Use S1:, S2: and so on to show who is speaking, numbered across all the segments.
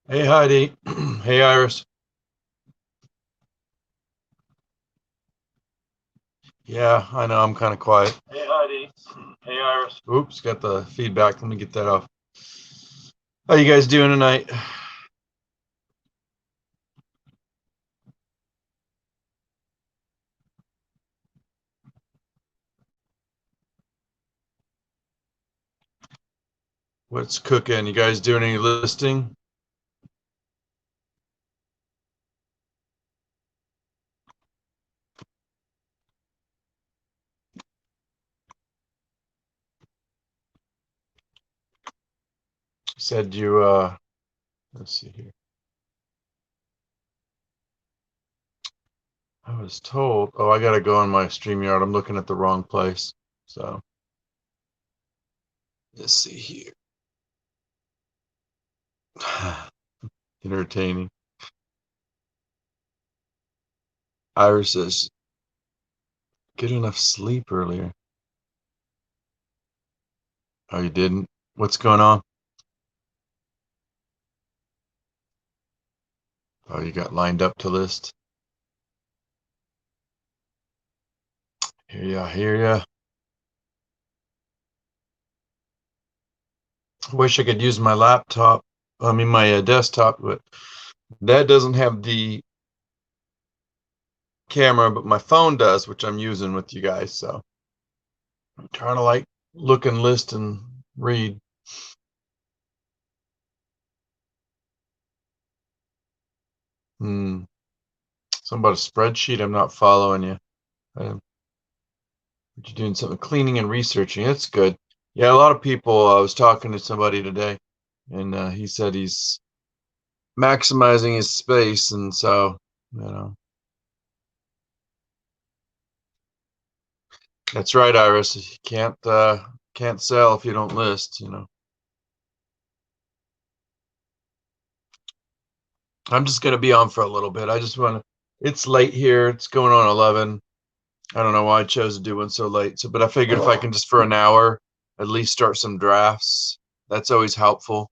S1: Hey Heidi. Hey Iris. Yeah, I know I'm kind of quiet. Hey Heidi. Hey Iris. Oops, got the feedback. Let me get that off. How you guys doing tonight? What's cooking? You guys doing any listing? Said you let's see here. I was told, oh, I gotta go on my StreamYard. I'm looking at the wrong place. So let's see here. Entertaining. Iris says, get enough sleep earlier. Oh, you didn't? What's going on? Oh, you got lined up to list. Hear ya. Wish I could use my laptop. I mean, my desktop, but that doesn't have the camera, but my phone does, which I'm using with you guys. So I'm trying to like look and list and read. Hmm. Something about a spreadsheet. I'm not following you. You're doing something cleaning and researching. That's good. Yeah, a lot of people. I was talking to somebody today, and he said he's maximizing his space, and so you know that's right, Iris. You can't sell if you don't list. I'm just gonna be on for a little bit. I just want to. It's late here. It's going on 11. I don't know why I chose to do one so late. So, but I figured if I can just for an hour at least start some drafts, that's always helpful.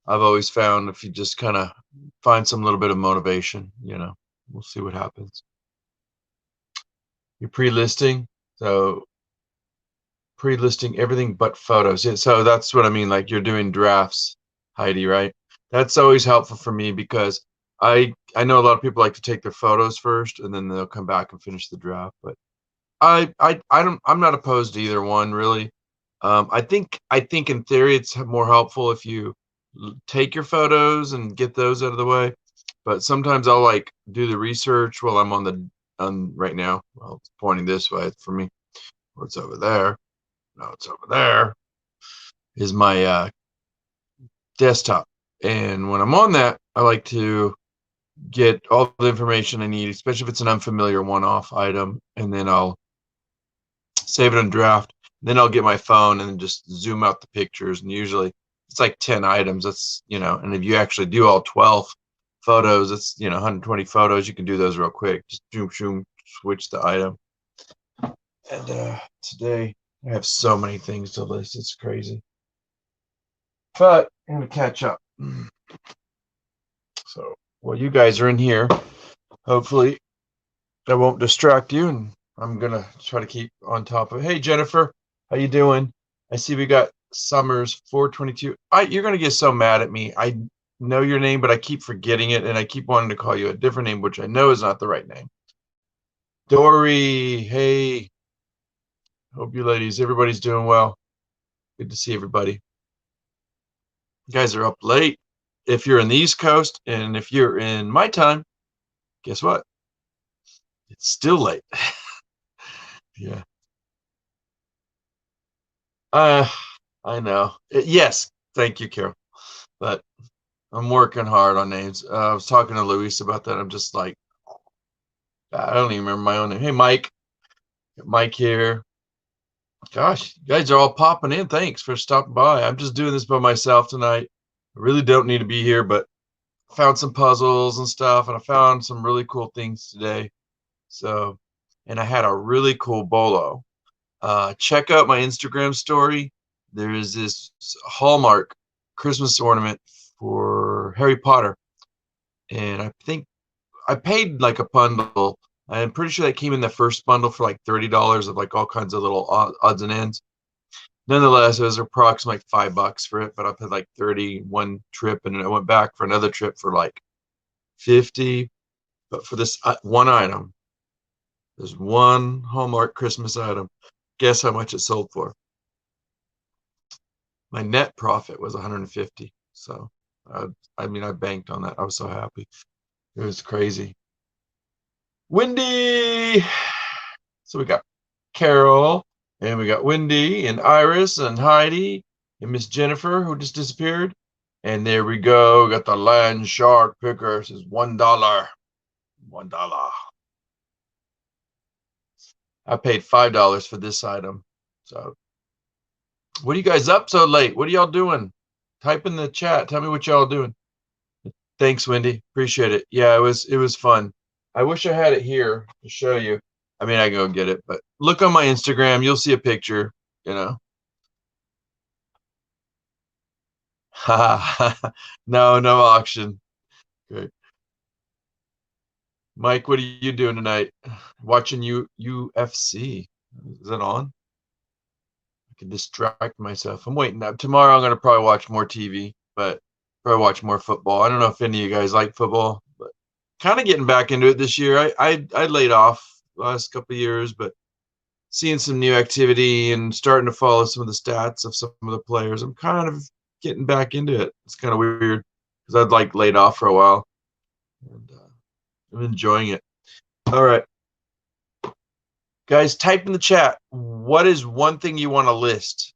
S1: I've always found if you just kind of find some little bit of motivation, we'll see what happens. You're pre-listing, so pre-listing everything but photos. Yeah, so that's what I mean. Like you're doing drafts, Heidi, right? That's always helpful for me because I know a lot of people like to take their photos first and then they'll come back and finish the draft. But I'm not opposed to either one really. I think in theory it's more helpful if you take your photos and get those out of the way. But sometimes I'll like do the research while I'm on right now. Well, it's pointing this way for me. What's over there? No, it's over there. Is my desktop. And when I'm on that, I like to get all the information I need, especially if it's an unfamiliar one-off item, and then I'll save it on draft. Then I'll get my phone and just zoom out the pictures. And usually it's like 10 items. And if you actually do all 12 photos, it's 120 photos. You can do those real quick. Just zoom, zoom, switch the item. And today I have so many things to list. It's crazy. But I'm gonna catch up. So while you guys are in here, hopefully that won't distract you, and I'm gonna try to keep on top of it. Hey Jennifer, how you doing? I see we got Summers 422. You're gonna get so mad at me. I know your name, but I keep forgetting it, and I keep wanting to call you a different name, which I know is not the right name. Dory, hey, hope you ladies, everybody's doing well. Good to see everybody. You guys are up late. If you're in the East Coast, and if you're in my time, guess what? It's still late. Yeah. Uh, I know. Yes, thank you, Carol. But I'm working hard on names. I was talking to Luis about that. I'm just like, I don't even remember my own name. Hey, Mike. Mike here. Gosh, you guys are all popping in. Thanks for stopping by. I'm just doing this by myself tonight. I really don't need to be here, but I found some puzzles and stuff, and I found some really cool things today. So, and I had a really cool bolo. Check out my Instagram story. There is this Hallmark Christmas ornament for Harry Potter. and I think I paid like a bundle. I'm pretty sure that came in the first bundle for like $30 of like all kinds of little odds and ends. Nonetheless, it was approximately like $5 for it, but I paid like 30 one trip, and then I went back for another trip for like 50. But for this one item, there's one Hallmark Christmas item. Guess how much it sold for? My net profit was 150. So, I mean, I banked on that. I was so happy. It was crazy. Wen Dee. So we got Carol, and we got Wen Dee, and Iris, and Heidi, and Miss Jennifer, who just disappeared. And there we go. We got the land shark picker. It says $1. $1. I paid $5 for this item. So, what are you guys up so late? What are y'all doing? Type in the chat. Tell me what y'all doing. Thanks, Wendy. Appreciate it. Yeah, it was fun. I wish I had it here to show you. I mean, I can go get it, but look on my Instagram. You'll see a picture, you know. No, no auction. Great. Mike, what are you doing tonight? Watching UFC. Is it on? I can distract myself. I'm waiting. Tomorrow I'm going to probably watch more TV, but probably watch more football. I don't know if any of you guys like football, but kind of getting back into it this year. I laid off last couple of years, but seeing some new activity and starting to follow some of the stats of some of the players, I'm kind of getting back into it. It's kind of weird because I'd like laid off for a while, and I'm enjoying it. All right, guys, type in the chat. What is one thing you want to list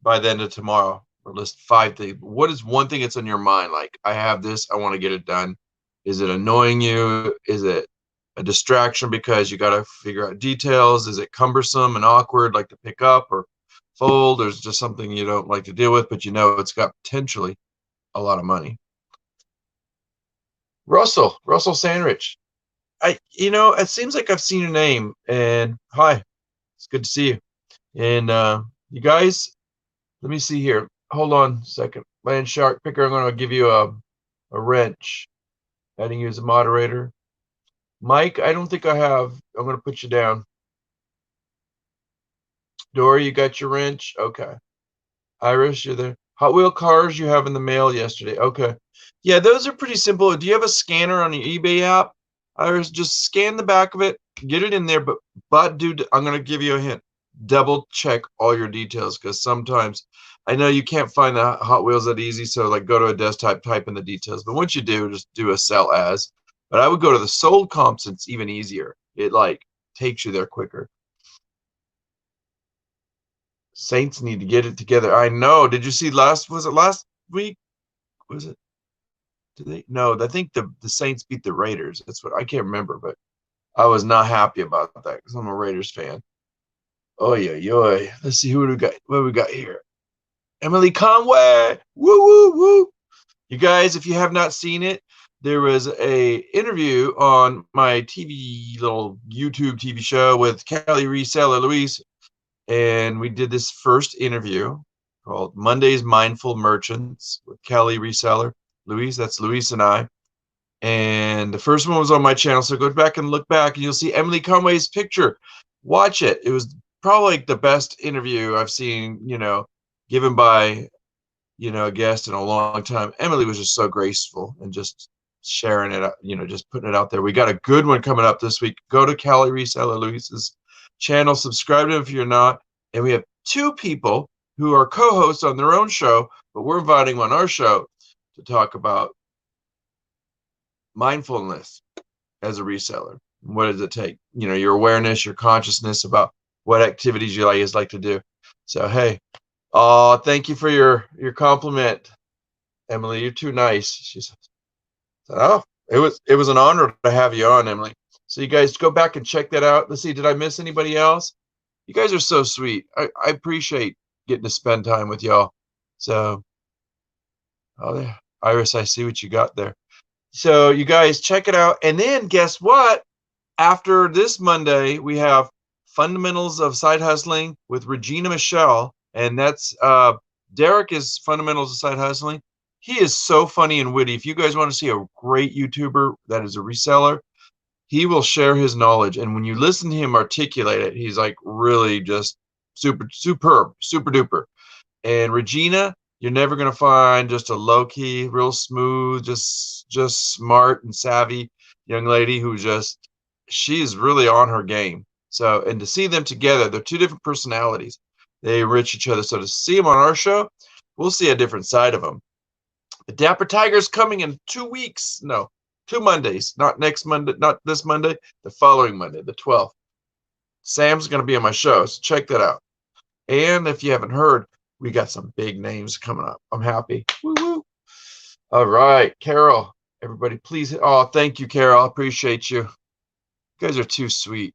S1: by the end of tomorrow? Or list 5 things. What is one thing that's on your mind? Like, I have this, I want to get it done. Is it annoying you? Is it a distraction because you got to figure out details? Is it cumbersome and awkward, like to pick up or fold? Or is it just something you don't like to deal with, but you know it's got potentially a lot of money? Russell Sandrich. It seems like I've seen your name, and hi, it's good to see you. And you guys, let me see here. Hold on a second. Land Shark Picker, I'm going to give you a wrench. Adding you as a moderator. Mike, I don't think I have. I'm going to put you down. Dory, you got your wrench? Okay. Iris, you're there. Hot Wheel cars you have in the mail yesterday. Okay. Yeah, those are pretty simple. Do you have a scanner on your eBay app? Iris, just scan the back of it, get it in there. But dude, I'm going to give you a hint. Double check all your details, because sometimes I know you can't find the Hot Wheels that easy. So like go to a desktop, type in the details. But once you do, just do a sell as. But I would go to the sold comps. It's even easier. It like takes you there quicker. Saints need to get it together. I know. Did you see last week? Was it? Did they? No, I think the Saints beat the Raiders. That's what I can't remember, but I was not happy about that because I'm a Raiders fan. Oh yeah, yoy. Let's see who we got. What we got here? Emily Conway. Woo woo woo. You guys, if you have not seen it, there was a interview on my little YouTube TV show with Kelly Reseller Louise, and we did this first interview called Monday's Mindful Merchants with Kelly Reseller Louise. That's Louise and I. And the first one was on my channel, so go back and look back, and you'll see Emily Conway's picture. Watch it. It was probably like the best interview I've seen, given by, a guest in a long time. Emily was just so graceful and just sharing it, just putting it out there. We got a good one coming up this week. Go to Kelly Reseller Louise's channel, subscribe to him if you're not. And we have 2 people who are co-hosts on their own show, but we're inviting them on our show to talk about mindfulness as a reseller. What does it take? Your awareness, your consciousness about what activities you guys like to do. So, hey, thank you for your compliment, Emily. You're too nice. She said, oh, it was an honor to have you on, Emily. So you guys go back and check that out. Let's see, did I miss anybody else? You guys are so sweet. I appreciate getting to spend time with y'all. So, Iris, I see what you got there. So you guys check it out. And then guess what? After this Monday, we have Fundamentals of Side Hustling with Regina Michelle. And that's Derek is Fundamentals of Side Hustling. He is so funny and witty. If you guys want to see a great YouTuber that is a reseller, he will share his knowledge. And when you listen to him articulate it, he's like really just superb, super duper. And Regina, you're never going to find just a low-key, real smooth, just smart and savvy young lady who just, she's really on her game. So, and to see them together, they're two different personalities. They enrich each other. So to see them on our show, we'll see a different side of them. The Dapper Tiger's coming in 2 weeks. No, 2 Mondays. Not next Monday, not this Monday, the following Monday, the 12th. Sam's going to be on my show, so check that out. And if you haven't heard, we got some big names coming up. I'm happy. Woo woo. All right, Carol. Everybody, please. Oh, thank you, Carol. I appreciate you. You guys are too sweet.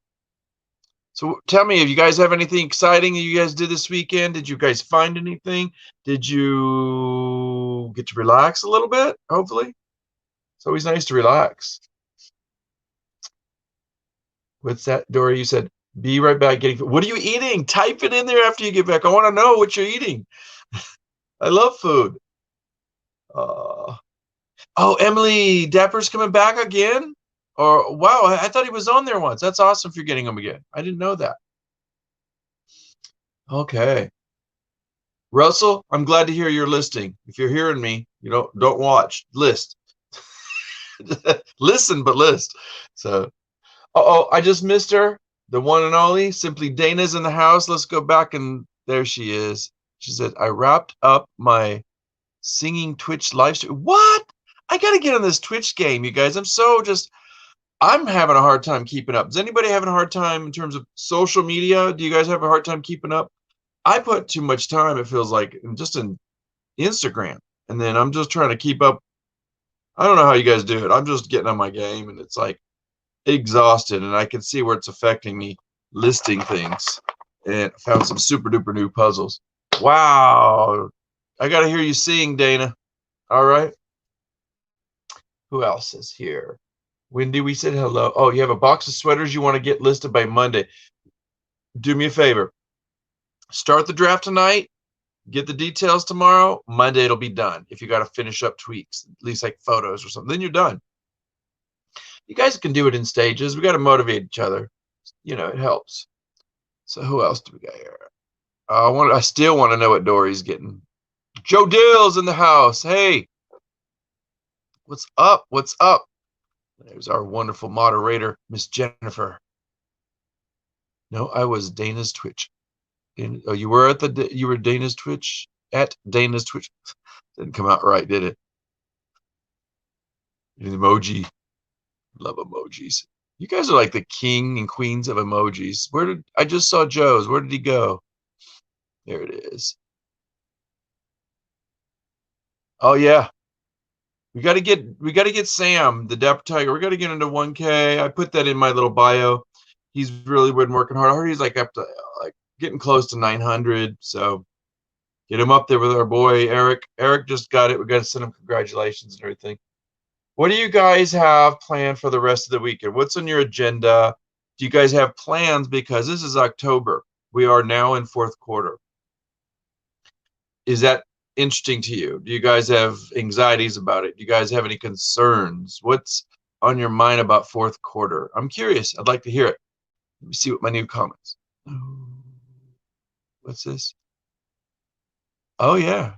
S1: So tell me, if you guys have anything exciting that you guys did this weekend? Did you guys find anything? Did you get to relax a little bit? Hopefully. It's always nice to relax. What's that, Dory? You said, be right back getting food. What are you eating? Type it in there after you get back. I want to know what you're eating. I love food. Oh, Emily, Dapper's coming back again? Or wow, I thought he was on there once. That's awesome if you're getting him again. I didn't know that. Okay. Russell, I'm glad to hear you're listening. If you're hearing me, you don't watch. List. Listen, but list. So, I just missed her. The one and only. Simply Dana's in the house. Let's go back, and there she is. She said, I wrapped up my singing Twitch live stream. What? I got to get on this Twitch game, you guys. I'm having a hard time keeping up. Is anybody having a hard time in terms of social media? Do you guys have a hard time keeping up? I put too much time, it feels like, just in Instagram. And then I'm just trying to keep up. I don't know how you guys do it. I'm just getting on my game, and it's like exhausted, and I can see where it's affecting me listing things. And I found some super duper new puzzles. Wow. I got to hear you sing, Dana. All right. Who else is here? Wen Dee, we said hello. Oh, you have a box of sweaters you want to get listed by Monday. Do me a favor. Start the draft tonight. Get the details tomorrow. Monday it'll be done. If you got to finish up tweaks, at least like photos or something, then you're done. You guys can do it in stages. We got to motivate each other. You know, it helps. So who else do we got here? I still want to know what Dory's getting. Joe Dill's in the house. Hey, what's up? What's up? There's our wonderful moderator, Miss Jennifer. No, I was Dana's Twitch. Oh, you were Dana's Twitch? At Dana's Twitch. Didn't come out right, did it? An emoji. Love emojis. You guys are like the king and queens of emojis. I just saw Joe's. Where did he go? There it is. Oh yeah. We got to get Sam, the Dapper Tiger. We got to get into 1K. I put that in my little bio. He's really been working hard. I heard he's like up to getting close to 900. So get him up there with our boy Eric. Eric just got it. We got to send him congratulations and everything. What do you guys have planned for the rest of the weekend? What's on your agenda? Do you guys have plans? Because this is October. We are now in 4th quarter. Is that interesting to you? Do you guys have anxieties about it? Do you guys have any concerns? What's on your mind about 4th quarter? I'm curious. I'd like to hear it. Let me see what my new comments. What's this? Oh yeah.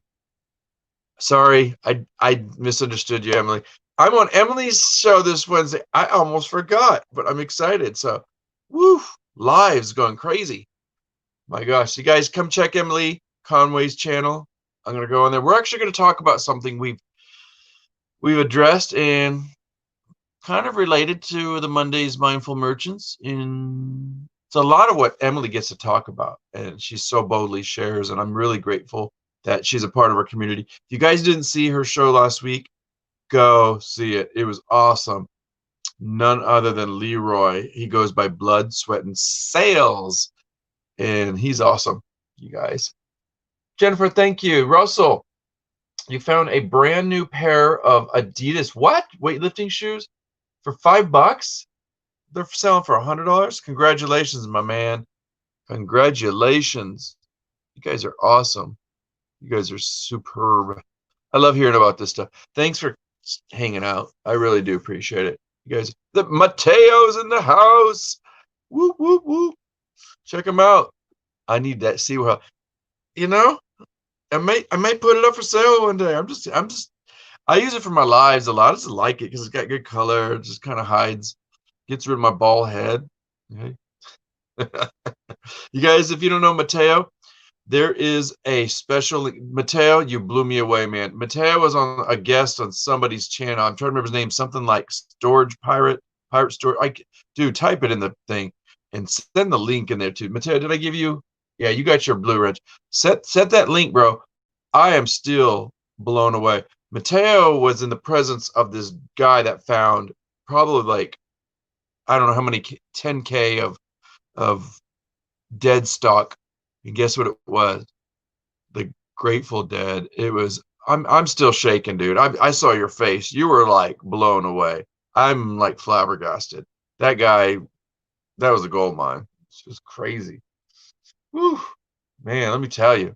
S1: Sorry, I misunderstood you, Emily. I'm on Emily's show this Wednesday. I almost forgot, but I'm excited. So, woo, live's going crazy. My gosh, you guys come check Emily Conway's channel. I'm going to go on there. We're actually going to talk about something we've addressed and kind of related to the Monday's Mindful Merchants. It's a lot of what Emily gets to talk about, and she so boldly shares, and I'm really grateful that she's a part of our community. If you guys didn't see her show last week, go see it. It was awesome. None other than Leroy. He goes by Blood, Sweat, and Sales, and he's awesome, you guys. Jennifer, thank you. Russell, you found a brand new pair of Adidas weightlifting shoes for $5. They're selling for $100. Congratulations, my man. Congratulations. You guys are awesome. You guys are superb. I love hearing about this stuff. Thanks for hanging out. I really do appreciate it. You guys, the Mateo's in the house. Whoop, whoop, whoop. Check them out. I need that. See what, you know, I may put it up for sale one day. I use it for my lives a lot. I just like it because it's got good color. It just kind of hides, gets rid of my bald head. Okay. You guys, if you don't know Mateo, there is a special Mateo. You blew me away, man. Mateo was on a guest on somebody's channel. I'm trying to remember his name. Something like Storage Pirate Storage. Dude, type it in the thing and send the link in there too. Mateo, did I give you? Yeah, you got your blue wrench. Set that link, bro. I am still blown away. Mateo was in the presence of this guy that found probably like, I don't know how many 10K of dead stock. And guess what it was? The Grateful Dead. It was, I'm still shaking, dude. I saw your face. You were like blown away. I'm like flabbergasted. That guy, that was a gold mine. It's just crazy. Whew. Man, let me tell you.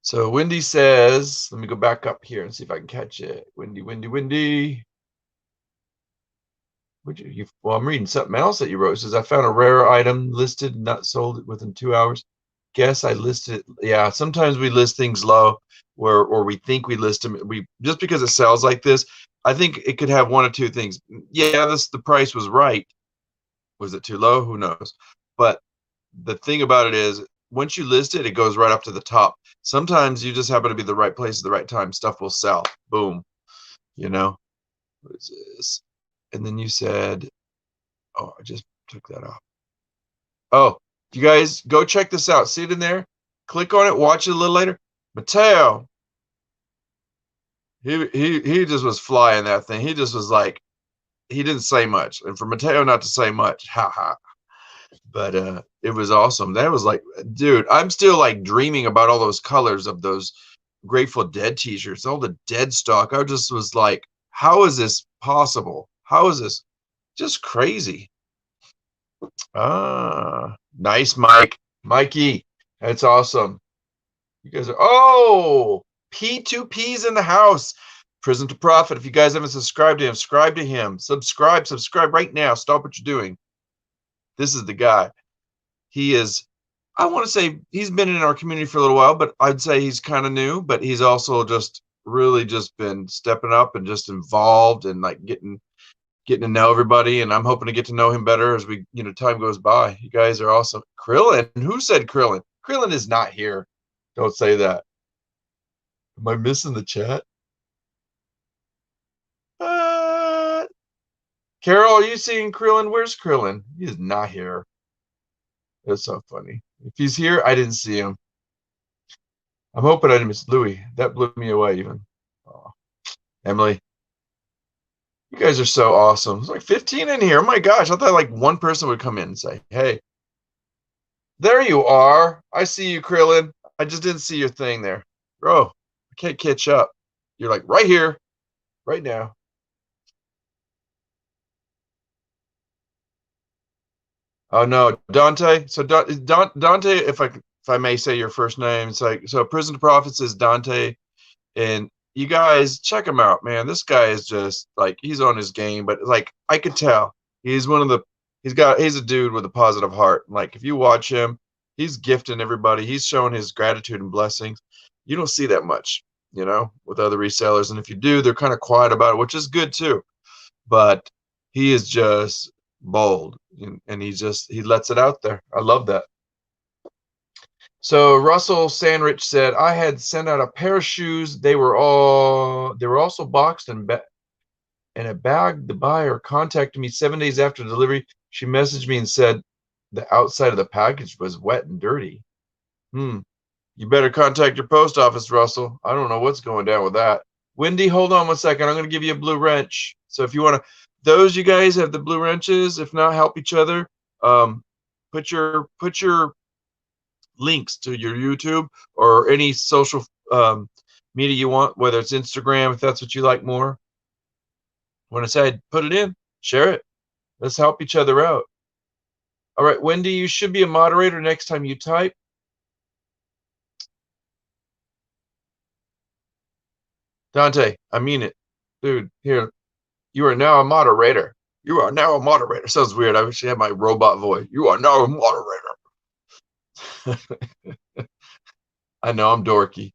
S1: So Wen Dee says, let me go back up here and see if I can catch it. Wen Dee. Well, I'm reading something else that you wrote. It says, I found a rare item listed, not sold within 2 hours. Guess I listed it. Yeah, sometimes we list things low or we think we list them. Just because it sells like this, I think it could have one or two things. Yeah, the price was right. Was it too low? Who knows? But the thing about it is, once you list it, it goes right up to the top. Sometimes you just happen to be the right place at the right time. Stuff will sell. Boom. You know? What is this? And then you said, oh, I just took that off. Oh, you guys go check this out. See it in there? Click on it. Watch it a little later. Mateo. He just was flying that thing. He just was like, he didn't say much. And for Mateo not to say much, ha. But it was awesome. That was like, dude, I'm still like dreaming about all those colors of those Grateful Dead t-shirts, all the dead stock. I just was like, how is this possible? How is this just crazy? Ah, nice, Mike. Mikey, that's awesome. You guys are, oh, P2P's in the house. Prison to Profit. If you guys haven't subscribed to him, subscribe to him. Subscribe right now. Stop what you're doing. This is the guy. He is, I want to say he's been in our community for a little while, but I'd say he's kind of new, but he's also just really just been stepping up and just involved and like getting to know everybody. And I'm hoping to get to know him better as we, time goes by. You guys are awesome. Krillin. Who said Krillin? Krillin is not here. Don't say that. Am I missing the chat? Carol, are you seeing Krillin? Where's Krillin? He is not here. That's so funny. If he's here, I didn't see him. I'm hoping I didn't miss Louie. That blew me away even. Oh. Emily. You guys are so awesome. There's like 15 in here. Oh my gosh. I thought like one person would come in and say, hey. There you are. I see you, Krillin. I just didn't see your thing there. Bro, I can't catch up. You're like right here, right now. Oh no, Dante. So Dante, if I may say your first name, it's like, so Prison to Profits is Dante, and you guys check him out, man. This guy is just like, he's on his game, but like I could tell he's he's a dude with a positive heart. Like if you watch him, he's gifting everybody. He's showing his gratitude and blessings. You don't see that much, with other resellers, and if you do, they're kind of quiet about it, which is good too. But he is just bold, and he lets it out there. I love that. So Russell Sandrich said, I had sent out a pair of shoes. They were also boxed and in a bag. The buyer contacted me 7 days after delivery. She messaged me and said the outside of the package was wet and dirty. You better contact your post office, Russell. I don't know what's going down with that. Wen Dee, hold on 1 second. I'm going to give you a blue wrench. So if you want to, those you guys have the blue wrenches. If not, help each other. Put your links to your YouTube or any social media you want, whether it's Instagram, if that's what you like more. When I say put it in, share it. Let's help each other out. All right, Wen Dee, you should be a moderator next time you type. Dante, I mean it. Dude, here, you are now a moderator. You are now a moderator. Sounds weird. I wish I had my robot voice. You are now a moderator. I know I'm dorky.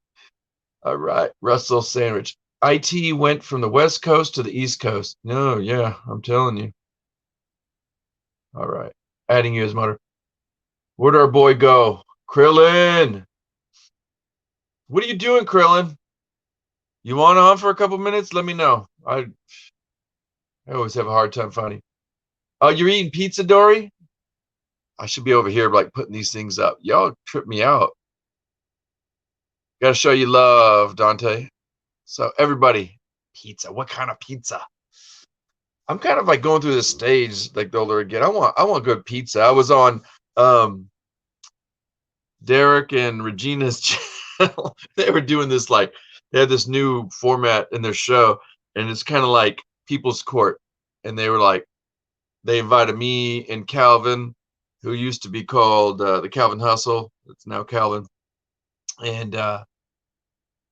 S1: All right. Russell Sandwich. IT went from the West Coast to the East Coast. No, yeah, I'm telling you. All right. Adding you as moderator. Where'd our boy go? Krillin. What are you doing, Krillin? You want on for a couple minutes? Let me know. I always have a hard time finding. Oh, you're eating pizza, Dory? I should be over here like putting these things up. Y'all trip me out. Got to show you love, Dante. So everybody, pizza. What kind of pizza? I'm kind of like going through this stage, like the older I get. I want good pizza. I was on Derek and Regina's channel. They were doing this like they had this new format in their show, and it's kind of like People's Court. And they were like, they invited me and Calvin, who used to be called the Calvin Hustle. It's now Calvin, and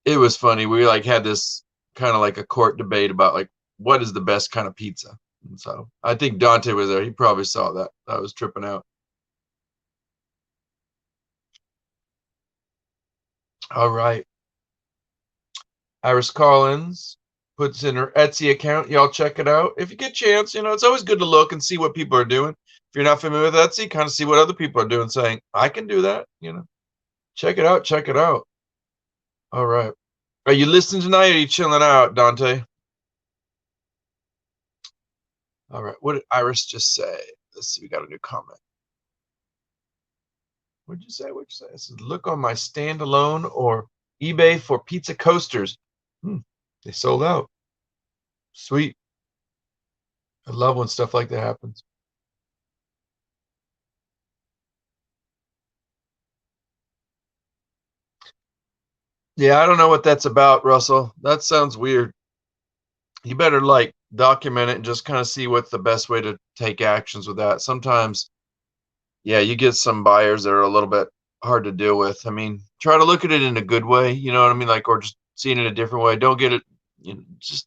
S1: it was funny. We like had this kind of like a court debate about like what is the best kind of pizza. And so I think Dante was there. He probably saw that. I was tripping out. All right. Iris Collins puts in her Etsy account. Y'all check it out. If you get a chance, it's always good to look and see what people are doing. If you're not familiar with Etsy, kind of see what other people are doing, saying, I can do that, Check it out. Check it out. All right. Are you listening tonight or are you chilling out, Dante? All right. What did Iris just say? Let's see. We got a new comment. What'd you say? What'd you say? It says, look on my standalone or eBay for pizza coasters. They sold out. Sweet. I love when stuff like that happens. Yeah, I don't know what that's about, Russell. That sounds weird. You better like document it and just kind of see what's the best way to take actions with that. Sometimes, yeah, you get some buyers that are a little bit hard to deal with. I mean, try to look at it in a good way, you know what I mean? Like, or just seeing it a different way. Don't get it, just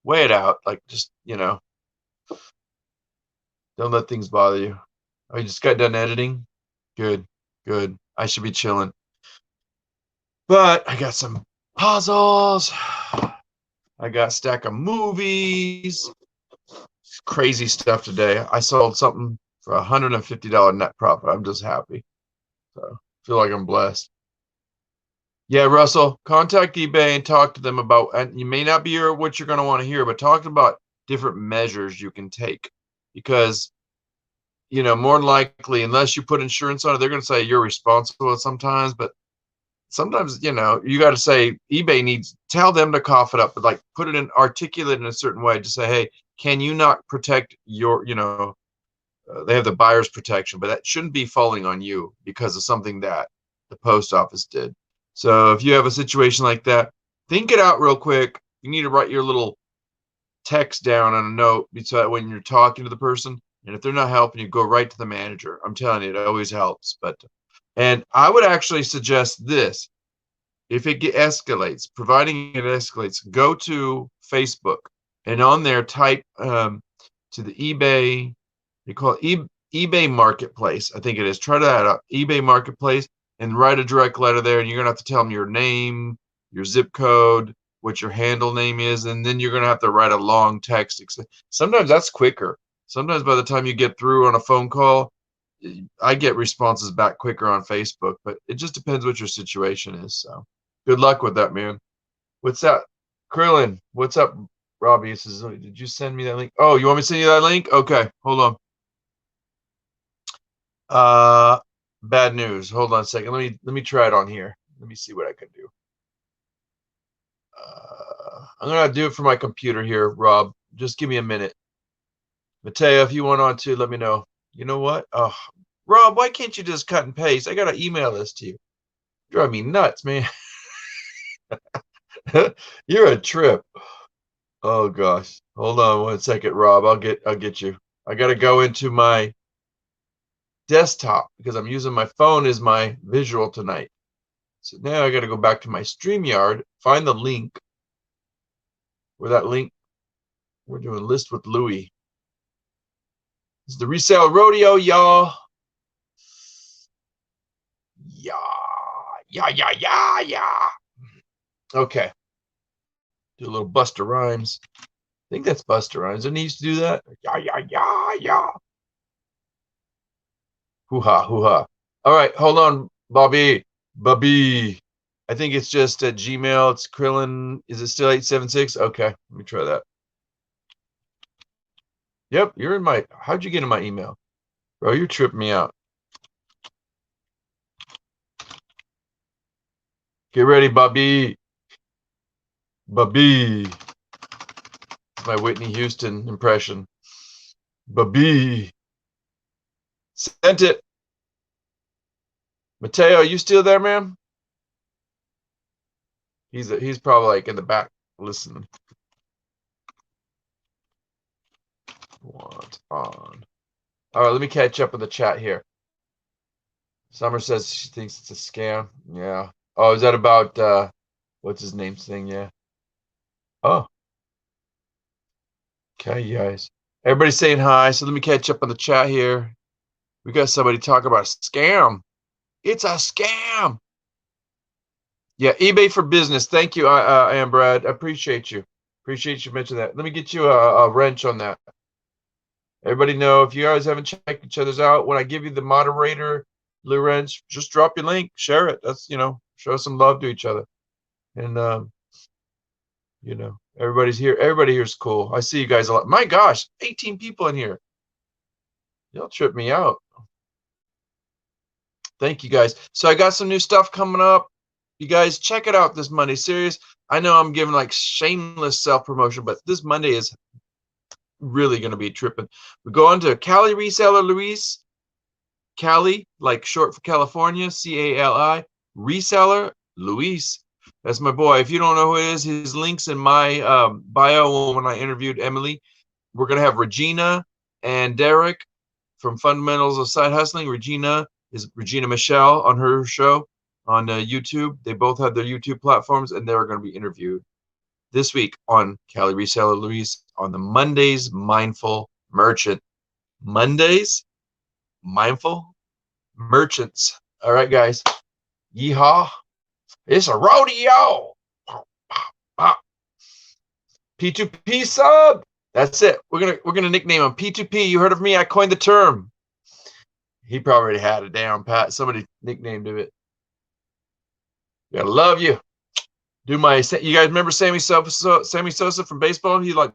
S1: weigh it out. Like, just, don't let things bother you. Oh, you just got done editing? Good, good. I should be chilling. But I got some puzzles. I got a stack of movies. Crazy stuff today. I sold something for $150 net profit. I'm just happy. So I feel like I'm blessed. Yeah, Russell, contact eBay and talk to them about, and you may not be what you're going to want to hear, but talk about different measures you can take. Because, more than likely, unless you put insurance on it, they're going to say you're responsible sometimes. But sometimes, you got to say eBay tell them to cough it up, but like put it articulate in a certain way. Just say, hey, can you not protect your, they have the buyer's protection, but that shouldn't be falling on you because of something that the post office did. So if you have a situation like that, think it out real quick. You need to write your little text down on a note so that when you're talking to the person, and if they're not helping you, go right to the manager. I'm telling you, it always helps. And I would actually suggest this. If it escalates, providing it escalates, go to Facebook and on there type to the eBay, they call it eBay Marketplace. I think it is. Try that out. eBay Marketplace and write a direct letter there. And you're going to have to tell them your name, your zip code, what your handle name is. And then you're going to have to write a long text. Sometimes that's quicker. Sometimes by the time you get through on a phone call, I get responses back quicker on Facebook, but it just depends what your situation is. So good luck with that, man. What's that? Krillin, what's up? Robbie says, did you send me that link? Oh, you want me to send you that link? Okay, hold on. Bad news. Hold on a second. Let me try it on here. Let me see what I can do. I'm gonna do it for my computer here, Rob. Just give me a minute. Mateo, if you want on too, let me know. You know what? Oh, Rob, why can't you just cut and paste? I gotta email this to you. You drive me nuts, man. You're a trip. Oh gosh. Hold on one second, Rob. I'll get you. I gotta go into my desktop because I'm using my phone as my visual tonight. So now I gotta go back to my StreamYard, find the link, Where that link. We're doing list with Louie. This is the Reseller Rodeo, y'all. Yeah. Okay. Do a little Buster Rhymes. I think that's Buster Rhymes. Didn't he used to do that? Yeah. Hoo-ha, hoo-ha. All right, hold on, Bobby. I think it's just at Gmail. It's Krillin. Is it still 876? Okay, let me try that. Yep, you're in my. How'd you get in my email? Bro, you're tripping me out. Get ready, Bobby. My Whitney Houston impression. Bobby. Sent it. Mateo, you still there, man? He's probably like in the back listening. What's on? All right, let me catch up with the chat here. Summer says she thinks it's a scam. Yeah. Oh, is that about what's his name's thing? Yeah. Oh. Okay, you guys. Everybody's saying hi. So let me catch up on the chat here. We got somebody talking about a scam. It's a scam. Yeah, eBay for business. Thank you, I am Brad. I appreciate you. Appreciate you mentioning that. Let me get you a wrench on that. Everybody know, if you guys haven't checked each other's out, when I give you the moderator, Lou Wrench, just drop your link, share it. That's, show some love to each other. And, everybody's here. Everybody here is cool. I see you guys a lot. My gosh, 18 people in here. Y'all trip me out. Thank you, guys. So I got some new stuff coming up. You guys check it out this Monday. Serious. I know I'm giving like shameless self-promotion, but this Monday is really going to be tripping. We go on to Cali Reseller Luis. Cali, like short for California, Cali. Reseller Luis. That's my boy. If you don't know who it is, his link's in my bio when I interviewed Emily. We're going to have Regina and Derek from Fundamentals of Side Hustling. Regina is Regina Michelle on her show on YouTube. They both have their YouTube platforms, and they're going to be interviewed this week on Cali Reseller Luis on the Mondays Mindful Merchant. Mondays Mindful Merchants. All right, guys. Yeehaw. It's a rodeo. P2P sub. That's it. We're gonna nickname him P2P. You heard of me? I coined the term. He probably already had it down, Pat. Somebody nicknamed it. Gotta love you. You guys remember Sammy Sosa from baseball? He's like,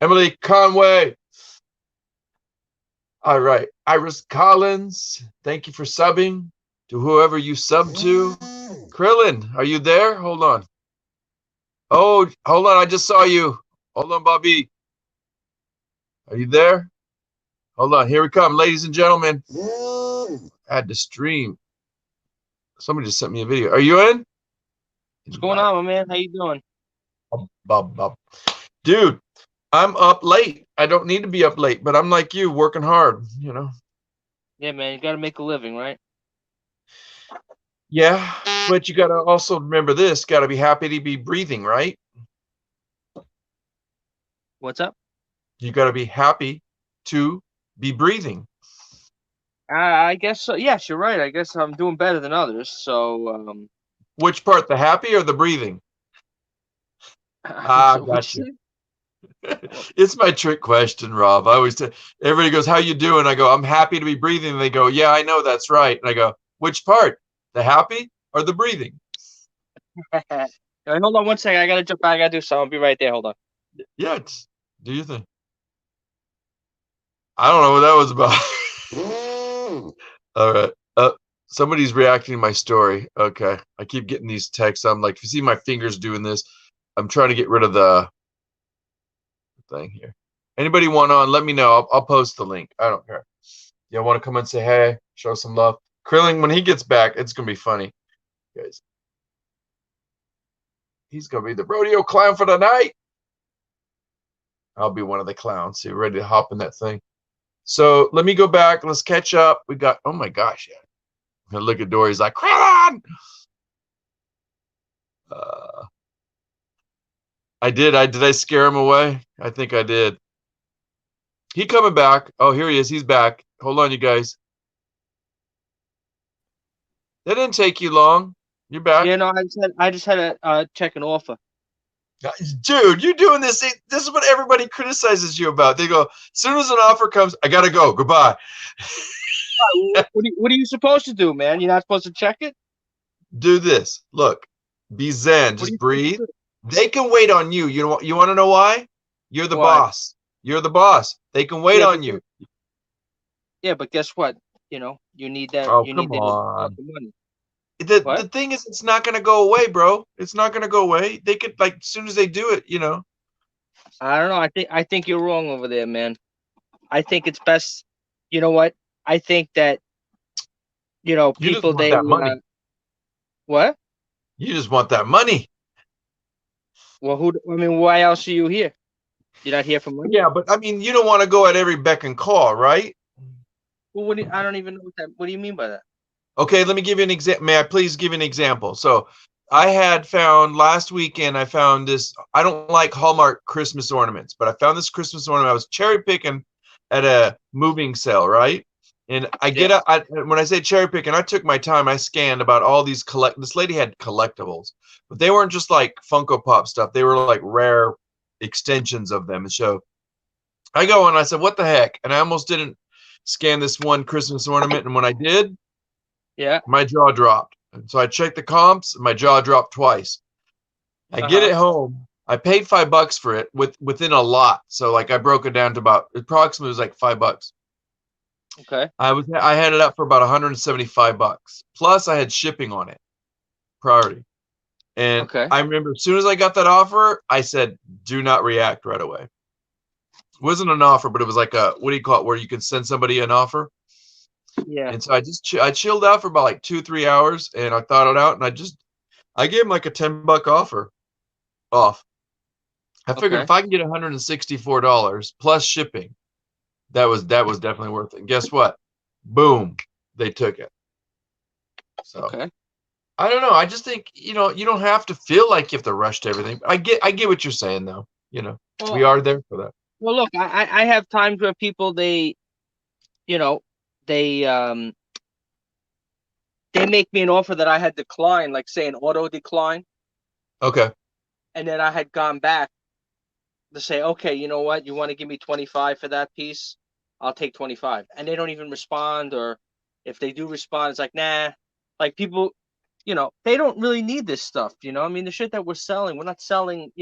S1: Emily Conway. All right, Iris Collins. Thank you for subbing to whoever you sub to. Krillin, are you there? Hold on. Oh, hold on. I just saw you. Hold on, Bobby. Are you there? Hold on. Here we come, ladies and gentlemen. Add to stream. Somebody just sent me a video. Are you in?
S2: What's going on, my man? How you doing?
S1: Dude, I'm up late. I don't need to be up late, but I'm like you, working hard,
S2: Yeah, man. You got to make a living, right?
S1: Yeah, but you got to also remember this. Got to be happy to be breathing, right?
S2: What's up?
S1: You got to be happy to be breathing.
S2: I guess so. Yes, you're right. I guess I'm doing better than others. So,
S1: which part, the happy or the breathing? Got you. It's my trick question, Rob. I always tell everybody goes, "How you doing?" I go, "I'm happy to be breathing." And they go, "Yeah, I know, that's right." And I go, "Which part, the happy or the breathing?"
S2: Right, hold on one second. I gotta jump out. I gotta do something. I'll be right there. Hold on.
S1: Yeah, do you think? I don't know what that was about. All right. Somebody's reacting to my story. Okay. I keep getting these texts. I'm like, if you see my fingers doing this, I'm trying to get rid of the thing here. Anybody want on, let me know. I'll post the link. I don't care. Y'all want to come and say hey, show some love. Krillin, when he gets back, it's going to be funny, guys. He's going to be the rodeo clown for the night. I'll be one of the clowns. So you're ready to hop in that thing. So let me go back. Let's catch up. We got, oh my gosh, yeah. I'm going to look at Dory. He's like, Krillin! Uh, I did. Did I scare him away? I think I did. He coming back. Oh, here he is. He's back. Hold on, you guys. That didn't take you long. You're back.
S2: Yeah, no, I just had to check an offer.
S1: Dude, you're doing this. This is what everybody criticizes you about. They go, as soon as an offer comes, I gotta go. Goodbye.
S2: What are you supposed to do, man? You're not supposed to check it.
S1: Do this. Look, be zen.
S2: What are
S1: Just
S2: you supposed
S1: breathe.
S2: to do?
S1: They can wait on you. You want to know why? You're the
S2: Why?
S1: boss. You're the boss. They can wait
S2: Yeah,
S1: on you.
S2: but guess what? You need that.
S1: Oh,
S2: You need
S1: come
S2: the
S1: on.
S2: fucking money.
S1: The
S2: What?
S1: thing is, it's not gonna go away, bro. It's not gonna go away. They could like as soon as they do it.
S2: I don't know. I think you're wrong over there, man. I think it's best. You know what? I think that
S1: You just
S2: people
S1: want
S2: they
S1: that money.
S2: what?
S1: You just want that money.
S2: Well, who? I mean, why else are you here? You're not here for money.
S1: Yeah, but I mean, you don't want to go at every beck and call, right?
S2: Well, I don't even know what that. What do you mean by that?
S1: Okay, let me give you an example. May I please give you an example? So I had found last weekend, I found this. I don't like Hallmark Christmas ornaments, but I found this Christmas ornament. I was cherry picking at a moving sale, right? And I
S2: Yeah.
S1: get up, when I say cherry picking, I took my time. I scanned about all these this lady had collectibles, but they weren't just like Funko Pop stuff. They were like rare extensions of them. And so I go and I said, what the heck? And I almost didn't scan this one Christmas ornament. And when I did,
S2: Yeah.
S1: my jaw dropped. And so I checked the comps, and my jaw dropped twice. I
S2: Uh
S1: get
S2: huh.
S1: it home. I paid $5 for it within a lot. So like I broke it down to about approximately it was like $5.
S2: Okay.
S1: I had it up for about $175. Plus I had shipping on it, priority. And
S2: Okay.
S1: I remember as soon as I got that offer, I said, do not react right away. It wasn't an offer, but it was like a, what do you call it, where you can send somebody an offer.
S2: Yeah.
S1: And so I chilled out for about like 2-3 hours, and I thought it out, and I gave him like a $10 offer off. I figured
S2: Okay.
S1: if I can get $164 plus shipping, that was definitely worth it. And guess what? Boom, they took it. So
S2: Okay.
S1: I don't know. I just think you don't have to feel like you have to rush to everything. I get what you're saying though. We
S2: Well,
S1: are there for that.
S2: well, look, I have times where people you know, they um they make me an offer that I had declined, like say an auto decline,
S1: Okay.
S2: and then I had gone back to say, okay, you know what, you want to give me 25 for that piece? I'll take 25. And they don't even respond, or if they do respond, it's like, nah. Like people, they don't really need this stuff, I mean, the shit that we're selling, we're not selling,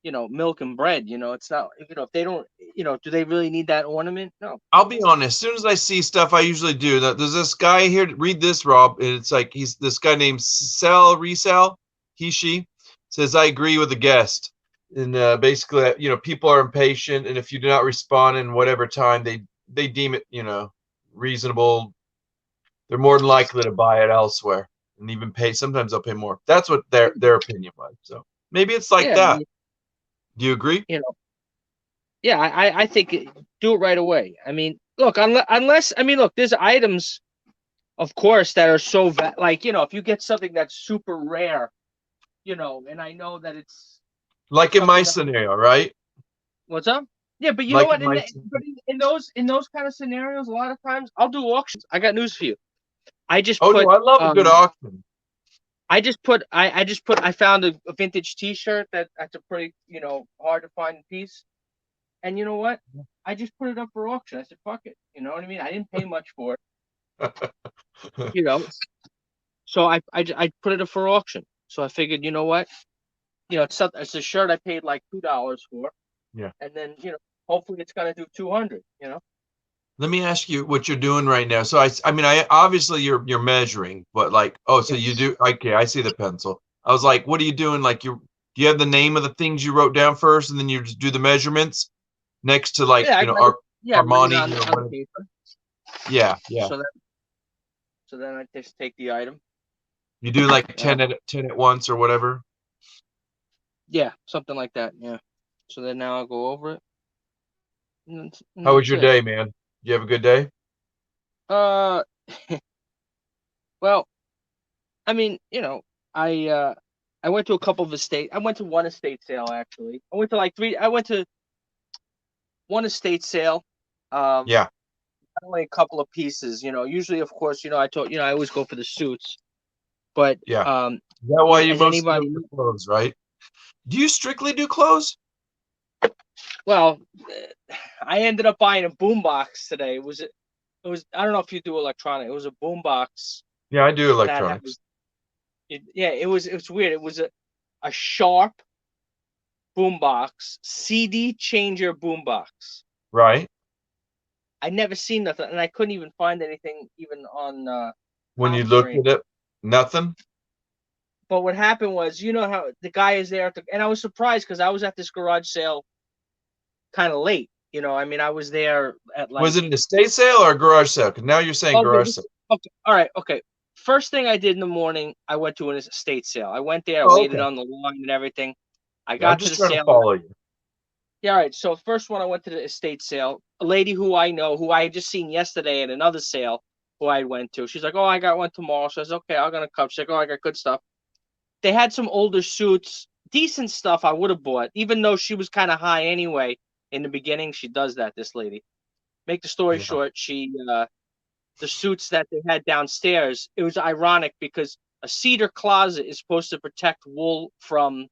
S2: milk and bread, it's not, if they don't, do they really need that ornament? No.
S1: I'll be honest. As soon as I see stuff, I usually do. There's this guy here. Read this, Rob. And it's like he's this guy named Sell Resell. She says I agree with the guest. And basically, people are impatient, and if you do not respond in whatever time they deem it, reasonable, they're more than likely to buy it elsewhere and even pay. Sometimes they'll pay more. That's what their opinion was. So maybe it's like
S2: Yeah, I
S1: that.
S2: mean,
S1: Do you agree?
S2: yeah, I think do it right away. I mean, look, unless I mean, look, there's items, of course, that are so like, if you get something that's super rare, and I know that it's
S1: Like in my
S2: something that,
S1: scenario, right?
S2: what's up? Yeah, but you know
S1: Like
S2: what?
S1: in my.
S2: But in those kind of scenarios, a lot of times I'll do auctions. I got news for you. I just
S1: Oh no,
S2: put
S1: I love a good auction.
S2: I found a vintage T-shirt that's a pretty hard to find piece, and you know what? I just put it up for auction. I said, fuck it. You know what I mean? I didn't pay much for it. You know, So I put it up for auction. So I figured, you know what? It's a shirt I paid like $2 for,
S1: Yeah.
S2: and then hopefully it's gonna do 200.
S1: Let me ask you what you're doing right now. So I mean, I obviously you're measuring, but like, oh, so you
S2: Yes.
S1: do. Okay, I see the pencil. I was like, what are you doing? Like, do you have the name of the things you wrote down first, and then you just do the measurements next to like,
S2: Yeah, I got it. Yeah, written
S1: Armani or
S2: on
S1: whatever?
S2: paper.
S1: Yeah, yeah.
S2: So then I just take the item.
S1: You do like
S2: Uh,
S1: 10 at once or whatever.
S2: yeah, something like that. Yeah. So then now I'll go over it, and
S1: How was
S2: that's
S1: your
S2: it.
S1: day, man? You have a good day?
S2: Uh, well, I mean, I went to a couple of estate. I went to one estate sale actually. I went to like three. I went to one estate sale. Um,
S1: Yeah,
S2: only a couple of pieces. Usually, of course, I told I always go for the suits. But
S1: yeah. Is that why you
S2: as
S1: mostly do
S2: anybody,
S1: the clothes, right? Do you strictly do clothes?
S2: well, I ended up buying a boombox today. It was I don't know if you do electronic. It was a boombox
S1: Yeah, I do
S2: that had
S1: electronics.
S2: yeah. It was weird. It was a Sharp boombox, CD changer boombox.
S1: Right.
S2: I never seen nothing, and I couldn't even find anything even on
S1: When you looked
S2: ComStream.
S1: at it, nothing.
S2: But what happened was, how the guy is there, and I was surprised because I was at this garage sale kind of late. I mean, I was there at
S1: Was
S2: like,
S1: it an estate sale or a garage sale? Because now you're saying
S2: okay,
S1: garage sale.
S2: okay, all right, okay. First thing I did in the morning, I went to an estate sale. I went there, I
S1: Oh,
S2: waited
S1: okay.
S2: on the line and everything. I
S1: Yeah, I'm
S2: got to
S1: just
S2: the
S1: trying to
S2: sale.
S1: follow you.
S2: Yeah, all right. So first one, I went to the estate sale. A lady who I know, who I had just seen yesterday at another sale, who I went to. She's like, "Oh, I got one tomorrow." So I said, "Okay, I'm gonna come." She's like, "Oh, I got good stuff." They had some older suits, decent stuff. I would have bought, even though she was kind of high anyway. In the beginning, she does that. This lady. Make the story
S1: Yeah.
S2: short, the suits that they had downstairs. It was ironic because a cedar closet is supposed to protect wool from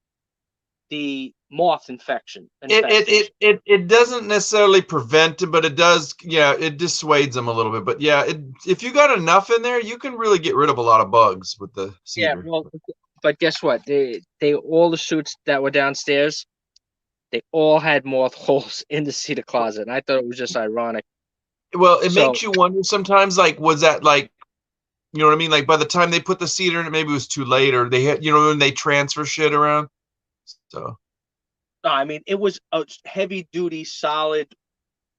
S2: the moth infestation.
S1: It doesn't necessarily prevent it, but it does. Yeah, it dissuades them a little bit. But yeah, if you got enough in there, you can really get rid of a lot of bugs with the
S2: Yeah,
S1: cedar.
S2: well, but guess what? They all the suits that were downstairs, they all had moth holes in the cedar closet, and I thought it was just ironic.
S1: Well, it
S2: So,
S1: makes you wonder sometimes. Like, was that like, you know what I mean? Like by the time they put the cedar in it, maybe it was too late, or they had, when they transfer shit around. So
S2: no, I mean, it was a heavy duty, solid,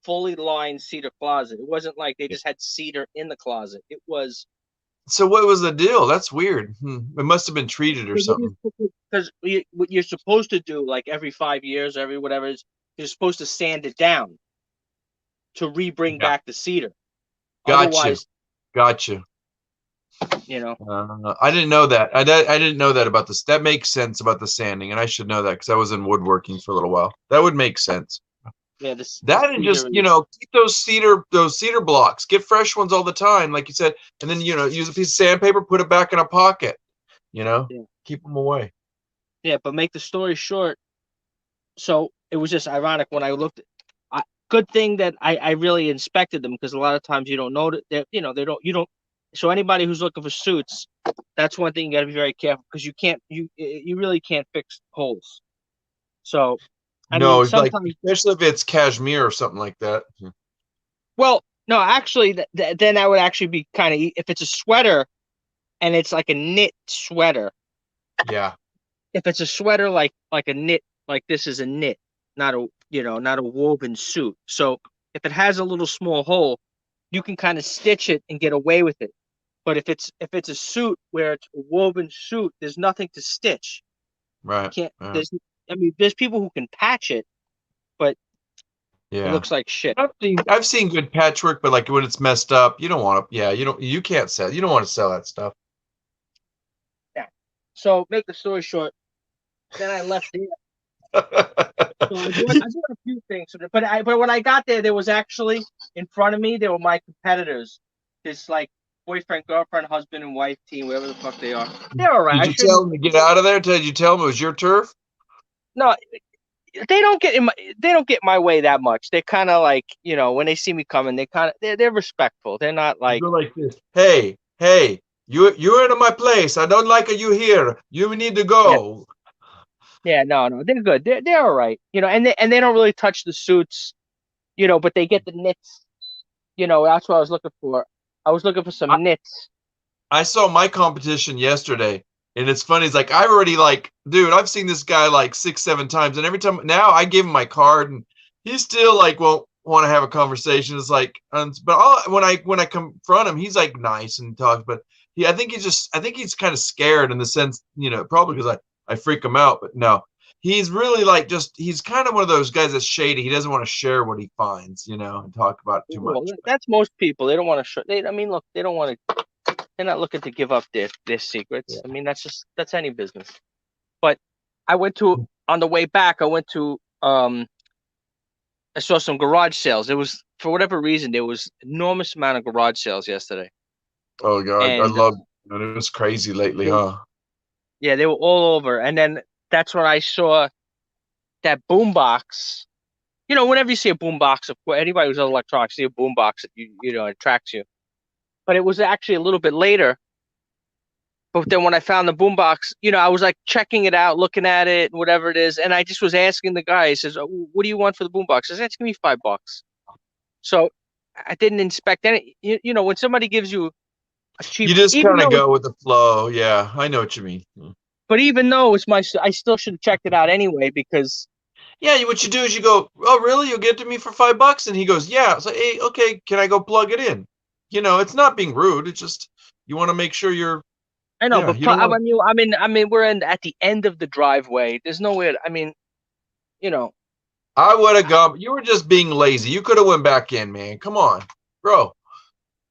S2: fully lined cedar closet. It wasn't like they just had cedar in the closet. It was
S1: so what was the deal? That's weird. It must have been treated or something.
S2: because what you're supposed to do, like every 5 years, every whatever it is, you're supposed to sand it down to re-bring
S1: Yeah,
S2: back the cedar.
S1: got you,
S2: Otherwise,
S1: got you.
S2: you know,
S1: I didn't know that. I didn't know that about this. That makes sense about the sanding, and I should know that because I was in woodworking for a little while. That would make sense.
S2: yeah, the
S1: That and just
S2: cedar is
S1: keep those cedar blocks. Get fresh ones all the time, like you said, and then use a piece of sandpaper, put it back in a pocket.
S2: yeah,
S1: Keep them away.
S2: yeah. But make the story short, so it was just ironic when I looked. Good thing that I really inspected them because a lot of times you don't know that they don't you don't. So anybody who's looking for suits, that's one thing you got to be very careful because you really can't fix holes. So I
S1: No,
S2: mean
S1: it's like
S2: sometimes,
S1: especially if it's cashmere or something like that.
S2: well, no, actually then I would actually be kind of, if it's a sweater and it's like a knit sweater.
S1: Yeah,
S2: If it's a sweater like a knit, like this is a knit, not a woven suit. So if it has a little small hole, you can kind of stitch it and get away with it. But if it's a suit where it's a woven suit, there's nothing to stitch.
S1: right.
S2: Can't
S1: Yeah.
S2: there's I mean there's people who can patch it, but it
S1: Yeah.
S2: looks like shit.
S1: I've seen good patchwork, but like when it's messed up, you don't want to. Yeah, you can't sell. You don't want to sell that stuff.
S2: Yeah. So make the story short, then I left there. So I bought a few things, but when I got there, there was actually in front of me there were my competitors, this like boyfriend, girlfriend, husband, and wife team, whatever the fuck they are. They're all right.
S1: Did
S2: I
S1: you
S2: shouldn't.
S1: tell them to get out of there? Did you tell them it was your turf?
S2: No, they don't get my way that much. They're kind of like, when they see me coming, they're respectful. They're not
S1: You
S2: like,
S1: go like this. Hey, you're in my place. I don't like you here. You need to
S2: yeah,
S1: go.
S2: yeah, no, they're good. They're all right. And they don't really touch the suits, but they get the knits. That's what I was looking for. I was looking for
S1: I,
S2: some knits.
S1: I saw my competition yesterday, and it's funny. It's like I've already like, dude, I've seen this guy like 6, 7 times, and every time now I give him my card, and he still like won't want to have a conversation. It's like, when I confront him, he's like nice and talks, but I think he's kind of scared in the sense, probably because I freak him out, but no. He's really like he's kind of one of those guys that's shady. He doesn't want to share what he finds, and talk about it too
S2: Well,
S1: much.
S2: that's most people. They don't want to show. I mean, look, they don't want to. They're not looking to give up their secrets.
S1: Yeah.
S2: I mean, that's any business. But I went to on the way back. I saw some garage sales. It was for whatever reason there was enormous amount of garage sales yesterday,
S1: Oh God, I
S2: and
S1: love it. It was crazy lately,
S2: they,
S1: huh?
S2: yeah, they were all over. And then that's when I saw that boombox. You know, whenever you see a boombox, of course, anybody who's on electronics see a boombox, you know, it attracts you. But it was actually a little bit later. But then when I found the boombox, you know, I was like checking it out, looking at it, whatever it is, and I just was asking the guy. He says, "Oh, what do you want for the boombox?" I said, "It's gonna be $5." So I didn't inspect any. You know, when somebody gives you a cheap,
S1: You just
S2: even
S1: kind of
S2: though,
S1: go with the flow. Yeah, I know what you mean.
S2: but even though it's my, I still should have checked it out anyway because
S1: Yeah, what you do is you go, oh, really? You'll give it to me for $5? And he goes, yeah. So, hey, okay, can I go plug it in? You know, it's not being rude. It's just you want to make sure you're,
S2: I know,
S1: yeah,
S2: but
S1: you don't want to.
S2: I mean, we're at the end of the driveway. There's nowhere. I mean, you know,
S1: I would have gone. You were just being lazy. You could have went back in, man. Come on, bro.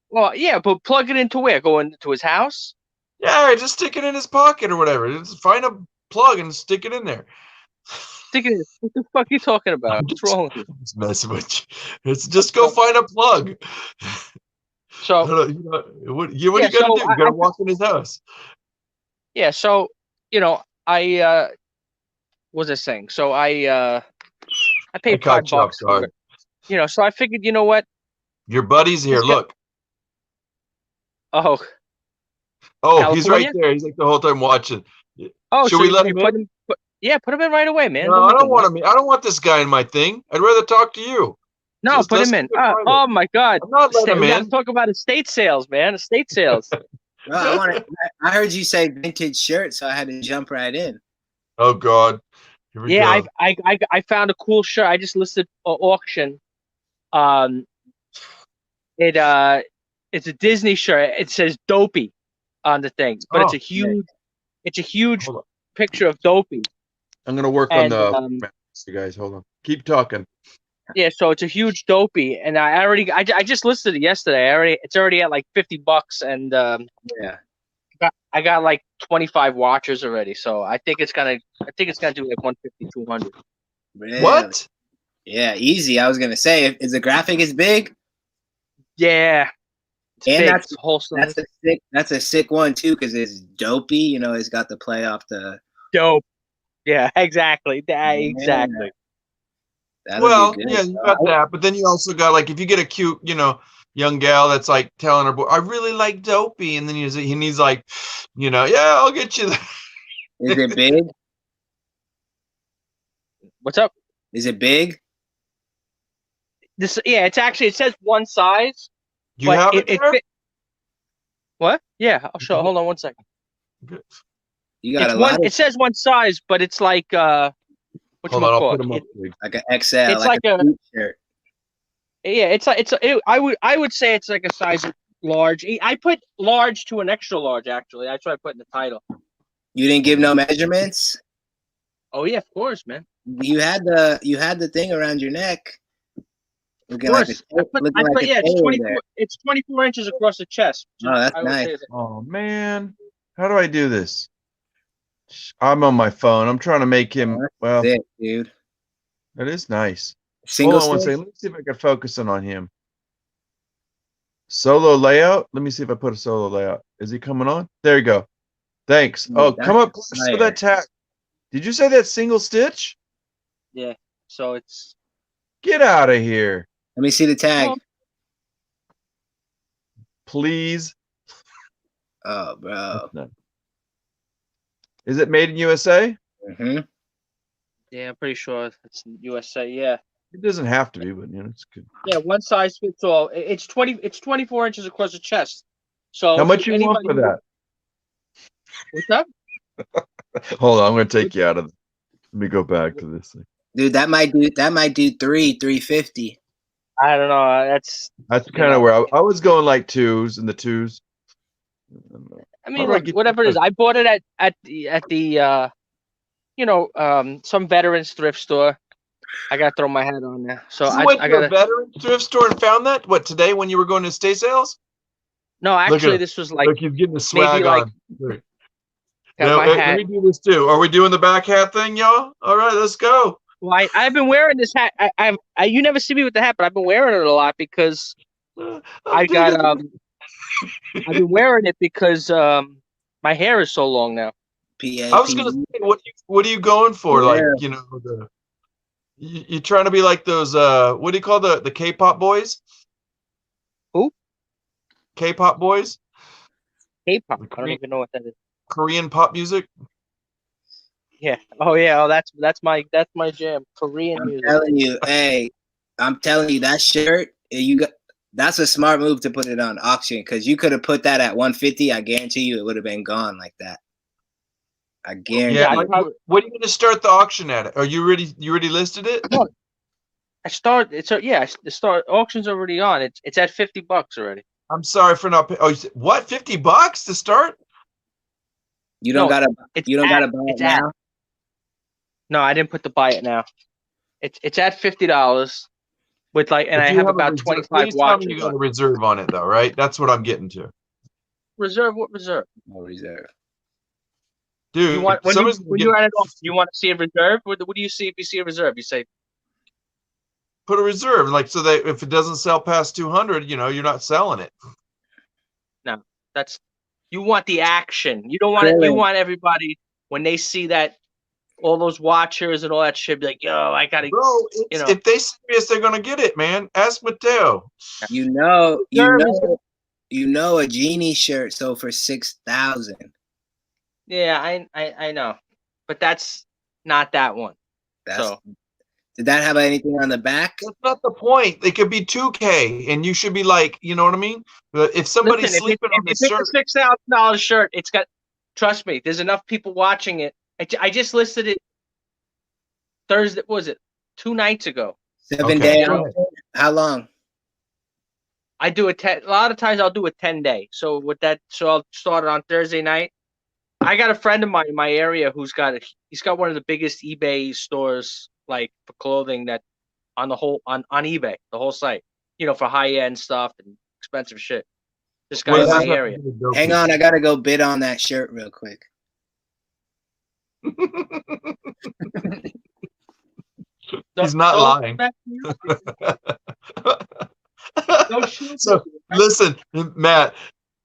S2: well, yeah, but plug it into where? Go into his house?
S1: Yeah, just stick it in his pocket or whatever. Just find a plug and stick it in there.
S2: Stick it in. What the fuck are you talking about?
S1: I'm
S2: What's
S1: just,
S2: wrong with you?
S1: I'm just messing with you. It's just go find a plug.
S2: So
S1: What
S2: yeah,
S1: you got to do? You got to walk in his house.
S2: yeah, so you know, what was I saying? So I
S1: I
S2: paid five
S1: caught you off
S2: bucks for
S1: guard.
S2: it. You know, so I figured, you know what?
S1: Your buddy's here.
S2: This guy,
S1: Look.
S2: oh,
S1: Oh, he's right
S2: California?
S1: there. He's like the whole time watching.
S2: Oh,
S1: Should
S2: so
S1: we
S2: you,
S1: let
S2: you
S1: him in?
S2: put him in right away, man.
S1: No,
S2: Don't
S1: I
S2: make
S1: don't
S2: him
S1: want
S2: wait.
S1: him. I don't want this guy in my thing. I'd rather talk to you.
S2: No,
S1: Just
S2: put
S1: let's
S2: him
S1: keep
S2: in.
S1: it private.
S2: Oh my God.
S1: I'm not letting him
S2: We got to
S1: in.
S2: talk about estate sales, man. Estate sales.
S3: Well, I heard you say vintage shirt, so I had to jump right in.
S1: Oh God. Here we
S2: Yeah,
S1: go.
S2: I found a cool shirt. I just listed auction. Um, it's a Disney shirt. It says Dopey on the thing, but
S1: Oh,
S2: it's a huge
S1: hold on.
S2: picture of Dopey.
S1: I'm gonna work on
S2: And
S1: the you guys. Hold on. Keep talking.
S2: yeah, so it's a huge Dopey, and I just listed it yesterday. It's already at like $50, and
S3: Yeah.
S2: I got like 25 watchers already. So I think it's gonna do like 150, 200.
S3: Really?
S1: What?
S3: Yeah, easy. I was gonna say, is the graphic is big,
S2: Yeah, it's
S3: and
S2: big. It's wholesome.
S3: that's a sick one too, because it's dopey. You know, it's got the play off the
S2: Dope. Yeah, exactly. Exactly.
S3: That'll
S1: Well,
S3: be good.
S1: yeah, you got that, but then you also got like if you get a cute, young gal that's like telling her boy, I really like Dopey, and then he's like, yeah, I'll get you that.
S3: Is it big?
S2: What's up?
S3: Is it big?
S2: It says one size.
S1: You have it there?
S2: What? Yeah, I'll show. Hold on one second.
S1: Good.
S3: You got a lot.
S2: It says one size, but it's like
S1: Hold on, I'll put them up.
S3: Like an XL.
S2: It's like a
S3: shirt.
S2: Yeah, I would say it's like a size large. I put large to an extra large actually. That's what I put in the title.
S3: You didn't give no measurements?
S2: Oh yeah, of course, man.
S3: You had the thing around your neck. Looking like
S2: it's 24 inches across the chest.
S3: Oh, that's nice.
S1: Oh man, how do I do this? I'm on my phone. I'm trying to make him. Well,
S3: sick, dude.
S1: That is nice.
S3: Single
S1: Hold on one second. Let me see if I can focus on him. Solo layout. Let me see if I put a solo layout. Is he coming on? There you go. Thanks. Oh, come up close to that tag. Did you say that single stitch?
S2: Yeah. So it's.
S1: Get out of here.
S3: Let me see the tag.
S1: Please.
S3: Oh, bro.
S1: Is it made in USA?
S3: Mm-hmm.
S2: Yeah, I'm pretty sure it's USA. Yeah.
S1: It doesn't have to be, but it's good.
S2: Yeah, one size fits all. It's 24 inches across the chest. So
S1: how much you want for that?
S2: What's up?
S1: Hold on, I'm gonna take you out of. Let me go back to this thing.
S3: Dude, that might do $350.
S2: I don't know. That's
S1: kind of where I was going, like twos and the twos.
S2: I mean, look, whatever it is, I bought it at the some veterans thrift store. I gotta throw my hat on there. So
S1: you went to a veterans thrift store and found that? What, today when you were going to estate sales?
S2: No,
S1: Look at
S2: actually,
S1: him.
S2: this was like
S1: Look, he's getting the swag
S2: like
S1: on. Look.
S2: got
S1: Now,
S2: my
S1: let
S2: hat.
S1: me do this too. Are we doing the back hat thing, y'all? All right, let's go.
S2: Well, I've been wearing this hat. You never see me with the hat, but I've been wearing it a lot because
S1: I'm
S2: I got
S1: digging
S2: I've been wearing it because my hair is so long now.
S1: I was gonna say, what are you going for?
S3: Yeah.
S1: Like, you know, you trying to be like those what do you call the K-pop boys?
S2: Who?
S1: K-pop boys?
S2: K-pop.
S1: The
S2: I don't even know what that is.
S1: Korean pop music?
S2: Yeah. Oh yeah. Oh, that's my jam. Korean music.
S3: I'm telling you that shirt. That's a smart move to put it on auction because you could have put that at 150. I guarantee you it would have been gone like that. I guarantee.
S1: Yeah.
S2: I probably,
S1: what are you gonna start the auction at? Are you already listed it?
S2: no, I start. It's the start auction's already on. It's at $50 already.
S1: I'm sorry for not. Oh, what? $50 to start?
S3: You don't gotta buy it
S2: at.
S3: now.
S2: No, I didn't put the buy it now. It's at $50 with like, and I have about 25
S1: Please tell me
S2: watches.
S1: you got a reserve on it though, right? That's what I'm getting to.
S2: Reserve? What reserve?
S3: No reserve.
S1: Dude,
S2: You want when you're at it off, you want to see a reserve? What do you see if you see a reserve? You say
S1: put a reserve, like so that if it doesn't sell past 200, you know, you're not selling it.
S2: no. That's you want the action. You don't want it. You want everybody when they see that all those watchers and all that shit, be like, yo, I gotta.
S1: Bro, if they serious, they're gonna get it, man. Ask Mateo.
S3: You know, a Genie shirt sold for 6,000.
S2: Yeah, I know, but that's not that one.
S3: Did that have anything on the back?
S1: That's not the point. They could be 2K, and you should be like, you know what I mean? But if somebody's sleeping on this shirt,
S2: it's a $6,000 shirt. It's got. Trust me, there's enough people watching it. I just listed it Thursday. What was it 2 nights ago?
S3: 7 day. How long?
S2: I do a lot of times I'll do a 10-day. So I'll start it on Thursday night. I got a friend of mine in my area he's got one of the biggest eBay stores like for clothing that on eBay, the whole site, you know, for high end stuff and expensive shit. This guy in my area.
S3: Hang on, I gotta go bid on that shirt real quick.
S1: He's not lying. So listen, Matt,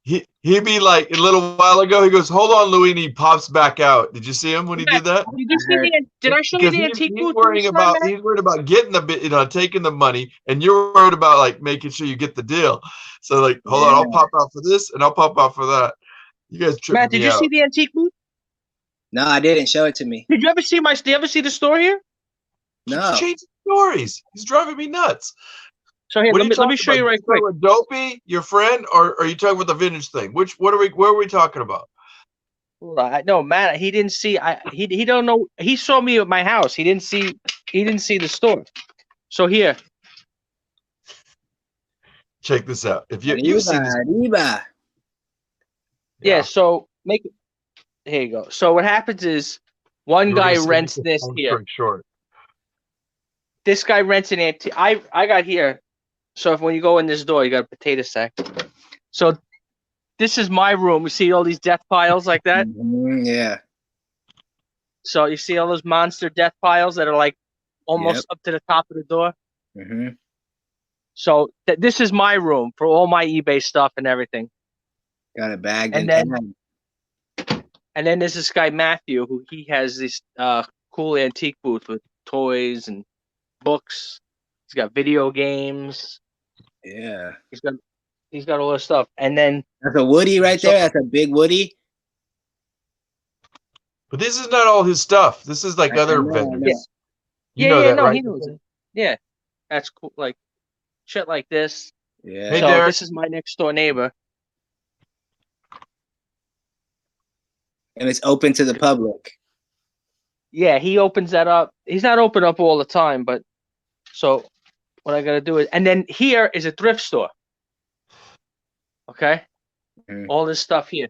S1: he be like a little while ago, he goes, hold on, Louie, and he pops back out. Did you see him when he did that?
S2: Did you see did I show you the antique booth?
S1: He's worried about getting the bit, you know, taking the money, and you're worried about like making sure you get the deal. So like, hold on, I'll pop out for this and I'll pop out for that. You guys tripping
S2: Matt, did you see the antique booth?
S3: No, I didn't. Show it to me.
S2: Did you ever see the store here?
S3: No.
S1: He's changing stories. He's driving me nuts.
S2: So here, let me show you right quick.
S1: With Dopey, your friend, or are you talking about the vintage thing? Where are we talking about?
S2: No, Matt, he didn't see. He don't know. He saw me at my house. He didn't see the store. So here,
S1: check this out. If you've seen this,
S2: yeah. So here you go. So what happens is one guy rents this here.
S1: Short.
S2: This guy rents an antique. I got here. So when you go in this door, you got a potato sack. So this is my room. You see all these death piles like that?
S3: Yeah.
S2: So you see all those monster death piles that are like almost up to the top of the door?
S3: Mm-hmm.
S2: So this is my room for all my eBay stuff and everything.
S3: Got a bag.
S2: And then there's this guy, Matthew, who he has this cool antique booth with toys and books. He's got video games.
S3: Yeah.
S2: He's got all this stuff. And then
S3: that's a Woody right there. That's a big Woody.
S1: But this is not all his stuff. This is like other vendors.
S2: Yeah.
S1: You know that, right?
S2: He knows it. Yeah. That's cool. Like shit like this.
S3: Yeah.
S1: Hey,
S2: so
S1: Derek.
S2: This is my next door neighbor.
S3: And it's open to the public.
S2: Yeah, he opens that up. He's not open up all the time, but so what I gotta do is, and then here is a thrift store. Okay, all this stuff here.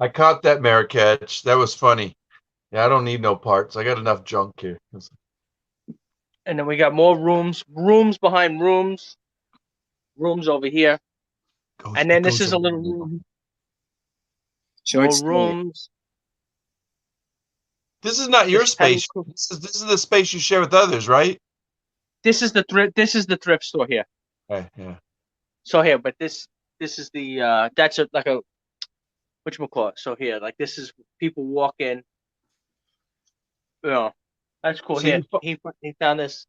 S1: I caught that Marrakech. That was funny. Yeah, I don't need no parts. I got enough junk here.
S2: And then we got more rooms behind rooms. rooms over here. And then this is a little room.
S3: Short
S2: More
S3: stay.
S2: rooms.
S1: This is not your
S2: This tiny
S1: space.
S2: cool-
S1: This is the space you share with others, right?
S2: This is the thrift store here.
S1: Okay, yeah.
S2: So here, but this is the that's like a whatchamacallit. So here, like this is people walk in. You know, that's cool.
S1: So
S2: Here,
S1: you
S2: he found this.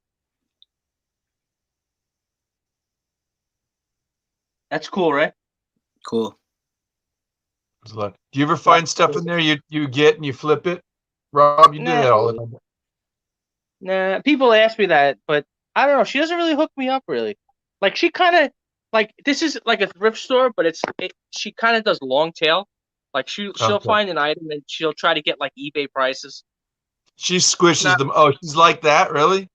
S2: That's cool, right?
S3: Cool.
S1: Do you ever find stuff in there you get and you flip it? Rob, you do
S2: Nah,
S1: that all the time.
S2: nah. People ask me that, but I don't know. She doesn't really hook me up, really. Like she kind of like this is like a thrift store, but she kind of does long tail. Like she'll
S1: Okay.
S2: find an item and she'll try to get like eBay prices.
S1: She squishes
S2: Not-
S1: them. Oh, she's like that, really?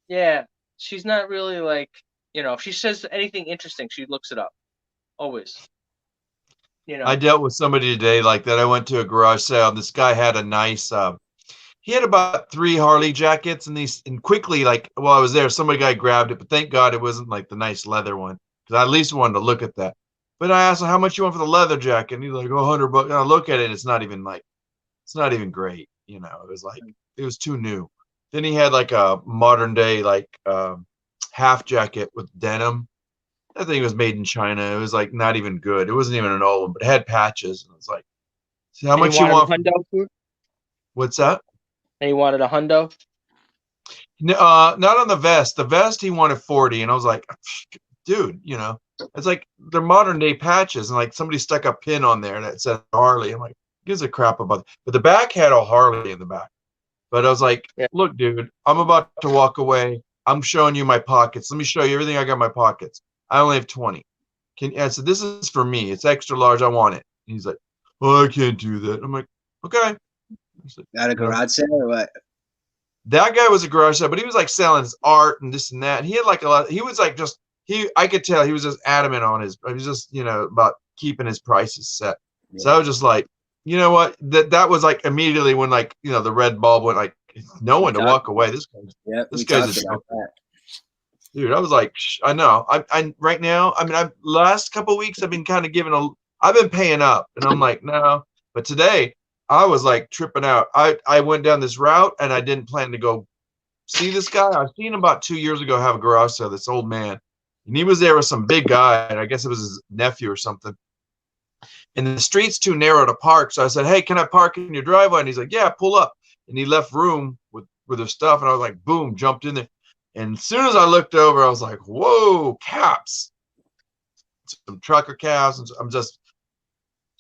S2: Yeah, she's not really like if she says anything interesting, she looks it up. Always.
S1: I dealt with somebody today like that. I went to a garage sale. This guy had a nice he had about 3 Harley jackets and quickly, like while I was there, guy grabbed it, but thank God it wasn't like the nice leather one, because I at least wanted to look at that. But I asked him, how much you want for the leather jacket? And he's like, $100. And I look at it, it's not even great. It was like, it was too new. Then he had like a modern day, like half jacket with denim. I think it was made in China. It was like not even good. It wasn't even an old one, but it had patches. And it was like, see how much you want?
S2: Hundo for it?
S1: What's that?
S2: And he wanted a hundo?
S1: Not on the vest. The vest he wanted 40, and I was like, dude, it's like they're modern day patches, and like somebody stuck a pin on there that said Harley. I'm like, gives a crap about it. But the back had a Harley in the back. But I was like, look, dude, I'm about to walk away. I'm showing you my pockets. Let me show you everything I got in my pockets. I only have 20. I said, this is for me. It's extra large. I want it. And he's like, oh, I can't do that. I'm like, okay.
S3: Got a garage sale or what?
S1: That guy was a garage sale, but he was like selling his art and this and that. And he had like a lot. He was like I could tell he was just adamant on he was just, about keeping his prices set. Yeah. So I was just like, you know what? That was like immediately when like, the red bulb went like, no one to walk away. This guy's a joke. Dude, I was like, I know. I right now, I mean, last couple of weeks I've been kind of I've been paying up, and I'm like, no. But today I was like tripping out. I went down this route and I didn't plan to go see this guy. I've seen him about 2 years ago have a garage sale, this old man. And he was there with some big guy, and I guess it was his nephew or something. And the street's too narrow to park. So I said, hey, can I park in your driveway? And he's like, yeah, pull up. And he left room with his stuff. And I was like, boom, jumped in there. And as soon as I looked over, I was like, whoa, caps. Some trucker caps. And I'm just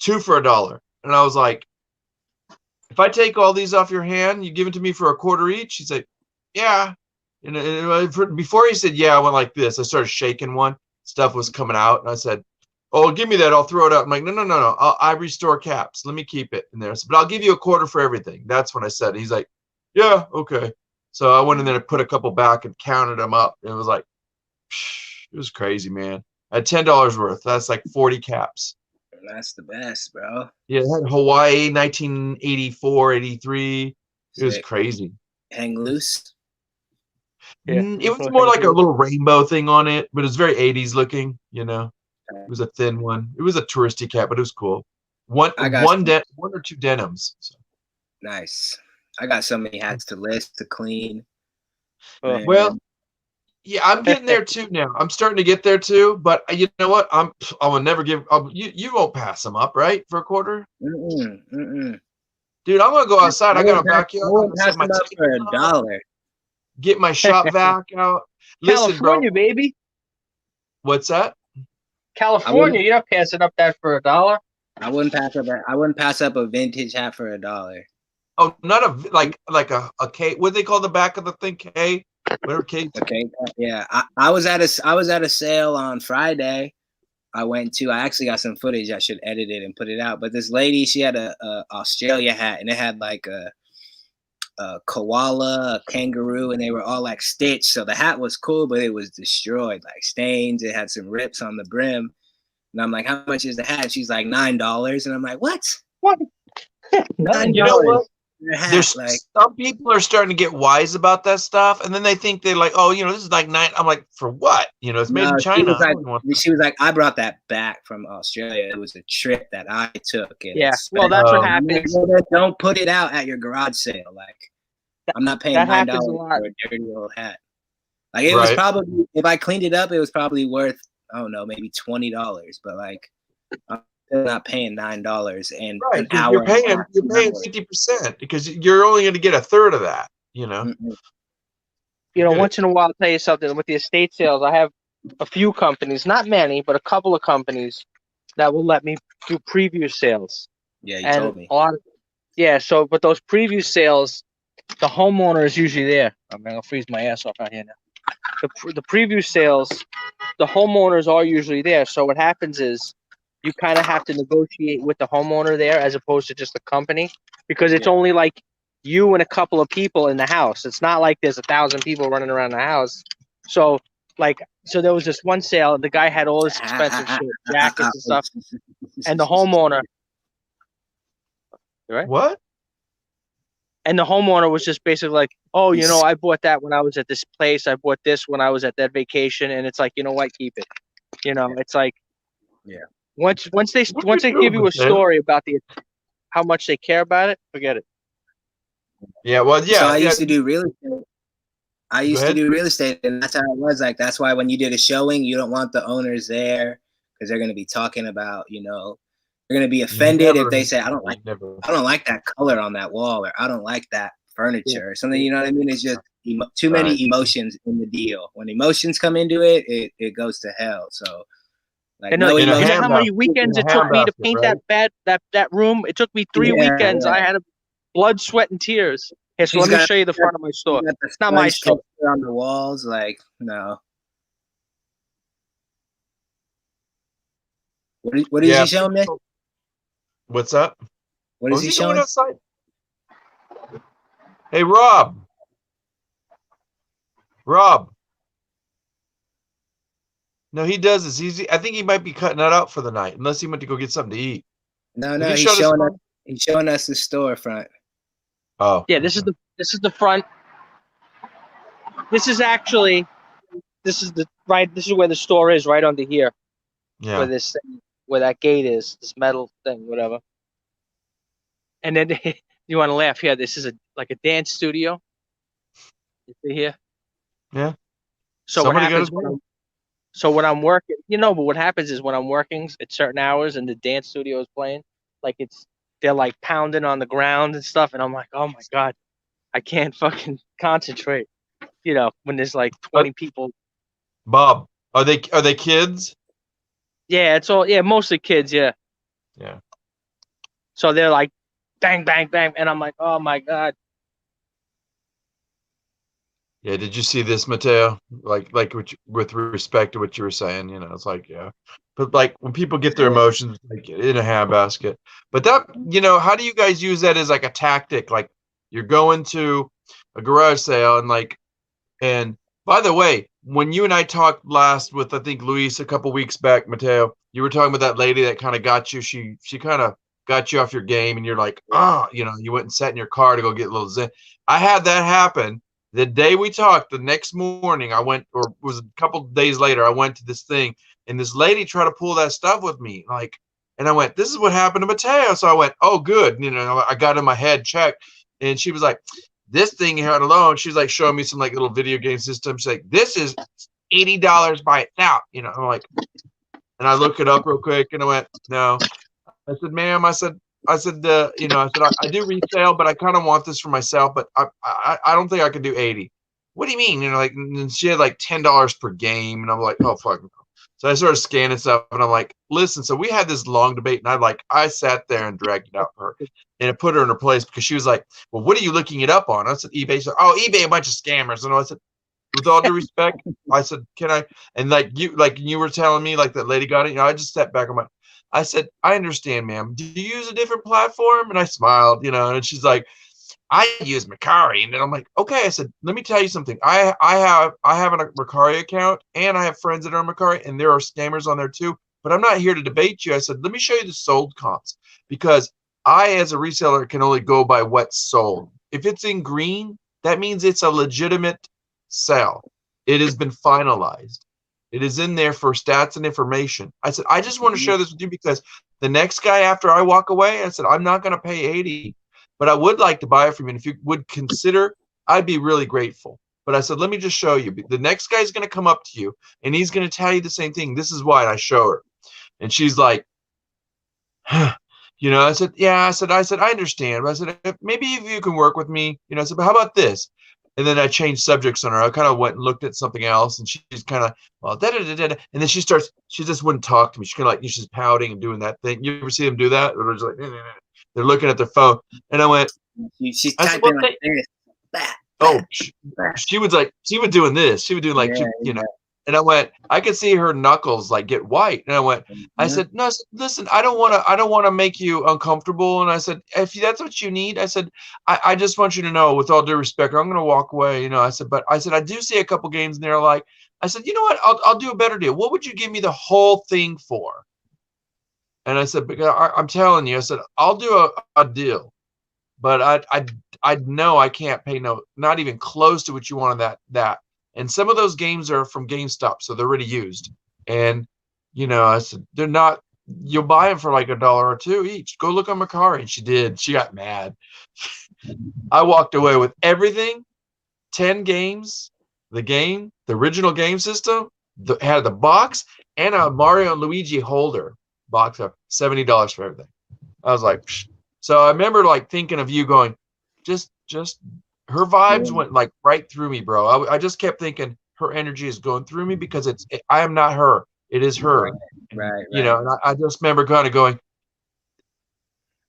S1: 2 for $1. And I was like, if I take all these off your hand, you give it to me for $0.25 each? He's like, yeah. And before he said, yeah, I went like this. I started shaking one. Stuff was coming out. And I said, oh, give me that. I'll throw it out. I'm like, no. I restore caps. Let me keep it in there. But I'll give you $0.25 for everything. That's when I said, he's like, yeah, okay. So I went in there and put a couple back and counted them up. And it was like, it was crazy, man. I had $10 worth. That's like 40 caps.
S3: That's the best, bro.
S1: Yeah, it had Hawaii, 1984, 83. It was crazy.
S3: Hang loose?
S2: Yeah,
S1: it was more like a little rainbow thing on it, but it was very 80s looking, It was a thin one. It was a touristy cap, but it was cool. One or two denims. So.
S3: Nice. I got so many hats to list, to clean.
S1: Well, yeah, I'm getting there too now. I'm starting to get there too, but you know what? I will never give. You won't pass them up, right? For $0.25. Dude, I'm gonna go outside. I got a backyard.
S3: I won't pass them up for $1.
S1: Get my shop vac out. Listen,
S2: California,
S1: bro.
S2: baby.
S1: What's that?
S2: California, you're not passing up that for $1.
S3: I wouldn't pass up a vintage hat for $1.
S1: Oh, not like a K. What do they call the back of the thing? K. Whatever K.
S3: Okay. Yeah, I was at a sale on Friday. I actually got some footage. I should edit it and put it out. But this lady, she had a Australia hat, and it had like a koala, a kangaroo, and they were all like stitched. So the hat was cool, but it was destroyed, like stains. It had some rips on the brim. And I'm like, how much is the hat? She's like $9. And I'm like, what?
S2: What?
S3: $9.
S1: You know what? there's
S3: like
S1: some people are starting to get wise about that stuff, and then they think they're like, oh, this is like nine. I'm like, for what? It's made
S3: no,
S1: in China.
S3: she was like, I brought that back from Australia. It was a trip that I took, and
S2: Yeah,
S3: it's
S2: well, that's what
S1: Oh.
S2: happens.
S3: Don't put it out at your garage sale. Like, I'm not paying
S2: That
S3: $9
S2: happens a lot.
S3: for a dirty old hat. Like, it was probably, if I cleaned it up, it was probably worth, I don't know, maybe $20. But like, I'm still not paying $9 and an hour.
S1: You're paying 50% because you're only going to get a third of that.
S3: Mm-hmm.
S2: Once in a while, I'll tell you something. With the estate sales, I have a few companies, not many, but a couple of companies that will let me do preview sales.
S3: Yeah, you told me.
S2: But those preview sales, the homeowner is usually there. I'm gonna freeze my ass off out here now. The preview sales, the homeowners are usually there. So what happens is you kind of have to negotiate with the homeowner there as opposed to just the company, because it's only like you and a couple of people in the house. It's not like there's 1,000 people running around the house. So there was this one sale. The guy had all this expensive shit, jackets and stuff, and the homeowner. Right?
S1: What?
S2: And the homeowner was just basically like, oh, I bought that when I was at this place. I bought this when I was at that vacation. And it's like, you know what? Keep it. It's like, once they give you a story about how much they care about it, forget it.
S1: Yeah, well, yeah.
S3: So I used to do real estate. I used to do real estate, and that's how it was. Like, that's why when you did a showing, you don't want the owners there because they're going to be talking about, they're going to be offended if they say, I don't like that color on that wall, or I don't like that furniture or something. You know what I mean? It's just too many emotions in the deal. When emotions come into it, it goes to hell. So, like,
S2: you know how many weekends it took me to paint that room? It took me 3 weekends. I had blood, sweat, and tears. Here, so let me show you the front of my store. It's not my store.
S3: On the walls, like, no. What is he showing me?
S1: What's up?
S3: What is he showing?
S1: Outside? Hey, Rob. No, he does this. I think he might be cutting that out for the night, unless he went to go get something to eat.
S3: No, he's showing us the storefront.
S1: Oh.
S2: Yeah, this is the front. This is where the store is, right under here.
S1: Yeah.
S2: Where this thing, where that gate is, this metal thing, whatever. And then you want to laugh here. This is like a dance studio. You see here?
S1: Yeah.
S2: So what happens when I'm working? But what happens is when I'm working at certain hours and the dance studio is playing, like they're like pounding on the ground and stuff, and I'm like, oh my god, I can't fucking concentrate. When there's like 20 people.
S1: Bob, are they kids?
S2: Yeah, it's all mostly kids. Yeah.
S1: Yeah.
S2: So they're like, bang, bang, bang, and I'm like, oh my god.
S1: Yeah. Did you see this, Mateo? Like with respect to what you were saying, it's like, yeah. But like when people get their emotions like in a handbasket, but that, how do you guys use that as like a tactic? Like you're going to a garage sale and by the way, when you and I talked last with, I think, Luis a couple weeks back, Mateo, you were talking about that lady that kind of got you. She kind of got you off your game, and you're like, you went and sat in your car to go get a little zen. I had that happen the day we talked. The next morning, I went, or it was a couple days later, I went to this thing, and this lady tried to pull that stuff with me, and I went, this is what happened to Mateo. So I went, oh, good. I got in my head checked, and she was like, this thing here alone, she's like showing me some like little video game system. She's like, this is $80 by itself. I'm like, and I look it up real quick and I went, no. I said, ma'am, I said, I do resale, but I kind of want this for myself, but I don't think I can do 80. What do you mean? And she had like $10 per game. And I'm like, oh, fuck. So I started scanning stuff and I'm like, listen, so we had this long debate and I sat there and dragged it out for her and it put her in her place because she was like, well, what are you looking it up on? I said, eBay. She said, oh, eBay, a bunch of scammers. And I said, with all due respect, I said, can I? And you were telling me like that lady got it. I just stepped back. I said, I understand, ma'am. Do you use a different platform? And I smiled, and she's like, I use Mercari. And then I'm like, okay. I said, let me tell you something. I have a Mercari account and I have friends that are on Mercari and there are scammers on there too, but I'm not here to debate you. I said, let me show you the sold comps because I, as a reseller, can only go by what's sold. If it's in green, that means it's a legitimate sale. It has been finalized. It is in there for stats and information. I said, I just want to share this with you because the next guy after I walk away, I said, I'm not going to pay 80, but I would like to buy it from you. And if you would consider, I'd be really grateful. But I said, let me just show you. The next guy's going to come up to you and he's going to tell you the same thing. This is why. I show her. And she's like, you know, I said, yeah, I said, I understand. But I said, maybe if you can work with me, you know, I said, but how about this? And then I changed subjects on her. I kind of went and looked at something else, and she's kind of, well, da da da da. And then she just wouldn't talk to me. She's kind of like, she's pouting and doing that thing. You ever see them do that? Or they're just like, they're looking at their phone. And I went,
S3: She's
S1: I said,
S3: typing
S1: well,
S3: like this.
S1: oh, she was doing this. She was doing like, you know. And I went, I could see her knuckles like get white. And I went, I said, no, listen, I don't want to make you uncomfortable. And I said, if that's what you need, I said, I just want you to know, with all due respect, I'm going to walk away. You know, I said, but I said, I do see a couple games in there. Like, I said, you know what? I'll do a better deal. What would you give me the whole thing for? And I said, because I'm telling you, I said, I'll do a deal, but I know I can't pay not even close to what you want on that. And some of those games are from GameStop, so they're already used. And, you know, I said, they're not, you'll buy them for like $1 or $2 each. Go look on Mercari. And she did. She got mad. I walked away with everything, 10 games, the original game system, had the box, and a Mario and Luigi holder box of $70 for everything. I was like, psh. So I remember like thinking of you going, just her vibes went like right through me, bro. I just kept thinking her energy is going through me because I am not her. It is her.
S3: Right.
S1: You know, and I just remember kind of going,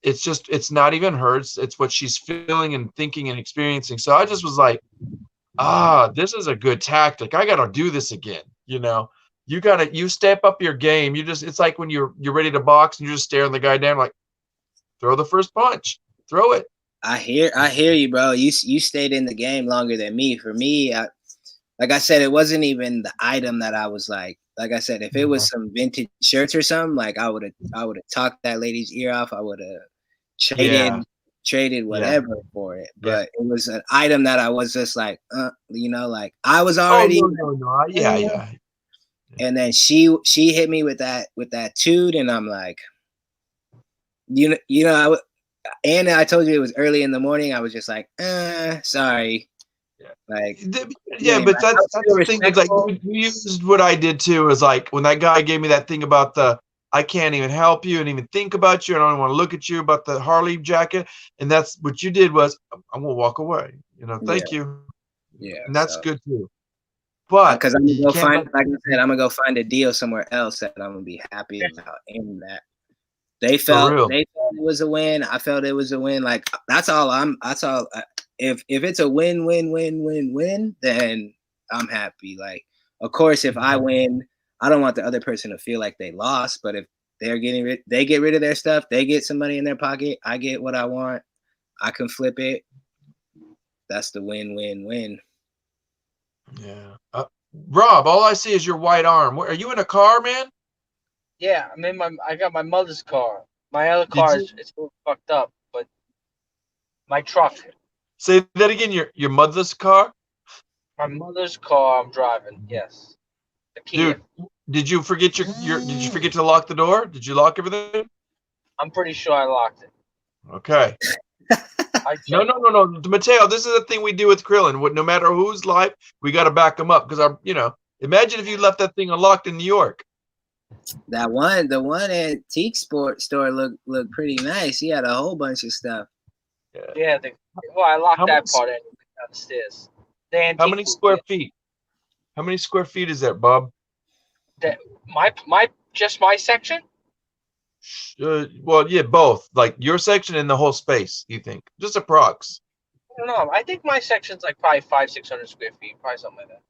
S1: it's not even her. It's what she's feeling and thinking and experiencing. So I just was like, this is a good tactic. I got to do this again. You know, you step up your game. It's like when you're ready to box and you're just staring the guy down, like, throw the first punch, throw it.
S3: I hear you, bro. You stayed in the game longer than me. For me, like I said, it wasn't even the item that I was like I said, if it was some vintage shirts or something, like I would have talked that lady's ear off. I would have traded whatever for it. But it was an item that I was just like, you know, like I was already.
S1: No. Yeah.
S3: And then she hit me with that toot, and I'm like, you know, and I told you it was early in the morning. I was just like, sorry. Like,
S1: but that's the thing. It's like you used what I did too. Is like when that guy gave me that thing about I can't even help you and even think about you. I don't want to look at you about the Harley jacket. And that's what you did was I'm gonna walk away. You know, thank you.
S3: Yeah,
S1: and that's good too. But
S3: because I'm gonna go find, like I said, I'm gonna go find a deal somewhere else that I'm gonna be happy about. And that they felt it was a win. I felt it was a win. Like that's all. If it's a win, then I'm happy. Like, of course, if I win, I don't want the other person to feel like they lost. But if they get rid of their stuff, they get some money in their pocket. I get what I want. I can flip it. That's the win.
S1: Yeah. Rob, all I see is your white arm. Are you in a car, man?
S2: Yeah, I got my mother's car. My other car it's a little fucked up, but my truck.
S1: Say that again. Your mother's car?
S2: My mother's car I'm driving, yes. The Kia.
S1: Dude, did you forget did you forget to lock the door? Did you lock everything?
S2: I'm pretty sure I locked it.
S1: Okay. No. Mateo, this is the thing we do with Krillin. No matter whose life, we got to back them up because imagine if you left that thing unlocked in New York.
S3: The one antique store looked pretty nice. He had a whole bunch of stuff.
S2: Yeah. I locked that part down the stairs.
S1: How many square feet? How many square feet is that, Bob?
S2: My section?
S1: Well, yeah, both. Like your section and the whole space. You think? Just approx.
S2: I don't know. I think my section's like probably 500-600 square feet, probably something like that.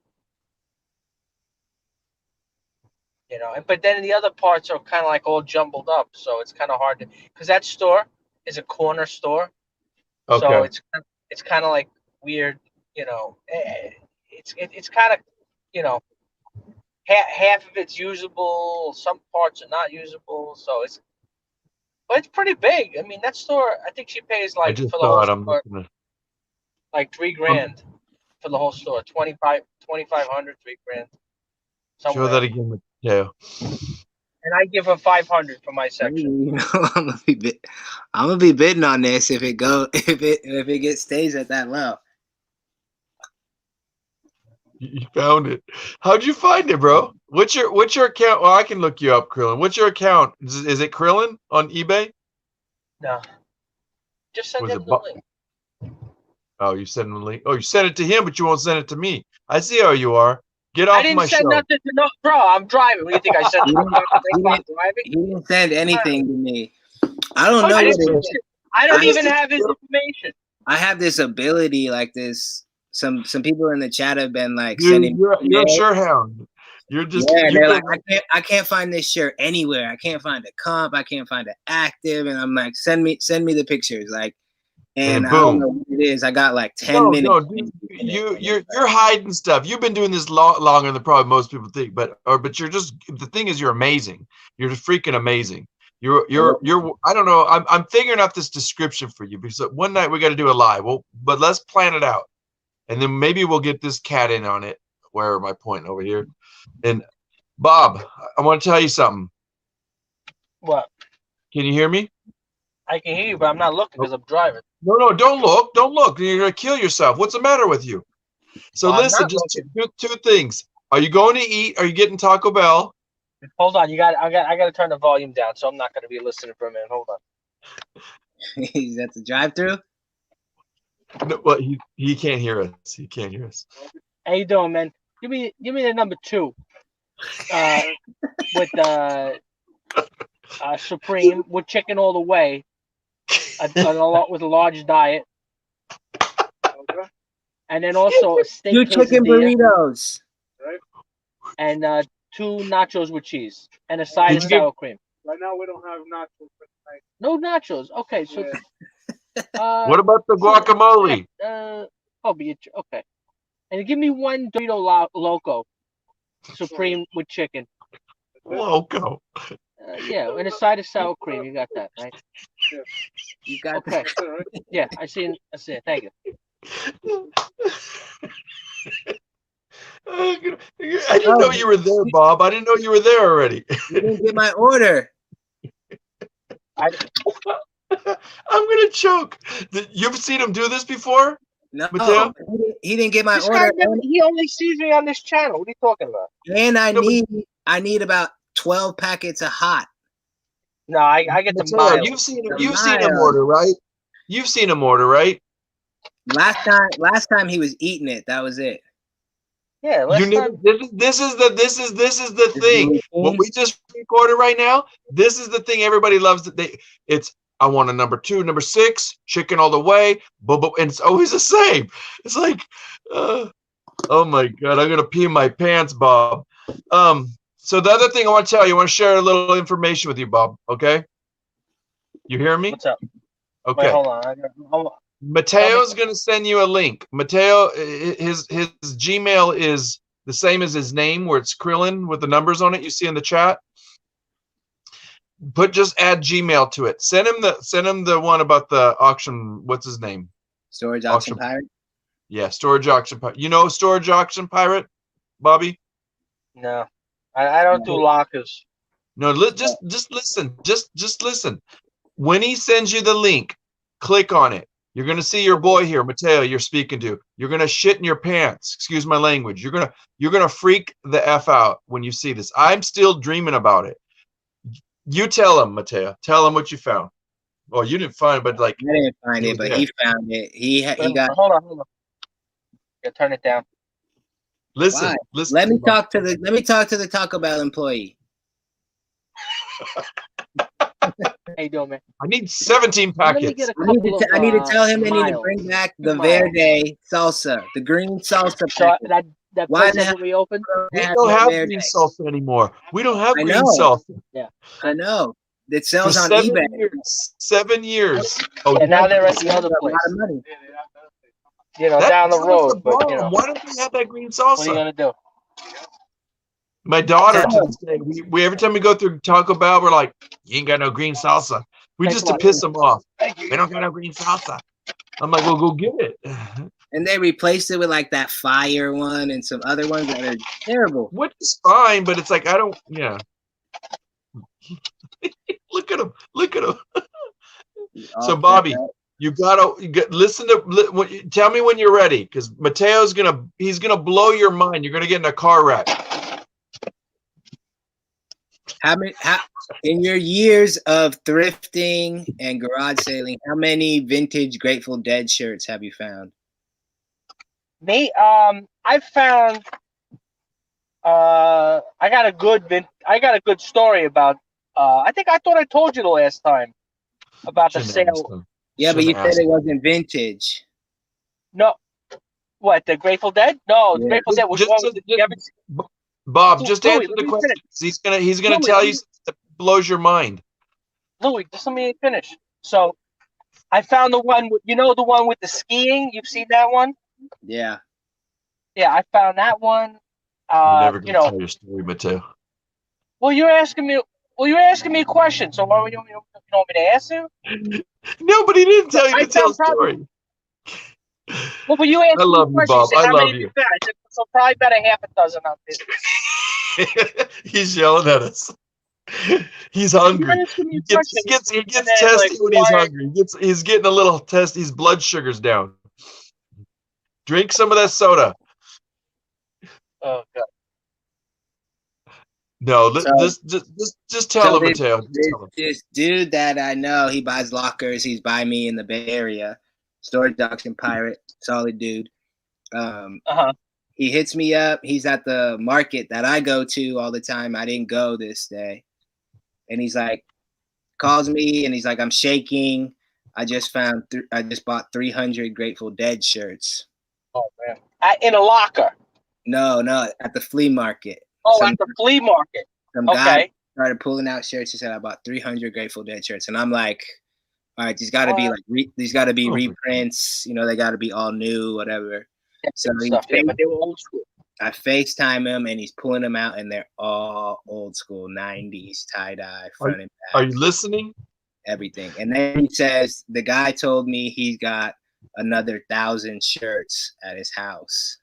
S2: You know, but then the other parts are kind of like all jumbled up, so it's kind of hard to, because that store is a corner store, so it's kind of like weird, you know. It's kind of, you know, half of it's usable, some parts are not usable, so But it's pretty big. I mean, that store. I think she pays
S1: I
S2: like
S1: just
S2: for the
S1: saw
S2: whole
S1: it. I'm
S2: store,
S1: looking at.
S2: like $3,000 for the whole store. 2,500, $3,000,
S1: Show
S2: somewhere.
S1: that again, Mateo.
S2: And I give her 500 for my section.
S3: You know, I'm gonna be bidding on this if it gets stays at that low.
S1: You found it. How'd you find it, bro? What's your account? Well, I can look you up, Krillin. What's your account? Is it Krillin on eBay?
S2: No. Just send
S1: Was
S2: him
S1: it
S2: the link.
S1: Oh, you sent him a link. Oh, you sent it to him, but you won't send it to me. I see how you are. Get
S2: I
S1: off
S2: didn't
S1: my
S2: send
S1: show.
S2: nothing to no, bro. I'm driving. What do you think I sent the link while I'm driving?
S3: He didn't send anything to me. I don't
S2: Fuck,
S3: know
S2: I
S3: what
S2: didn't
S3: it
S2: post
S3: is.
S2: it. I don't
S3: I
S2: even
S1: just-
S2: have his information.
S3: I have this ability like this. Some people in the chat have been like
S1: Dude,
S3: sending.
S1: you're a sure hound. You're just
S3: Yeah,
S1: you're
S3: they're like, I can't find this shirt anywhere. I can't find a comp. I can't find an active. And I'm like, send me the pictures. Like, and I don't know what it is. I got like 10 minutes.
S1: No, dude, you're hiding stuff. You've been doing this longer than probably most people think. But you're just, the thing is, you're amazing. You're just freaking amazing. You're I don't know. I'm figuring out this description for you because one night we got to do a live. Well, but let's plan it out, and then maybe we'll get this cat in on it. Where am I pointing over here? And Bob, I want to tell you something.
S2: What?
S1: Can you hear me?
S2: I can hear you, but I'm not looking because I'm driving.
S1: No, don't look. Don't look. You're gonna kill yourself. What's the matter with you? So
S2: I'm
S1: listen,
S2: not
S1: just two things. Are you going to eat? Are you getting Taco Bell?
S2: Hold on, I got to turn the volume down, so I'm not going to be listening for a minute. Hold on.
S3: He's at the drive-through.
S1: No, well, he can't hear us. He can't hear us.
S2: How you doing, man? Give me the number 2. With Supreme with chicken all the way. With a large diet. And then also a steak
S3: 2 chicken
S2: quesadilla
S3: burritos.
S2: and 2 nachos with cheese and a side of sour cream.
S4: Right now we don't have nachos for tonight.
S2: No nachos. Okay, so
S1: What about the guacamole?
S2: okay. And give me 1 Dorito Loco Supreme with chicken.
S1: Loco.
S2: Yeah, and a side of sour cream. You got that, right?
S4: Yeah.
S3: You got
S2: Okay. Yeah, I see it. Thank you.
S1: I didn't know you were there, Bob. I didn't know you were there already.
S3: You didn't get my order.
S1: I'm gonna choke. You've seen him do this before?
S3: No,
S1: Mateo?
S3: he didn't get my
S2: This
S3: order.
S2: guy he only sees me on this channel. What are you talking about?
S3: And I need about 12 packets of hot.
S2: No, I get the
S1: Mateo,
S2: mild.
S1: you've seen him order, right? You've seen him order, right?
S3: Last time he was eating it. That was it.
S2: Yeah,
S1: This is the thing. What we just recorded right now, this is the thing everybody loves. It's I want a number 2, number 6, chicken all the way, and it's always the same. It's like, oh my God, I'm gonna pee in my pants, Bob. So the other thing I want to tell you, I want to share a little information with you, Bob. Okay, you hear me?
S2: What's up?
S1: Okay.
S2: Wait, hold on.
S1: Mateo's gonna send you a link. Mateo, his Gmail is the same as his name, where it's Krillin with the numbers on it. You see in the chat. Just add Gmail to it. Send him the one about the auction. What's his name?
S3: Storage auction pirate.
S1: Yeah, storage auction pirate. You know storage auction pirate, Bobby?
S2: No, I don't do lockers.
S1: No, just listen. Just listen. When he sends you the link, click on it. You're gonna see your boy here, Mateo. You're speaking to. You're gonna shit in your pants. Excuse my language. You're gonna freak the F out when you see this. I'm still dreaming about it. You tell him, Mateo. Tell him what you found. Well, you didn't find it, but like
S3: I didn't find it, but he found it. He got.
S2: Hold on. Yeah, turn it down.
S1: listen.
S3: Why?
S1: Listen.
S3: Let me talk to the Taco Bell employee.
S2: How you doing, man?
S1: I need 17
S2: Let me
S1: packets.
S2: get a
S3: I need
S2: couple
S3: to,
S2: of,
S3: I need to tell him they need to
S2: miles.
S3: bring back the
S2: Miles.
S3: Verde salsa, the green salsa.
S2: So
S3: packet.
S2: that
S3: Why
S2: place
S3: the hell-
S2: that we opened.
S1: We
S3: They
S1: don't
S3: no
S1: have
S3: Verde.
S1: green salsa anymore. We don't have
S3: I
S1: green
S3: know.
S1: salsa.
S3: I know. It
S1: For
S3: sells on
S1: 7
S3: eBay.
S1: years. 7 years. Oh,
S2: And now they're at the other
S3: A
S2: place.
S3: lot of money.
S2: Down the
S1: that's
S2: road.
S1: the
S2: But
S1: bomb. Why don't we have that green
S2: what are you
S1: salsa?
S2: gonna do?
S1: My daughter, to
S3: Yeah.
S1: this day, we every time we go through Taco Bell, we're like, "You ain't got no green salsa." We
S2: Thanks
S1: just
S2: a
S1: to
S2: lot.
S1: piss them off.
S2: Thank you.
S1: They don't got no green salsa. I'm like, well, go get it.
S3: And they replaced it with like that fire one and some other ones that are terrible.
S1: Which is fine, but it's like I don't. Yeah. Look at him. Look at him. So Bobby, you gotta listen to. Tell me when you're ready, because Mateo's he's gonna blow your mind. You're gonna get in a car wreck.
S3: In your years of thrifting and garage sailing, how many vintage Grateful Dead shirts have you found?
S2: Me, I found. I got a good story about. I thought I told you the last time about the sale.
S3: Yeah, but you said it wasn't vintage.
S2: No, what, the Grateful Dead? No, the Grateful Dead was one.
S1: Bob, just
S2: Louie,
S1: answer the question. He's gonna tell you something that blows your mind.
S2: Louie, just let me finish. So, I found the one with, the one with the skiing. You've seen that one?
S3: Yeah.
S2: Yeah, I found that one.
S1: You're never gonna tell your story, Mateo.
S2: Well, you're asking me a question. So, why you want me to ask you?
S1: No, but he didn't tell you to tell a story.
S2: Well, but you asked me
S1: I love you, Bob. I love you.
S2: So probably about a half a dozen out there.
S1: He's yelling at us. He's hungry. He gets testy when he's hungry. He's getting a little testy. His blood sugar's down. Drink some of that soda.
S2: Oh God.
S1: No, just tell him, Mateo.
S3: This dude that I know, he buys lockers. He's by me in the Bay Area. Storage auction pirate, solid dude. He hits me up. He's at the market that I go to all the time. I didn't go this day. And he's like, calls me and he's like, I'm shaking. I just bought 300 Grateful Dead shirts.
S2: Oh man. In a locker?
S3: No, at the flea market.
S2: At the flea market.
S3: Some guy started pulling out shirts. He said, I bought 300 Grateful Dead shirts. And I'm like, all right, these got to be these got to be reprints. They got to be all new, whatever. So
S2: but they were old school.
S3: I FaceTime him and he's pulling them out and they're all old school 90s tie-dye front and back.
S1: Are you listening?
S3: Everything. And then he says the guy told me he's got another 1,000 shirts at his house.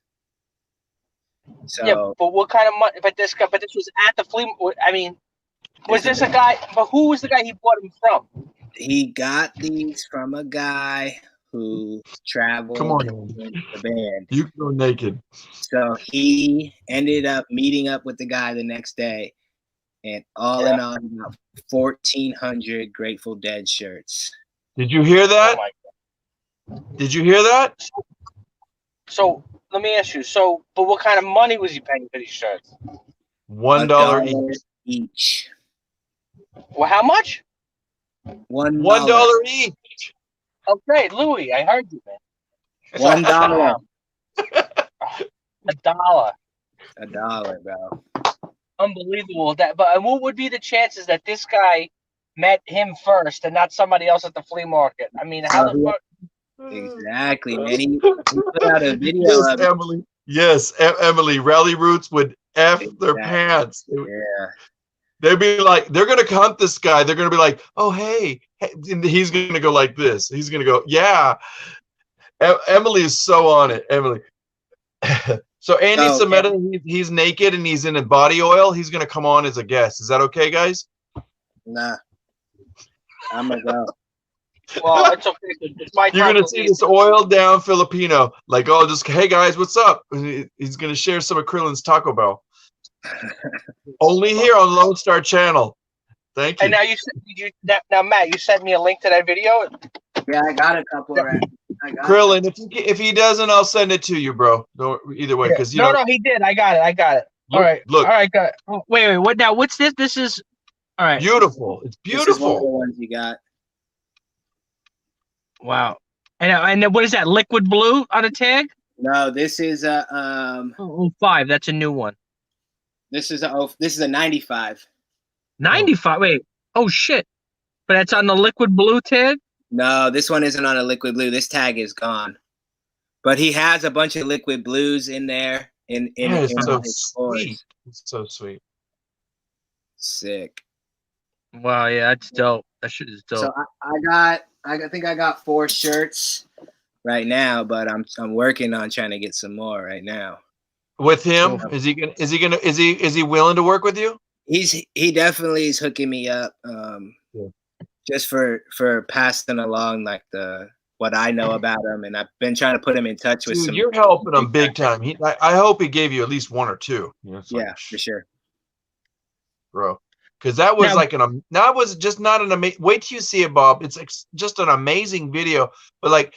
S3: So
S2: yeah, but what kind of money? But this was at the flea. I mean, was this a guy? But who was the guy he bought them from?
S3: He got these from a guy who traveled with the band.
S1: You go naked.
S3: So he ended up meeting up with the guy the next day, and all in all, he got 1,400 Grateful Dead shirts.
S1: Did you hear that?
S2: Oh my God.
S1: Did you hear that?
S2: So let me ask you. So, but what kind of money was he paying for these shirts?
S1: $1
S3: each.
S2: Well, how much?
S3: $1
S1: each.
S2: Okay, Louie, I heard you,
S3: $1.
S2: man. $1.
S3: $1, bro.
S2: Unbelievable. But what would be the chances that this guy met him first and not somebody else at the flea market? I mean, how the fuck?
S3: Exactly, man. He put out a video of
S1: Emily. Yes, Emily. Rally Roots would F their pants.
S3: Yeah.
S1: They'd be like, they're going to hunt this guy. They're going to be like, oh, hey. And he's going to go like this. He's going to go, yeah. Emily is so on it. Emily. So Andy Sameta, he's naked and he's in a body oil. He's going to come on as a guest. Is that okay, guys?
S3: Nah. I'm going to go.
S2: Well, it's okay. It's my time.
S1: You're going to see this oiled down Filipino. Like, oh, just, hey, guys, what's up? He's going to share some of Krillin's Taco Bell. Only here on Lone Star Channel. Thank you.
S2: And now, Matt, you sent me a link to that video.
S3: Yeah, I got a couple.
S1: Krillin, if he doesn't, I'll send it to you, bro. Either way, because
S2: no, he did. I got it. All right, look. All right, got it. Oh, wait. What now? What's this? This is all right.
S1: Beautiful. It's beautiful.
S3: This is one of the ones you got.
S2: Wow. And then what is that? Liquid blue on a tag?
S3: No, this is a
S2: 05. That's a new one.
S3: This is a 95.
S2: 95. Wait. Oh shit. But that's on the liquid blue tag?
S3: No, this one isn't on a liquid blue. This tag is gone. But he has a bunch of liquid blues in there.
S1: It's so sweet. It's so sweet.
S3: Sick.
S2: Wow, yeah, that's dope. That shit is
S3: So
S2: dope.
S3: I think I got 4 shirts right now, but I'm working on trying to get some more right now.
S1: With him,
S2: Cool.
S1: is he willing to work with you?
S3: He definitely is hooking me up,
S1: Yeah.
S3: just for passing along like what I know about him, and I've been trying to put him in touch with
S1: Dude,
S3: some.
S1: you're helping him big time. I hope he gave you at least 1 or 2. You know, it's
S3: Yeah,
S1: like,
S3: for sure.
S1: bro, because that was
S2: Now-
S1: like that was just not an amazing. Wait till you see it, Bob. It's like just an amazing video. But like,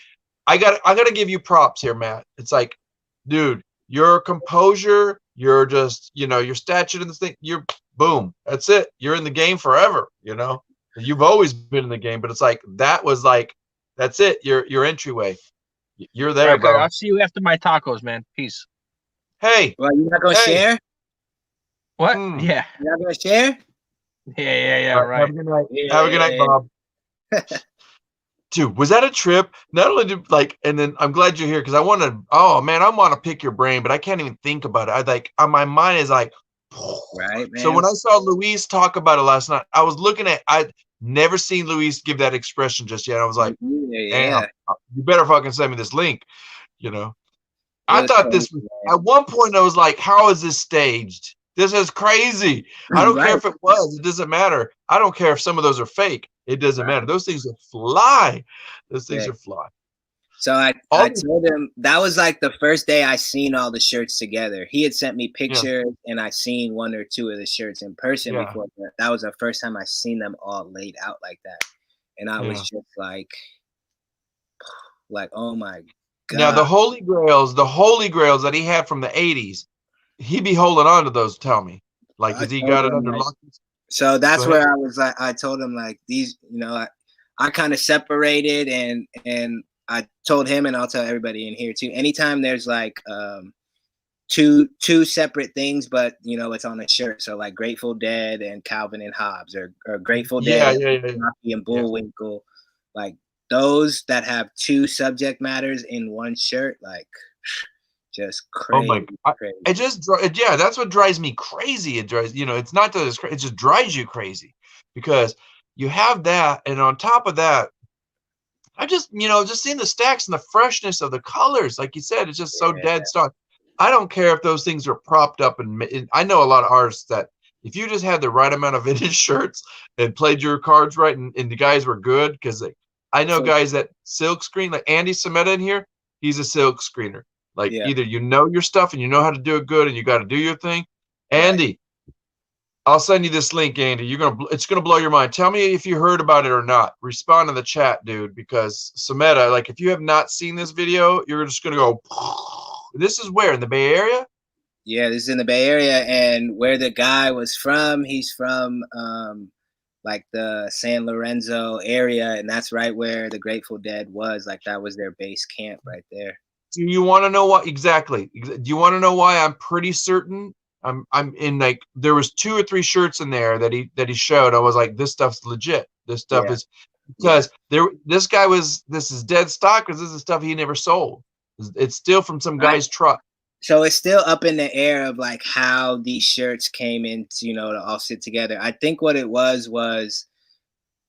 S1: I gotta give you props here, Matt. It's like, dude, your composure, you're just, your stature in this thing, you're boom. That's it. You're in the game forever. You've always been in the game, but it's like that was like, that's it. Your entryway. You're there,
S2: Okay,
S1: bro.
S2: I'll see you after my tacos, man. Peace.
S1: Hey,
S3: Well, you're not gonna
S1: Hey.
S3: share?
S2: What?
S1: Hmm.
S2: Yeah.
S3: You're not gonna share?
S2: Yeah.
S1: all right,
S2: Right.
S1: have a good night.
S3: Yeah.
S1: Have a good night, Bob. Dude, was that a trip? Not only did and then I'm glad you're here because I want to pick your brain, but I can't even think about it. I like my mind is like,
S3: Right, man.
S1: so when I saw Luis talk about it last night, I was looking at, I'd never seen Luis give that expression just yet. I was like,
S3: yeah.
S1: damn, you better fucking send me this link. I
S3: It was
S1: thought this
S3: crazy,
S1: was, at one point I was like, how is this staged? This is crazy. I don't care
S3: Right.
S1: if it was. It doesn't matter. I don't care if some of those are fake. It doesn't matter. Those things are fly. Those things
S3: Yeah.
S1: are fly.
S3: So I
S1: All-
S3: told him that was like the first day I seen all the shirts together. He had sent me pictures, and I seen 1 or 2 of the shirts in person
S1: Yeah.
S3: before. That was the first time I seen them all laid out like that, and I was
S1: Yeah.
S3: just like, oh my god.
S1: Now the holy grails that he had from the 80s, he be holding on to those. Tell me, like,
S3: I
S1: has he
S3: told
S1: got it
S3: him,
S1: under
S3: like-
S1: lock?
S3: So that's
S1: Go ahead.
S3: where I was like, I told him like these, I kind of separated, and I told him, and I'll tell everybody in here too. Anytime there's like two separate things, but it's on a shirt. So like Grateful Dead and Calvin and Hobbes, or Grateful Dead
S1: Yeah.
S3: and Bullwinkle, like those that have 2 subject matters in one shirt, like just crazy.
S1: Oh my God.
S3: Crazy.
S1: It just, that's what drives me crazy. It drives, it's not that it's crazy, it just drives you crazy because you have that. And on top of that, I just, just seeing the stacks and the freshness of the colors, like you said, it's just so dead stock. I don't care if those things are propped up. And I know a lot of artists that if you just had the right amount of vintage shirts and played your cards right, and the guys were good, because I know guys that silk screen, like Andy Sameta in here, he's a silk screener. Like either you know your stuff and you know how to do it good and you got to do your thing. Andy, I'll send you this link, Andy. It's gonna blow your mind. Tell me if you heard about it or not. Respond in the chat, dude, because Sameta, like, if you have not seen this video, you're just gonna go. This is where, in the Bay Area?
S3: Yeah, this is in the Bay Area, and where the guy was from, he's from like the San Lorenzo area, and that's right where the Grateful Dead was. Like that was their base camp right there.
S1: Do you want to know what exactly? Do you want to know why I'm pretty certain? I'm in, like, there was 2 or 3 shirts in there that he showed. I was like, this stuff's legit. This stuff is, because this is dead stock, because this is stuff he never sold. It's still from some guy's truck.
S3: So it's still up in the air of like how these shirts came into, to all sit together. I think what it was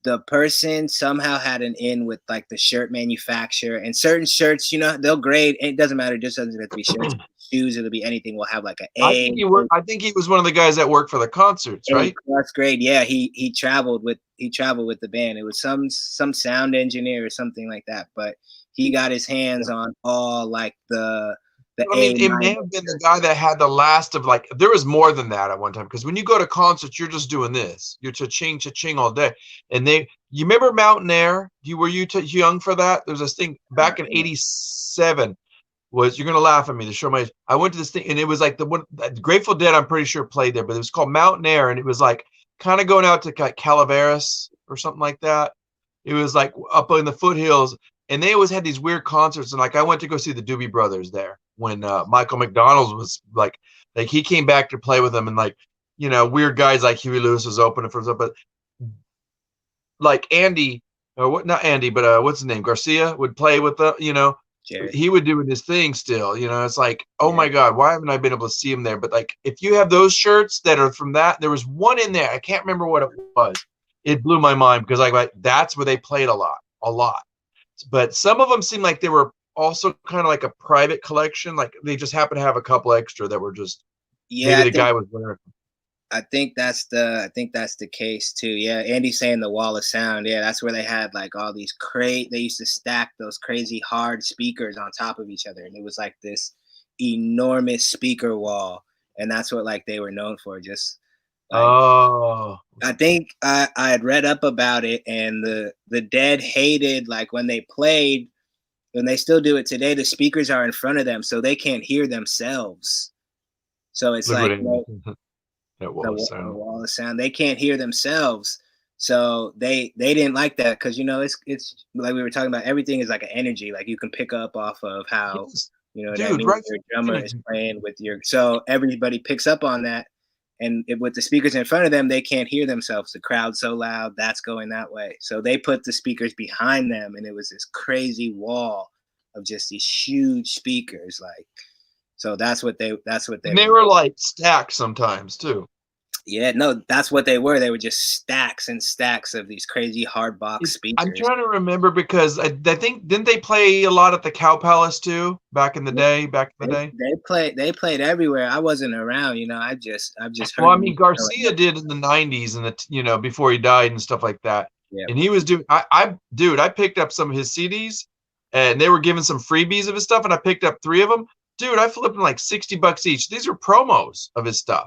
S3: the person somehow had an in with like the shirt manufacturer, and certain shirts, they'll grade. It doesn't matter. It just doesn't have to be shirts, shoes. It'll be anything. Will have like an A.
S1: I think he was one of the guys that worked for the concerts, right?
S3: That's great. Yeah, he traveled with the band. It was some sound engineer or something like that. But he got his hands on all like the.
S1: I mean, it may have been the guy that had the last of, like, there was more than that at one time, because when you go to concerts, you're just doing this. You're cha-ching all day. And you remember Mountain Air? Were you young for that? There was this thing back in 87. You're going to laugh at me to show my age. I went to this thing, and it was like the Grateful Dead, I'm pretty sure, played there, but it was called Mountain Air, and it was like kind of going out to Calaveras or something like that. It was like up in the foothills, and they always had these weird concerts. And like, I went to go see the Doobie Brothers there when Michael McDonald was like he came back to play with them, and like, weird guys like Huey Lewis was opening for them. But like Andy, not Andy, but what's his name? Garcia would play with the,
S3: Jared.
S1: He would do his thing still. It's like, oh my God, why haven't I been able to see him there? But like, if you have those shirts that are from that, there was one in there, I can't remember what it was, it blew my mind because like that's where they played a lot. But some of them seemed like they were also kind of like a private collection. Like they just happened to have a couple extra that were just
S3: Yeah,
S1: maybe the guy was wearing.
S3: I think that's the case too. Yeah, Andy's saying the wall of sound. Yeah, that's where they had like all these they used to stack those crazy hard speakers on top of each other, and it was like this enormous speaker wall, and that's what like they were known for. Just like
S1: Oh,
S3: I think I had read up about it, and the Dead hated like when they played, and they still do it today. The speakers are in front of them, so they can't hear themselves. So it's
S1: look what
S3: like,
S1: it
S3: you
S1: is. That
S3: the,
S1: was
S3: the
S1: sound.
S3: wall of sound. They can't hear themselves, so they didn't like that because it's like we were talking about. Everything is like an energy. Like you can pick up off of how
S1: Yes,
S3: you know what I
S1: dude,
S3: mean.
S1: right?
S3: Your drummer is playing with your, so everybody picks up on that. And with the speakers in front of them, they can't hear themselves. The crowd's so loud, that's going that way. So they put the speakers behind them, and it was this crazy wall of just these huge speakers. Like, so that's what they
S1: And they
S3: were.
S1: were like stacked sometimes too.
S3: Yeah, no, that's what they were. They were just stacks and stacks of these crazy hard box
S1: I'm
S3: speakers.
S1: trying to remember because I think didn't they play a lot at the Cow Palace too back in the day?
S3: They played everywhere. I wasn't around, I've just
S1: Well,
S3: heard
S1: I
S3: the
S1: mean,
S3: music growing
S1: Garcia
S3: up.
S1: did in the '90s and before he died and stuff like that.
S3: Yeah.
S1: And he was doing. I picked up some of his CDs, and they were giving some freebies of his stuff, and I picked up 3 of them. Dude, I flipped them like $60 each. These are promos of his stuff.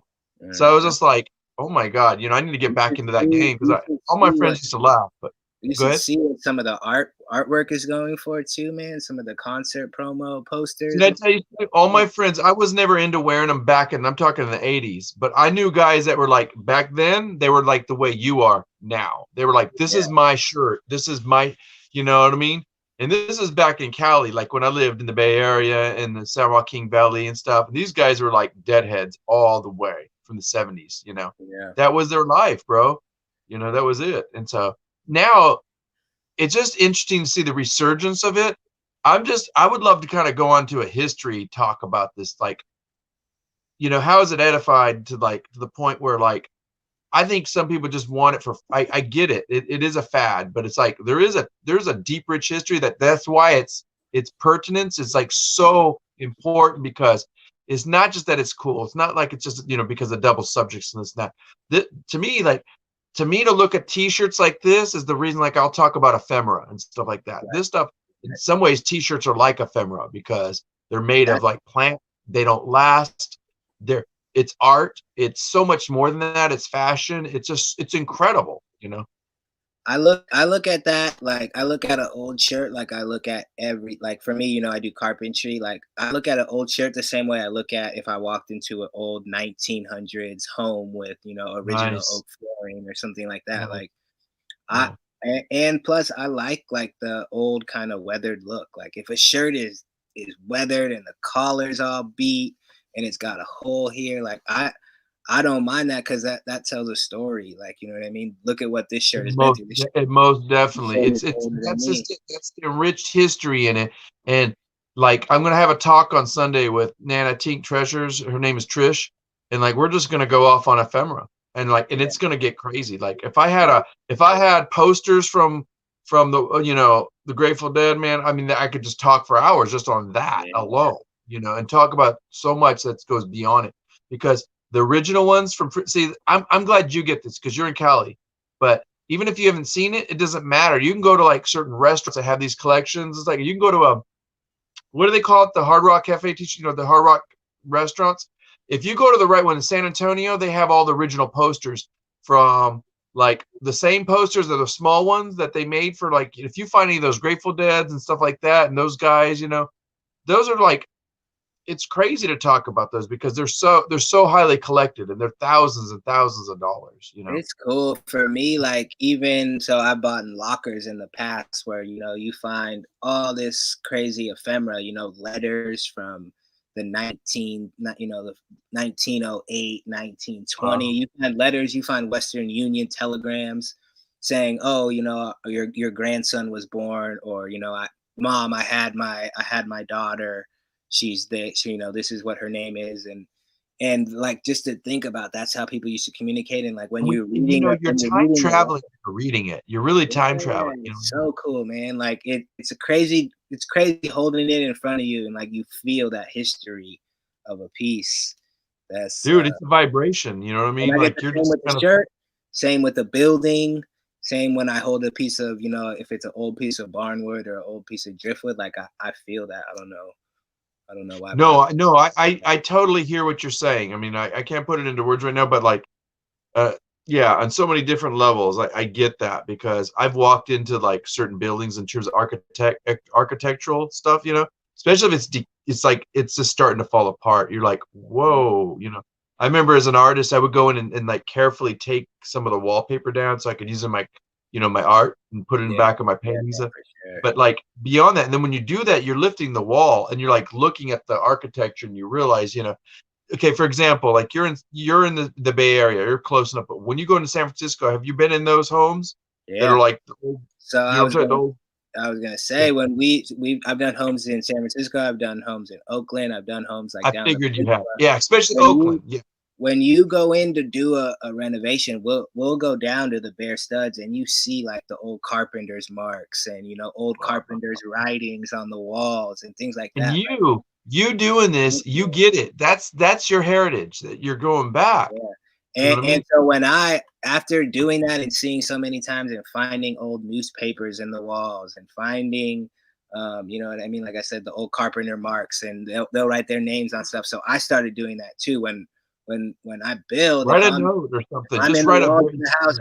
S1: So I was just like, oh my god, I need to get back into that game because all my friends used to laugh. But
S3: You
S1: go
S3: should
S1: ahead.
S3: see what some of the artwork is going for too, man. Some of the concert promo posters.
S1: Did I tell you, all my friends, I was never into wearing them I'm talking in the 80s, but I knew guys that were like, back then, they were like the way you are now. They were like, this is my shirt. This is my, you know what I mean? And this is back in Cali, like when I lived in the Bay Area and the San Joaquin Valley and stuff. These guys were like deadheads all the way from the 70s,
S3: Yeah.
S1: That was their life, bro. That was it. And so now it's just interesting to see the resurgence of it. I would love to kind of go on to a history talk about this. Like, how is it edified to the point where like, I think some people just want it for, I get it. It is a fad, but it's like, there's a deep, rich history that's why its pertinence is like so important because it's not just that it's cool. It's not like it's just, because of double subjects and this and that. To me, to look at t-shirts like this is the reason, like I'll talk about ephemera and stuff like that. Right. This stuff, in some ways, t-shirts are like ephemera because they're made of like plant. They don't last. It's art. It's so much more than that. It's fashion. It's incredible,
S3: I look at that, like I look at an old shirt, like I look at like for me, I do carpentry. Like I look at an old shirt the same way I look at if I walked into an old 1900s home with, original oak flooring or something like that. Like and plus I like the old kind of weathered look. Like if a shirt is weathered and the collar's all beat and it's got a hole here, like I don't mind that because that tells a story. Like, you know what I mean? Look at what this shirt has been through.
S1: It most definitely. That's the enriched history in it. And like I'm gonna have a talk on Sunday with Nana Tink Treasures. Her name is Trish, and like we're just gonna go off on ephemera, and it's gonna get crazy. Like if I had posters from the the Grateful Dead, man, I mean I could just talk for hours just on that alone, and talk about so much that goes beyond it because the original ones I'm glad you get this because you're in Cali, but even if you haven't seen it, it doesn't matter. You can go to like certain restaurants that have these collections. It's like you can go to what do they call it? The Hard Rock Cafe, the Hard Rock restaurants. If you go to the right one in San Antonio, they have all the original posters from like the same posters are the small ones that they made for like, if you find any of those Grateful Deads and stuff like that, and those guys, those are like, it's crazy to talk about those because they're so highly collected and they're thousands and thousands of dollars.
S3: It's cool for me. Like even so, I bought in lockers in the past where you find all this crazy ephemera. Letters from the the 1908, 1920. Wow. You find letters. You find Western Union telegrams saying, "Oh, your grandson was born," or Mom, I had my daughter. She's this. This is what her name is, and And like just to think about that's how people used to communicate. And like when
S1: And
S3: you're
S1: you
S3: reading
S1: know,
S3: it,
S1: you're
S3: when you're
S1: time
S3: reading
S1: traveling for reading it. You're really time traveling, you know?
S3: it's so cool, man. Like it's crazy holding it in front of you and like you feel that history of a piece. That's
S1: Dude, it's a vibration, you know what I
S3: and
S1: mean?
S3: I get
S1: Like,
S3: the
S1: you're
S3: same
S1: just
S3: with the
S1: kind of
S3: shirt, same with the building, same when I hold a piece of, you know, if it's an old piece of barnwood or an old piece of driftwood, like I feel that. I don't know why, but
S1: no, I totally hear what you're saying. I mean, I can't put it into words right now, but like, uh, yeah, on so many different levels, I get that because I've walked into like certain buildings in terms of architectural stuff, you know, especially if it's like it's just starting to fall apart. You're like, whoa, you know. I remember as an artist, I would go in and like carefully take some of the wallpaper down so I could use it in my, you know, my art and put it in the
S3: yeah,
S1: back of my
S3: yeah,
S1: paintings.
S3: for sure.
S1: But like beyond that, and then when you do that, you're lifting the wall and you're like looking at the architecture and you realize, you know, okay, for example, like you're in the Bay Area, you're close enough. But when you go into San Francisco, have you been in those homes that
S3: Yeah.
S1: are like the old,
S3: So
S1: you know what I'm talking, the old,
S3: I was gonna
S1: yeah,
S3: say when I've done homes in San Francisco, I've done homes in Oakland, I've done homes like
S1: I
S3: down the
S1: figured you have.
S3: peninsula.
S1: Yeah, especially
S3: When
S1: Oakland.
S3: you
S1: Yeah.
S3: when you go in to do a renovation, we'll go down to the bare studs and you see like the old carpenter's marks and you know old carpenter's writings on the walls and things like
S1: And
S3: that.
S1: you doing this, you get it. That's your heritage that you're going back.
S3: Yeah.
S1: You know what I
S3: And
S1: mean?
S3: so when after doing that and seeing so many times and finding old newspapers in the walls and finding, you know what I mean? Like I said, the old carpenter marks and they'll write their names on stuff. So I started doing that too. When I build,
S1: Write a note or something.
S3: I'm
S1: Just
S3: in the
S1: write a
S3: walls of
S1: very
S3: the house,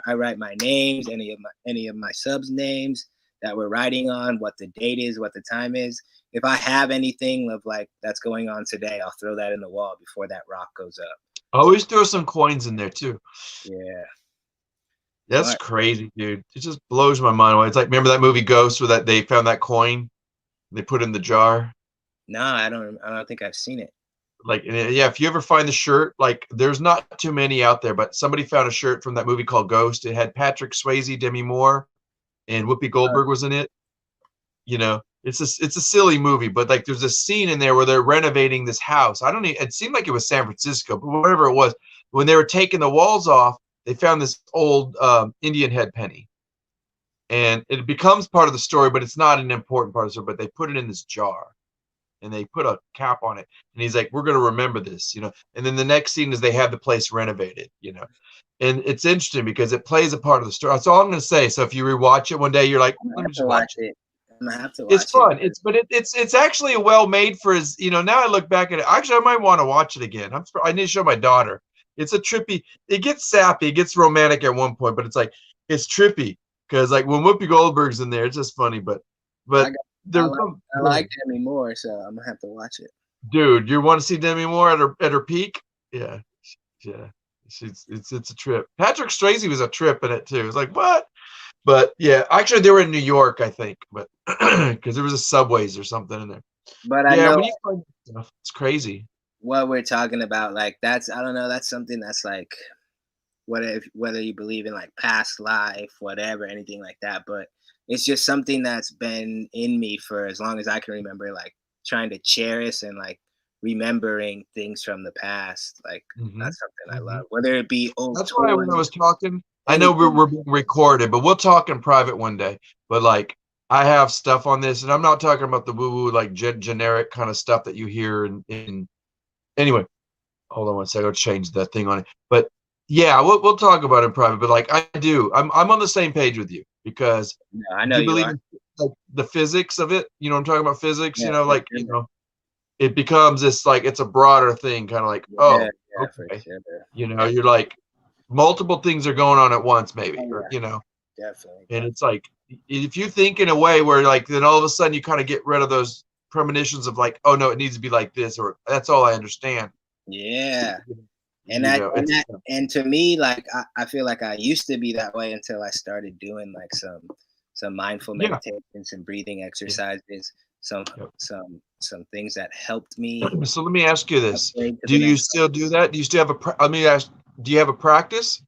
S3: I write my names, any of my subs names that we're writing on, what the date is, what the time is. If I have anything of like that's going on today, I'll throw that in the wall before that rock goes up.
S1: always throw some coins in there too.
S3: Yeah.
S1: That's
S3: Smart.
S1: crazy, dude. It just blows my mind away. It's like, remember that movie Ghost where that they found that coin, they put it in the jar?
S3: No, I don't think I've seen it.
S1: Like, yeah, if you ever find the shirt, like there's not too many out there, but somebody found a shirt from that movie called Ghost. It had Patrick Swayze, Demi Moore, and Whoopi
S3: Uh,
S1: Goldberg was in it. You know, it's a silly movie, but like there's a scene in there where they're renovating this house. I don't even, it seemed like it was San Francisco, but whatever it was, when they were taking the walls off, they found this old Indian head penny. And it becomes part of the story, but it's not an important part of the story. But they put it in this jar and they put a cap on it. And he's like, we're going to remember this, you know. And then the next scene is they have the place renovated, you know. And it's interesting because it plays a part of the story. That's all I'm going to say. So if you rewatch it one day, you're like,
S3: I'm gonna
S1: let me
S3: have to
S1: just watch
S3: watch
S1: it.
S3: it. I'm gonna have to
S1: It's
S3: watch it.
S1: fun. It's actually well made for his, you know, now I look back at it. Actually, I might want to watch it again. I need to show my daughter. It's a trippy, it gets sappy, it gets romantic at one point, but it's like it's trippy because like when Whoopi Goldberg's in there, it's just funny. But
S3: I
S1: but
S3: got,
S1: there's some,
S3: I like Demi Moore, so I'm gonna have to watch it.
S1: dude, you want to see Demi Moore at her peak? Yeah, yeah. It's a trip. Patrick Swayze was a trip in it too. It's like what? But yeah, actually they were in New York, I think, but because there was a Subways or something in there.
S3: But I
S1: Yeah,
S3: know
S1: when you find stuff, it's crazy.
S3: what we're talking about. Like that's I don't know. That's something that's like whether you believe in like past life, whatever, anything like that. But it's just something that's been in me for as long as I can remember. Like trying to cherish and like remembering things from the past. Like
S1: Hmm.
S3: that's something I
S1: Hmm.
S3: love. Whether it be old
S1: That's why when I
S3: toys,
S1: was talking, I know
S3: anything.
S1: we're being recorded, but we'll talk in private one day. But like, I have stuff on this, and I'm not talking about the woo-woo like generic kind of stuff that you hear in. Anyway, hold on one second. I'll change that thing on it. But yeah, we'll talk about it in private. But like, I'm on the same page with you because
S3: No, I
S1: do
S3: know
S1: you
S3: you
S1: believe
S3: are.
S1: in like the physics of it? You know, I'm talking about physics.
S3: Yeah,
S1: You know,
S3: for
S1: like you
S3: sure.
S1: know, it becomes this like it's a broader thing, kind of like,
S3: Yeah,
S1: oh,
S3: yeah, for
S1: okay.
S3: sure.
S1: You know, you're like multiple things are going on at once, maybe,
S3: Oh
S1: or
S3: yeah,
S1: you know,
S3: definitely,
S1: and
S3: definitely.
S1: it's like if you think in a way where like then all of a sudden you kind of get rid of those premonitions of like, oh no, it needs to be like this, or that's all I understand.
S3: Yeah. And
S1: You know, it's
S3: and to me, like I feel like I used to be that way until I started doing like some mindful
S1: yeah,
S3: meditation, some breathing
S1: yeah,
S3: exercises, some
S1: yep.
S3: some things that helped me
S1: So let me ask you this:
S3: upgrade to
S1: do
S3: the
S1: you
S3: next
S1: still do that? Do you still have let me ask: do you have a practice?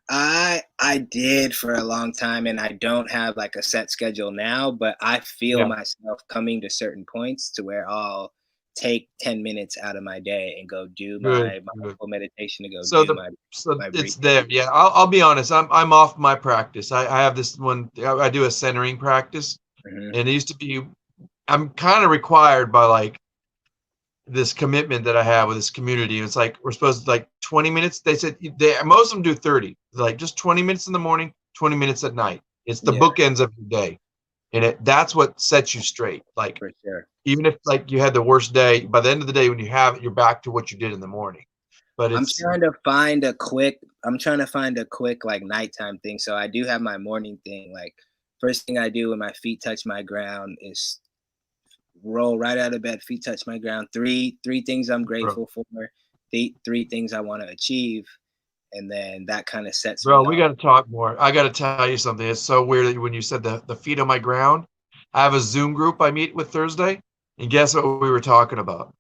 S3: I did for a long time and I don't have like a set schedule now, but I feel
S1: Yeah.
S3: myself coming to certain points to where I'll take 10 minutes out of my day and go do
S1: Good,
S3: my
S1: good.
S3: mindful meditation, to go
S1: So
S3: do my
S1: it's
S3: breathing.
S1: there. Yeah, I'll be honest. I'm off my practice. I have this one. I do a centering practice,
S3: Mhm.
S1: and it used to be. I'm kind of required by like this commitment that I have with this community. It's like we're supposed to like 20 minutes. They said most of them do 30. Like just 20 minutes in the morning, 20 minutes at night. It's the
S3: Yeah,
S1: bookends of your day, and that's what sets you straight. Like
S3: for sure.
S1: even if like you had the worst day, by the end of the day when you have it, you're back to what you did in the morning. But
S3: I'm
S1: it's
S3: trying to find a quick like nighttime thing. So I do have my morning thing. Like first thing I do when my feet touch my ground is roll right out of bed, feet touch my ground. Three things I'm grateful for. Three things I want to achieve, and then that kind of sets
S1: bro,
S3: me
S1: we
S3: off.
S1: got to talk more. I got to tell you something. It's so weird that when you said the feet on my ground, I have a Zoom group I meet with Thursday, and guess what we were talking about?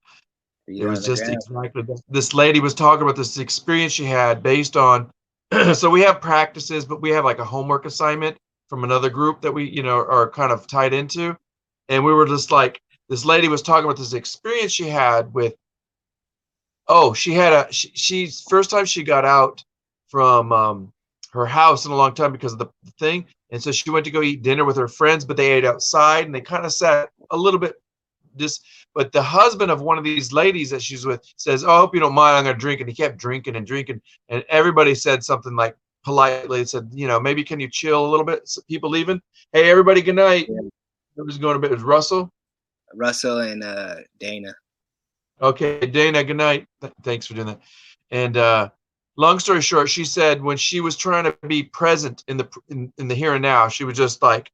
S3: Feet
S1: It was
S3: on the
S1: just
S3: ground.
S1: exactly that. This lady was talking about this experience she had based on. So we have practices, but we have like a homework assignment from another group that we, are kind of tied into, and we were just like, this lady was talking about this experience she had with. Oh, she had she's first time she got out from her house in a long time because of the thing. And so she went to go eat dinner with her friends, but they ate outside and they kind of sat a little bit just. But the husband of one of these ladies that she's with says, "Oh, I hope you don't mind. I'm going to drink." And he kept drinking and drinking. And everybody said something like politely, said, maybe can you chill a little bit? So people leaving. Hey, everybody, good night.
S3: Yeah.
S1: Everybody's going to bed. It was Russell.
S3: Russell and Dana.
S1: Okay, Dana, good night. Thanks for doing that. And long story short, she said when she was trying to be present in the here and now, she was just like,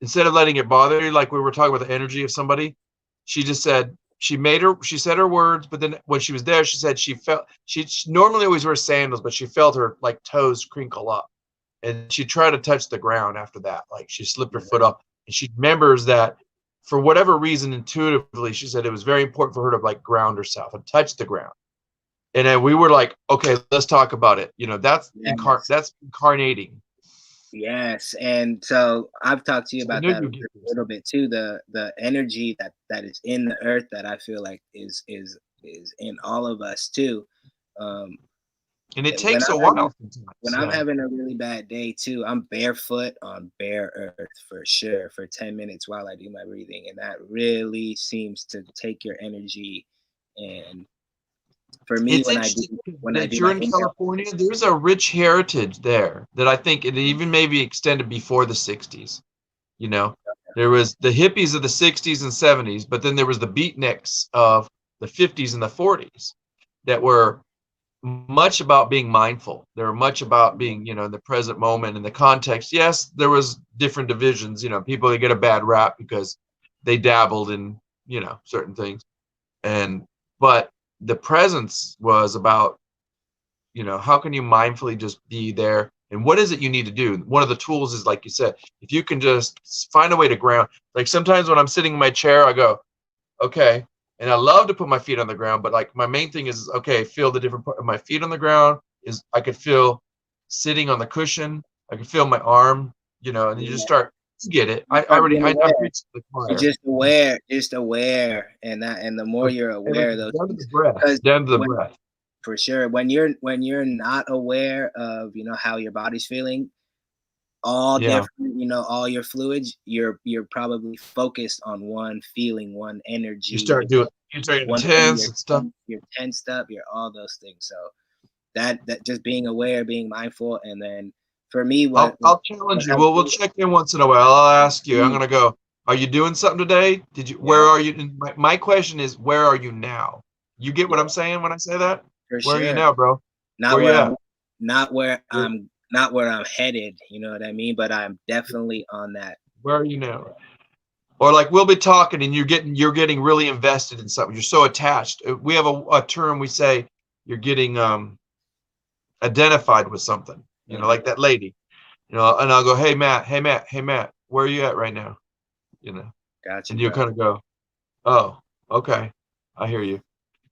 S1: instead of letting it bother you, like we were talking about the energy of somebody, she just said she said her words, but then when she was there, she said she normally always wears sandals, but she felt her like toes crinkle up, and she tried to touch the ground after that, like she slipped her foot up, and she remembers that for whatever reason, intuitively, she said it was very important for her to like ground herself and touch the ground. And then we were like, okay, let's talk about it. That's
S3: Yes.
S1: that's incarnating.
S3: Yes, and so I've talked to you
S1: So I
S3: about
S1: knew
S3: that a
S1: you get this.
S3: little bit too. The energy that is in the earth, that I feel like is in all of us too. Um,
S1: And it
S3: when
S1: takes a
S3: I'm
S1: while
S3: when
S1: sometimes.
S3: I'm
S1: Yeah.
S3: having a really bad day too, I'm barefoot on bare earth for sure for 10 minutes while I do my breathing, and that really seems to take your energy. And for me,
S1: It's interesting
S3: when I
S1: that
S3: do
S1: you're
S3: my
S1: in
S3: inhale,
S1: California. There's a rich heritage there that I think it even maybe extended before the 60s. There was the hippies of the 60s and 70s, but then there was the beatniks of the 50s and the 40s that were much about being mindful. They were much about being, in the present moment, in the context. Yes, there was different divisions, people that get a bad rap because they dabbled in, certain things. But the presence was about, how can you mindfully just be there? And what is it you need to do? One of the tools is, like you said, if you can just find a way to ground. Like sometimes when I'm sitting in my chair, I go, okay. And I love to put my feet on the ground, but like my main thing is, okay, feel the different part of my feet on the ground. Is I could feel sitting on the cushion. I could feel my arm, and you just start to get it. I already, I'm preaching to the
S3: you're
S1: choir.
S3: just aware, and the more you're aware of those
S1: Down to
S3: things,
S1: the breath.
S3: because
S1: Down to the breath.
S3: for sure, when you're not aware of how your body's feeling, all
S1: Yeah.
S3: different, all your fluids, you're probably focused on one feeling, one energy.
S1: You start getting tense and stuff.
S3: You're tensed up. You're all those things. So that just being aware, being mindful, and then for me,
S1: I'll challenge you. We'll check in once in a while. I'll ask you. I'm gonna go. Are you doing something today? Where are you? And my question is, where are you now? You get what I'm saying when I say that?
S3: For
S1: Where
S3: sure.
S1: are you now, bro?
S3: Not
S1: where you
S3: I'm
S1: at?
S3: not where I'm headed, you know what I mean? But I'm definitely on that.
S1: Where are you now? Or like we'll be talking and you're getting really invested in something. You're so attached. We have a term we say you're getting identified with something. Like that lady. And I'll go, hey Matt, where are you at right now?
S3: Gotcha.
S1: And you kind of go, oh, okay, I hear you.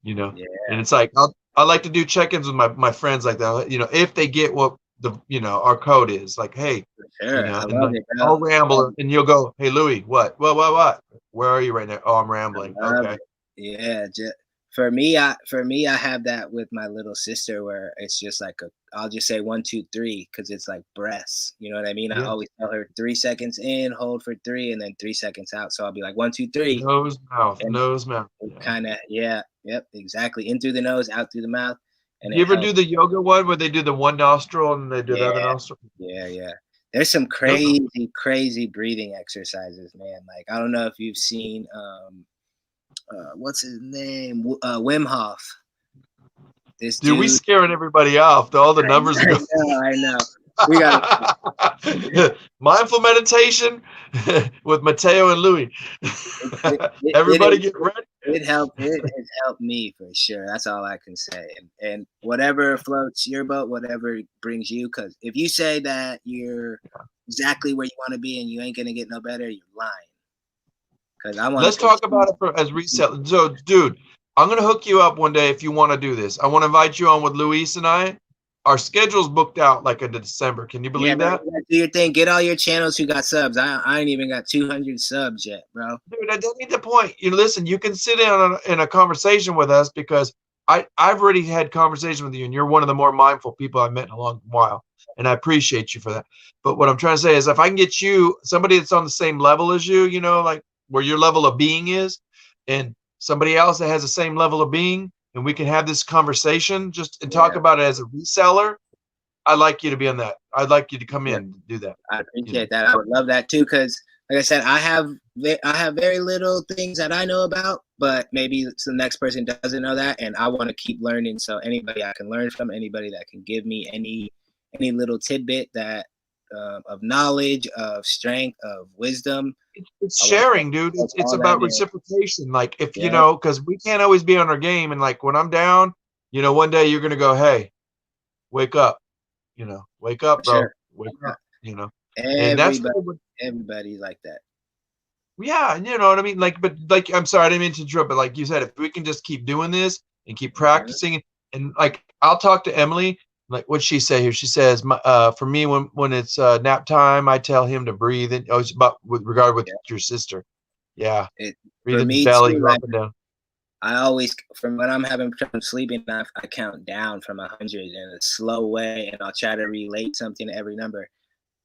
S3: Yeah.
S1: And it's like I like to do check-ins with my friends like that. If they get what the our code is, like, hey,
S3: Sure. I
S1: and
S3: love
S1: like,
S3: it, bro.
S1: I'll ramble and you'll go, hey Louie, what? Where are you right now? Oh, I'm rambling. Okay.
S3: Yeah, for me, I have that with my little sister where it's just like I'll just say 1, 2, 3 because it's like breaths. You know what I mean? I
S1: Yeah.
S3: always tell her 3 seconds in, hold for 3, and then 3 seconds out. So I'll be like 1, 2, 3,
S1: Nose, mouth,
S3: and
S1: nose, mouth.
S3: it
S1: Yeah.
S3: kind of yep, exactly. In through the nose, out through the mouth, and
S1: You
S3: it
S1: ever do
S3: helps.
S1: the yoga one where they do the one nostril and they do the
S3: Yeah,
S1: other nostril?
S3: yeah. There's some
S1: Those are-
S3: crazy breathing exercises, man. Like I don't know if you've seen what's his name? Wim Hof. This
S1: Dude, we
S3: dude.
S1: scaring everybody off. All the numbers are going.
S3: I know. We got
S1: Mindful meditation with Mateo and Louie. Everybody get ready.
S3: it has helped me for sure. That's all I can say. And whatever floats your boat, whatever brings you, because if you say that you're exactly where you want to be and you ain't gonna get no better, you're lying. Because I want
S1: Let's talk about it as resell. So, dude, I'm gonna hook you up one day if you want to do this. I want to invite you on with Luis and I. Our schedule's booked out like into December. Can you believe that?
S3: Do your thing. Get all your channels who got subs. I ain't even got 200 subs yet, bro.
S1: Dude, I don't need the point. You listen. You can sit in a conversation with us because I've already had conversation with you, and you're one of the more mindful people I've met in a long while, and I appreciate you for that. But what I'm trying to say is, if I can get you somebody that's on the same level as you, you know, like where your level of being is, and somebody else that has the same level of being, and we can have this conversation just and talk about it as a reseller. I'd like you to be on that. I'd like you to come in and do that.
S3: I appreciate that. I would love that too, because like I said, I have very little things that I know about, but maybe the next person doesn't know that, and I want to keep learning. So anybody I can learn from, anybody that can give me any little tidbit that of knowledge, of strength, of wisdom.
S1: It's sharing, dude. It's about reciprocation. Like if you
S3: Yeah.
S1: know, because we can't always be on our game. And like when I'm down, you know, one day you're gonna go, hey, wake up. You know, wake up, bro.
S3: Sure.
S1: Wake up. You know, and that's
S3: everybody's like that.
S1: Yeah, you know what I mean. Like, but like, I'm sorry, I didn't mean to interrupt. But like you said, if we can just keep doing this and keep practicing, and like I'll talk to Emily. Like what'd she say here? She says, for me, when it's nap time, I tell him to breathe. And oh, it's about with regard with your sister. Yeah, breathe in the belly, go up and down.
S3: I always, from when I'm having trouble sleeping, I count down from 100 in a slow way, and I'll try to relate something to every number.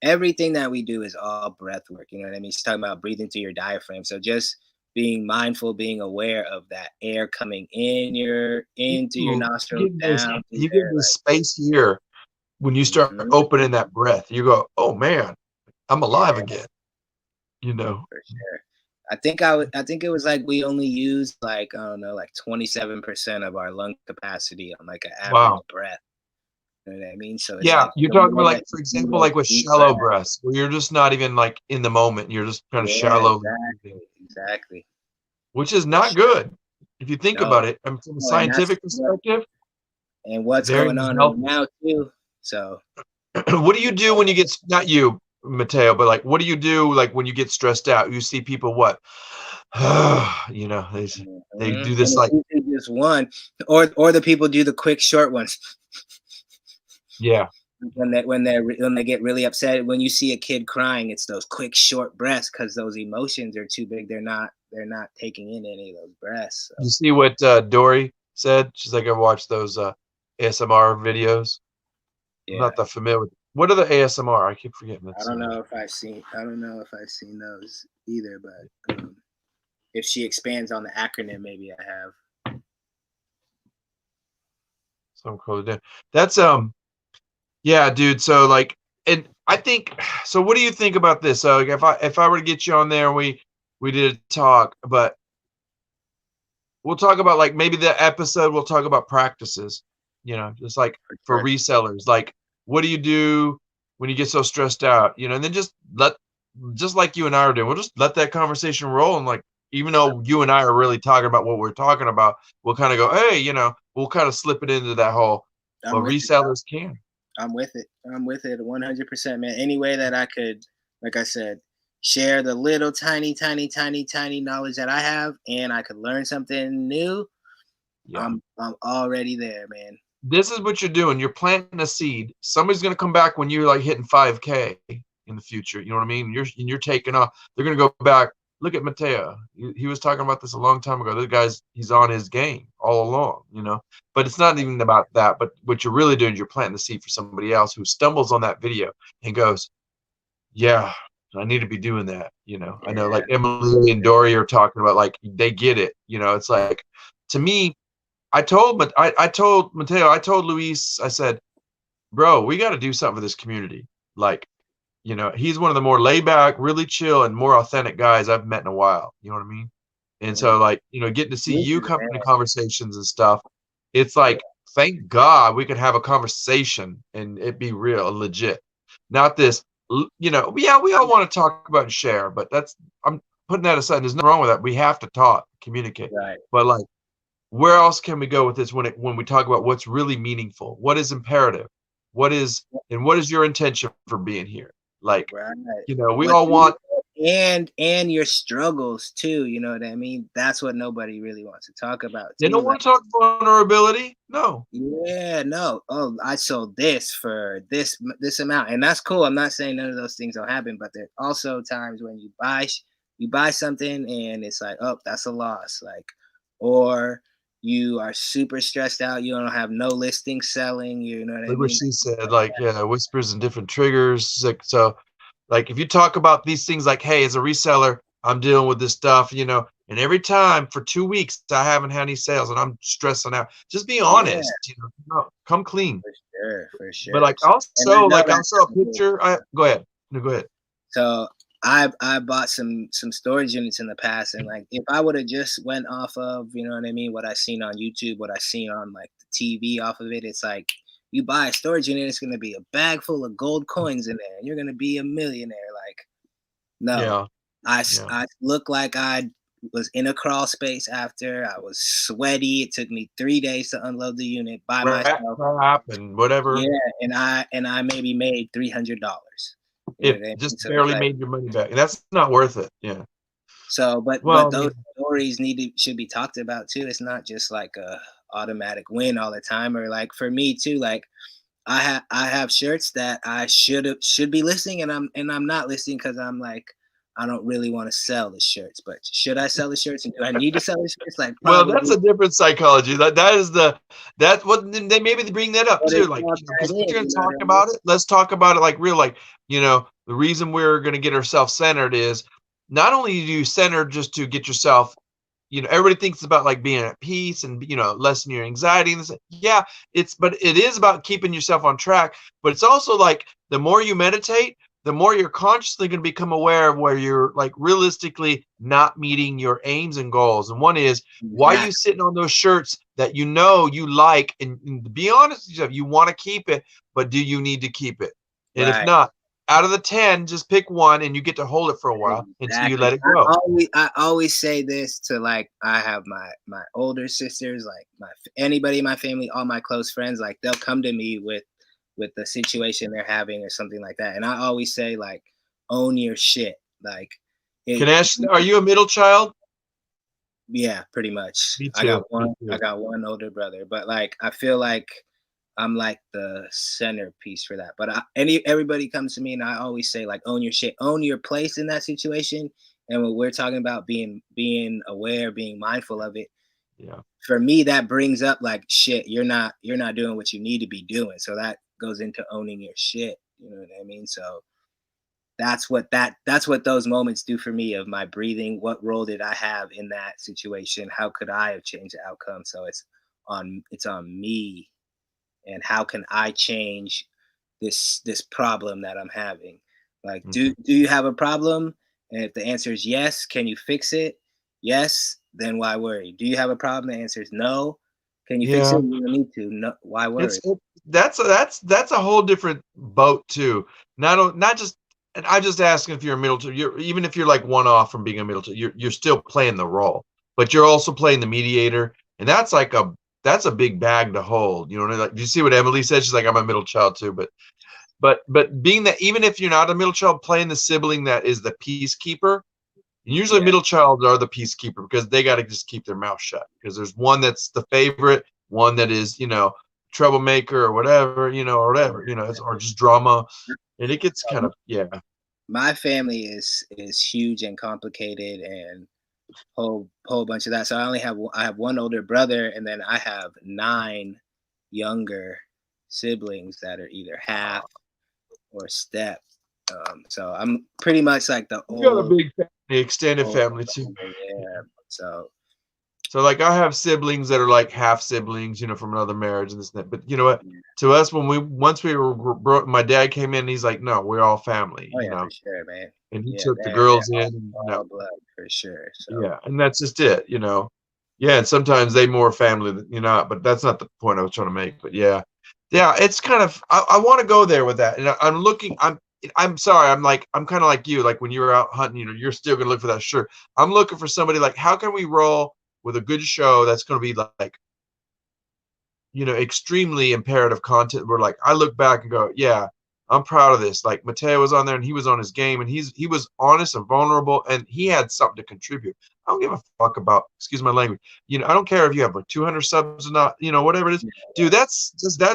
S3: Everything that we do is all breath work. You know what I mean? She's talking about breathing through your diaphragm. So just being mindful, being aware of that air coming into your nostrils, down.
S1: You get this space here when you start opening that breath. You go, oh man, I'm alive again. You know.
S3: For sure. I think it was like we only used like, I don't know, like 27% of our lung capacity on like an average breath. You know what I mean? So it's
S1: yeah,
S3: like,
S1: you're talking about like, for example, like with shallow breaths, where you're just not even like in the moment. You're just kind of shallow.
S3: Exactly.
S1: Which is not good if you think about it. From a scientific perspective.
S3: And what's going on right now too. So
S1: what do you do when you get, not you, Mateo, but like, what do you do like when you get stressed out? You see people what? You know, they do this like
S3: just one, or the people do the quick short ones.
S1: Yeah.
S3: When they get really upset, when you see a kid crying, it's those quick short breaths because those emotions are too big. They're not taking in any of those breaths. So.
S1: You see what Dory said? She's like, I watched those ASMR videos. Yeah. I'm not that familiar with. What are the ASMR? I keep forgetting.
S3: I don't know if I've seen those either, but if she expands on the acronym, maybe I have.
S1: Some close down. That's yeah, dude. So like, and I think so. What do you think about this? So like, if I were to get you on there, we did a talk, but we'll talk about like maybe the episode. We'll talk about practices. You know, just like for resellers, like what do you do when you get so stressed out? You know, and then just like you and I are doing, we'll just let that conversation roll. And like, even though you and I are really talking about what we're talking about, we'll kind of go, hey, you know, we'll kind of slip it into that whole. Well, resellers can.
S3: I'm with it 100%, man. Any way that I could, like I said, share the little tiny knowledge that I have, and I could learn something new. Yeah. I'm already there, man.
S1: This is what you're doing. You're planting a seed. Somebody's gonna come back when you're like hitting 5K in the future. You know what I mean? You're taking off. They're gonna go back. look at Mateo. He was talking about this a long time ago. This he's on his game all along, you know. But it's not even about that. But what you're really doing is you're planting the seed for somebody else who stumbles on that video and goes, yeah, I need to be doing that. You know, I know like Emily and Dory are talking about, like, they get it. You know, it's like, to me, I told Mateo, I told Luis, I said, bro, we got to do something for this community. Like, you know, he's one of the more laid back, really chill, and more authentic guys I've met in a while. You know what I mean? And so, like, you know, getting to see you come into conversations and stuff, it's like, thank God we could have a conversation and it be real, legit. Not this, you know, yeah, we all want to talk about and share, but I'm putting that aside. There's nothing wrong with that. We have to talk, communicate.
S3: Right.
S1: But like, where else can we go with this when we talk about what's really meaningful? What is imperative? What is your intention for being here? Like, you know, we all want,
S3: and your struggles too. You know what I mean? That's what nobody really wants to talk about.
S1: They don't want to talk vulnerability. No.
S3: Yeah, no. Oh, I sold this for this amount, and that's cool. I'm not saying none of those things don't happen, but there's also times when you buy something and it's like, oh, that's a loss. Like, or you are super stressed out. You don't have no listing selling. You know what I mean?
S1: What she said, like, yeah, whispers and different triggers. Like, so, like, if you talk about these things, like, hey, as a reseller, I'm dealing with this stuff, you know, and every time for 2 weeks I haven't had any sales and I'm stressing out. Just be honest, you know, come clean.
S3: For sure.
S1: But like, also a picture. Go ahead. No, go ahead.
S3: So I bought some storage units in the past, and like, if I would have just went off of, you know what I mean, what I seen on YouTube, what I seen on like the TV off of it, it's like, you buy a storage unit, it's gonna be a bag full of gold coins in there, and you're gonna be a millionaire. Like, no, I look like I was in a crawl space after. I was sweaty. It took me 3 days to unload the unit by myself.
S1: And whatever.
S3: Yeah, and I maybe made $300.
S1: It just barely made your money back. And that's not worth it. Yeah.
S3: So, but those stories should be talked about too. It's not just like a automatic win all the time. Or like, for me too, like, I have shirts that I should be listing, and I'm not listing because I'm like, I don't really want to sell the shirts. But should I sell the shirts, and do I need to sell the shirts? Like,
S1: well, that's a different psychology. That's what they maybe bring that up too. Like, because we're gonna talk about it. Let's talk about it like real. Like, you know, the reason we're gonna get ourselves centered is not only do you center just to get yourself, you know, everybody thinks about like being at peace and, you know, lessen your anxiety and this. Yeah, but it is about keeping yourself on track. But it's also like, the more you meditate, the more you're consciously going to become aware of where you're like realistically not meeting your aims and goals. And one is, why are you sitting on those shirts that you know you like, and to be honest with yourself, you want to keep it, but do you need to keep it? And if not, out of the 10, just pick one and you get to hold it for a while until you let it go.
S3: I always say this to, like, I have my older sisters, like anybody in my family, all my close friends, like, they'll come to me with the situation they're having or something like that. And I always say, like, own your shit. Like,
S1: can I ask, are you a middle child?
S3: Yeah, pretty much.
S1: Me too.
S3: I got one older brother, but like, I feel like I'm like the centerpiece for that. But everybody comes to me and I always say, like, own your shit, own your place in that situation. And when we're talking about being aware, being mindful of it, for me, that brings up, like, shit, you're not doing what you need to be doing. So that goes into owning your shit. You know what I mean? So that's what those moments do for me, of my breathing. What role did I have in that situation? How could I have changed the outcome? So it's on me. And how can I change this problem that I'm having? Like, do you have a problem? And if the answer is yes, can you fix it? Yes, then why worry? Do you have a problem? The answer is no. Can you fix it? You don't need to. No, why worry?
S1: That's a whole different boat too. Not just, and I'm just asking, if you're a middle child, even if you're like one off from being a middle child, you're still playing the role, but you're also playing the mediator, and that's a big bag to hold. You know, like, do you see what Emily said? She's like, I'm a middle child too, but being that, even if you're not a middle child, playing the sibling that is the peacekeeper. Usually middle child are the peacekeeper, because they got to just keep their mouth shut, because there's one that's the favorite, one that is, you know, troublemaker or whatever, you know, or just drama. And it gets kind of,
S3: my family is huge and complicated and whole bunch of that. So I have one older brother, and then I have 9 younger siblings that are either half or step. So I'm pretty much like the
S1: You got a
S3: old,
S1: big family, extended
S3: old
S1: family too.
S3: yeah. So
S1: So like I have siblings that are like half siblings, you know, from another marriage and this and that. But you know what? To us, once we were broke, my dad came in. And he's like, "No, we're all family,"
S3: oh
S1: you
S3: yeah,
S1: know.
S3: for sure, man.
S1: And he
S3: Yeah,
S1: took the
S3: they're
S1: girls in, and, you
S3: all
S1: know,
S3: blood for sure. So
S1: yeah, and that's just it, you know. Yeah, and sometimes they more family than you're not, but that's not the point I was trying to make. But yeah, yeah, it's kind of I want to go there with that, and I'm looking. I'm sorry. I'm kind of like you. Like when you're out hunting, you know, you're still gonna look for that shirt. I'm looking for somebody like how can we roll with a good show that's gonna be like you know, extremely imperative content where like I look back and go, yeah, I'm proud of this. Like Mateo was on there and he was on his game and he was honest and vulnerable and he had something to contribute. I don't give a fuck about, excuse my language. You know, I don't care if you have like 200 subs or not, you know, whatever it is. Dude, that's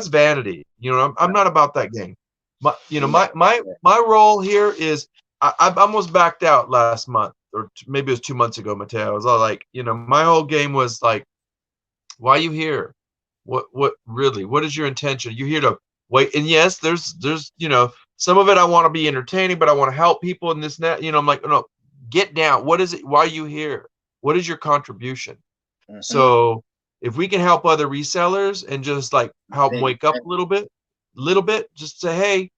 S1: vanity. You know, I'm not about that game. My role here is I've almost backed out last month or maybe it was 2 months ago, Mateo. I was all like, you know, my whole game was like, why are you here? What really? What is your intention? You're here to wait. And yes, there's you know, some of it I want to be entertaining, but I want to help people and this and that. You know, I'm like, no, get down. What is it? Why are you here? What is your contribution? So if we can help other resellers and just like help them wake up a little bit, just say, hey,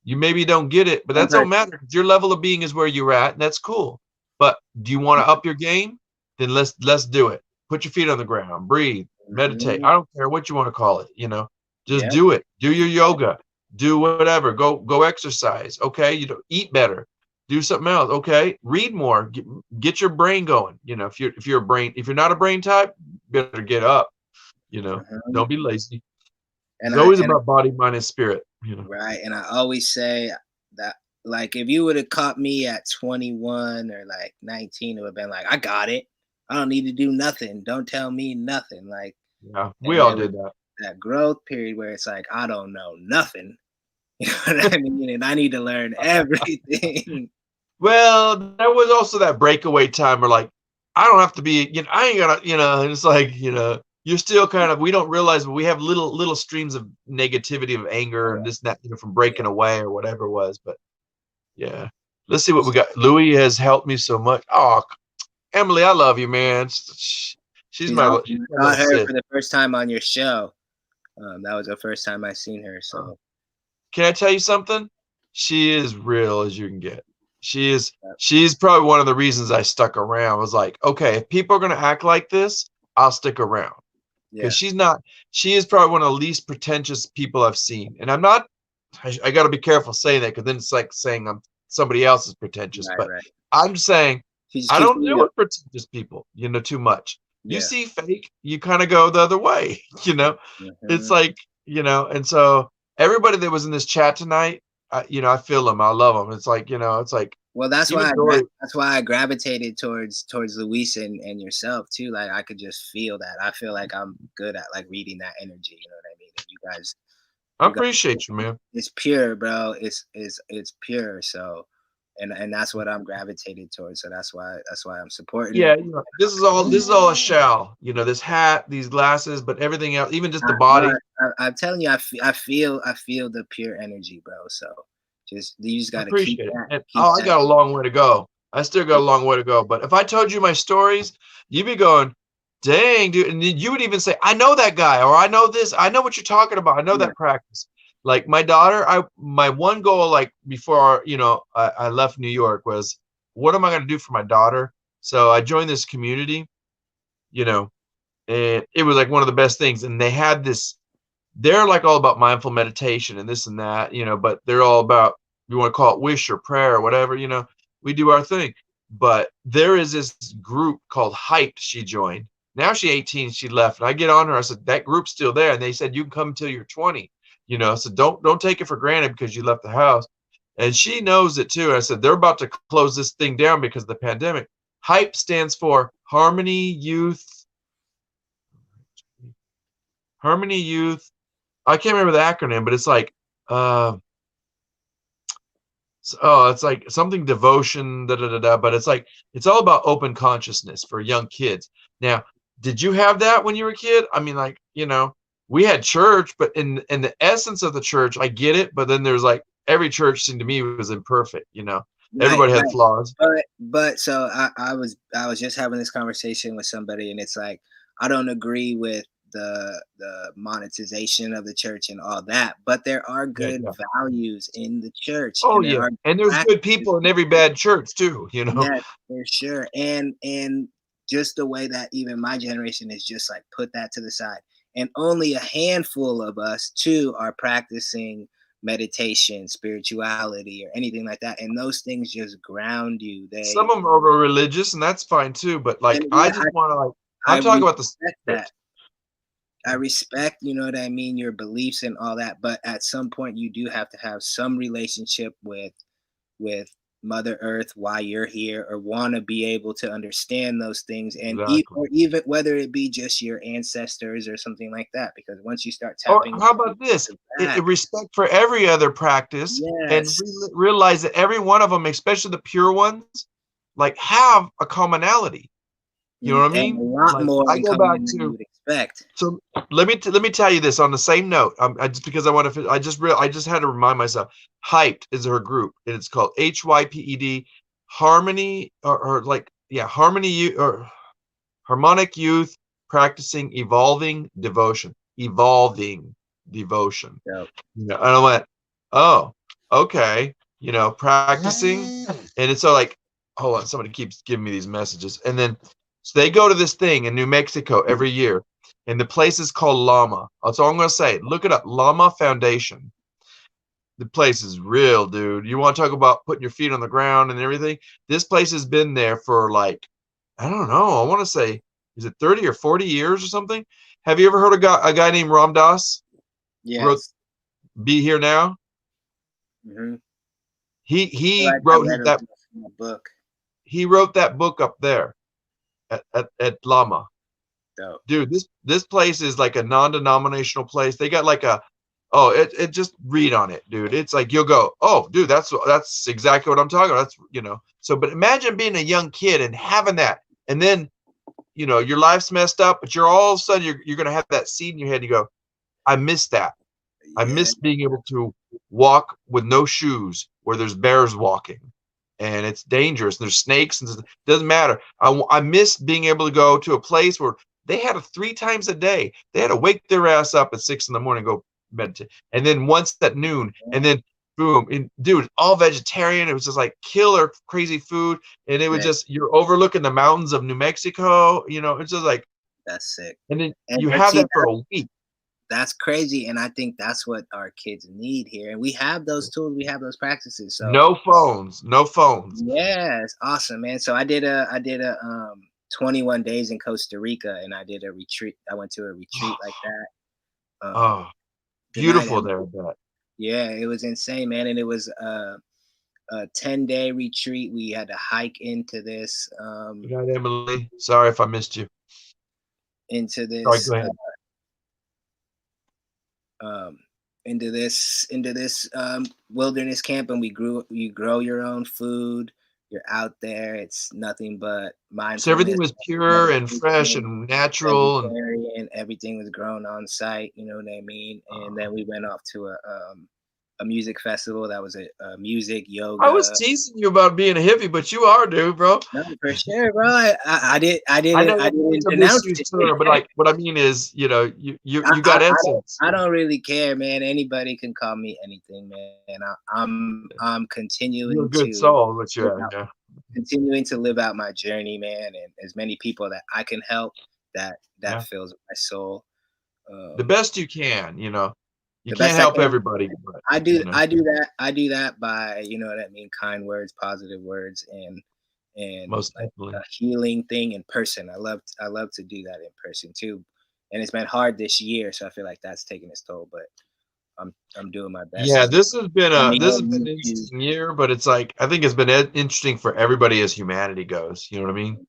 S1: you maybe don't get it, but that don't matter. Your level of being is where you're at, and that's cool. But do you want to up your game? Then let's do it. Put your feet on the ground, breathe, meditate. I don't care what you want to call it, you know. Just do it. Do your yoga. Do whatever. Go exercise. Okay, you know, eat better. Do something else. Okay, read more. Get your brain going. You know, if you're not a brain type, better get up. You know, don't be lazy. It's always about body, mind, and spirit. You know,
S3: right. And I always say that, like, if you would have caught me at 21 or like 19, it would have been like, I got it. I don't need to do nothing. Don't tell me nothing. Like,
S1: yeah, we all did that.
S3: That growth period where it's like, I don't know nothing. You know what I mean? And I need to learn everything.
S1: Well, there was also that breakaway time where like, I don't have to be, you know, I ain't gonna, you know, and it's like, you know, you're still kind of, we don't realize, but we have little streams of negativity, of anger and this and that, you know, from breaking away or whatever it was. But yeah, let's see what we got. Louie has helped me so much. Oh, Emily, I love you, man. She's my
S3: Awesome. I
S1: little
S3: saw her
S1: sis.
S3: for the first time on your show. That was the first time I seen her. So
S1: can I tell you something? She is real as you can get. She's probably one of the reasons I stuck around. I was like, okay, if people are gonna act like this, I'll stick around. Because she is probably one of the least pretentious people I've seen. And I'm not, I got to be careful saying that because then it's like saying I'm somebody else is pretentious. But I'm saying I don't deal with pretentious people, you know, too much. You see fake, you kind of go the other way, you know. It's like, you know, and so everybody that was in this chat tonight, you know, I feel them, I love them. It's like, you know, it's like,
S3: well, that's why I gravitated towards Luis and yourself too. Like I could just feel that. I feel like I'm good at like reading that energy. You know what I mean? And you guys,
S1: I appreciate you, man.
S3: It's pure, bro. It's pure. So, and that's what I'm gravitated towards. So that's why I'm supporting.
S1: Yeah, you know, this is all a shell. You know, this hat, these glasses, but everything else, even just the body.
S3: I'm telling you, I feel the pure energy, bro. So you just got to keep that.
S1: I got a long way to go. I still got a long way to go. But if I told you my stories, you'd be going, dang, dude. And you would even say, I know that guy, or I know this. I know what you're talking about. I know that practice. Like my daughter, my one goal, like before, you know, I left New York was, what am I going to do for my daughter? So I joined this community, you know, and it was like one of the best things. And they had this, they're like all about mindful meditation and this and that, you know, but they're all about, you want to call it wish or prayer or whatever, you know, we do our thing. But there is this group called Hype she joined. Now she's 18, she left. And I get on her, I said, that group's still there. And they said, you can come until you're 20, you know, so don't take it for granted because you left the house. And she knows it too. I said, they're about to close this thing down because of the pandemic. Hype stands for Harmony Youth. I can't remember the acronym, but it's like oh, it's like something devotion, da da da da. But it's like it's all about open consciousness for young kids. Now, did you have that when you were a kid? I mean, like, we had church, but in the essence of the church, I get it. But then there's like every church seemed to me was imperfect.
S3: Right,
S1: Everybody had
S3: right.
S1: flaws.
S3: But so I was just having this conversation with somebody, and it's like I don't agree with the monetization of the church and all that, but there are
S1: Yeah,
S3: good
S1: yeah.
S3: values in the church,
S1: Oh
S3: and there
S1: yeah,
S3: are
S1: and there's good
S3: practices.
S1: people in every bad church too.
S3: Yes, for sure. And just the way that even my generation is just like put that to the side. And only a handful of us too are practicing meditation, spirituality, or anything like that. And those things just ground you.
S1: Some
S3: They
S1: of them are religious, and that's fine too. But
S3: and
S1: like, I
S3: yeah,
S1: just want to like,
S3: I
S1: I'm talking about the
S3: respect
S1: spirit.
S3: that. I respect, you know what I mean, your beliefs and all that, but at some point you do have to have some relationship with Mother Earth, why you're here, or want to be able to understand those things, and
S1: Exactly.
S3: or even whether it be just your ancestors or something like that. Because once you start
S1: Or
S3: tapping
S1: how about this?
S3: into that,
S1: Respect for every other practice, and
S3: yes,
S1: realize that every one of them, especially the pure ones, like have a commonality. You know what I
S3: and a
S1: mean?
S3: lot
S1: Like
S3: more
S1: I
S3: in
S1: go back
S3: common than you
S1: to
S3: would expect.
S1: so let me tell you this on the same note. I just because I want to. I just had to remind myself. Hyped is her group, and it's called HYPED, Harmony or like Harmony or Harmonic Youth Practicing Evolving Devotion.
S3: So
S1: And I went, oh, okay, practicing, and it's so like, hold on, somebody keeps giving me these messages, and then so they go to this thing in New Mexico every year, and the place is called Llama. That's all I'm gonna say. Look it up, Llama Foundation. The place is real, dude. You want to talk about putting your feet on the ground and everything? This place has been there for like, I don't know. I want to say, is it 30 or 40 years or something? Have you ever heard of a guy named Ram Dass? Wrote
S3: yes,
S1: Be Here Now?
S3: mm-hmm.
S1: He
S3: I
S1: wrote
S3: read
S1: that
S3: a book.
S1: he wrote that book up there at Lama.
S3: So
S1: Dude, this place is like a non-denominational place. They got like it just read on it, dude. It's like you'll go, oh, dude, that's exactly what I'm talking about. That's. So but imagine being a young kid and having that, and then your life's messed up, but you're all of a sudden you're gonna have that seed in your head. You go, I miss that. I
S3: yeah,
S1: miss being able to walk with no shoes where there's bears walking and it's dangerous. There's snakes and it doesn't matter. I miss being able to go to a place where they had 3 times a day. They had to wake their ass up at 6 in the morning, go meditate. And then once at noon, and then boom. And dude, all vegetarian. It was just like killer crazy food. And it was
S3: yeah,
S1: just, you're overlooking the mountains of New Mexico. It's just like,
S3: that's sick.
S1: and then
S3: And
S1: you
S3: but
S1: have
S3: see,
S1: that for a week.
S3: that's crazy, and I think that's what our kids need here. And we have those tools, we have those practices. So
S1: No phones, no phones.
S3: yeah, it's awesome, man. So I did a 21 days in Costa Rica, and I did a retreat. I went to a retreat like that.
S1: Oh,
S3: The night,
S1: beautiful there, I bet.
S3: yeah, it was insane, man. And it was a 10-day retreat. We had to hike into this
S1: Good night, Emily. Sorry if I missed you.
S3: into
S1: Sorry,
S3: this
S1: go ahead.
S3: um into this wilderness camp, and you grow your own food. You're out there. It's nothing but
S1: So everything
S3: mindfulness,
S1: was pure and fresh
S3: meditation,
S1: and natural, and
S3: vegetarian. Everything was grown on site. You know what I mean? And then we went off to a music festival that was a music
S1: I was
S3: yoga.
S1: teasing you about being a hippie, but you are, dude, bro.
S3: No, for sure, bro. I
S1: I know
S3: I
S1: that's
S3: didn't
S1: a
S3: denounce
S1: misuse
S3: it.
S1: term, but like what I mean is, you got essence.
S3: I don't really care, man. Anybody can call me anything, man. I'm
S1: You're a
S3: continuing
S1: good
S3: to
S1: soul, what you
S3: live
S1: are,
S3: out,
S1: yeah.
S3: continuing to live out my journey, man, and as many people that I can help, that
S1: Yeah.
S3: fills my soul.
S1: The best you can, You
S3: The
S1: can't
S3: best I
S1: help
S3: can.
S1: everybody, but
S3: I do that by, you know what I mean, kind words, positive words, and
S1: most
S3: like
S1: definitely.
S3: a healing thing in person. I love to do that in person too. And it's been hard this year, so I feel like that's taking its toll, but I'm doing my best.
S1: Yeah,
S3: As
S1: this has been
S3: I
S1: a
S3: mean,
S1: this has been
S3: on
S1: an
S3: YouTube,
S1: interesting year, but it's like I think it's been interesting for everybody as humanity goes. You know what I mean?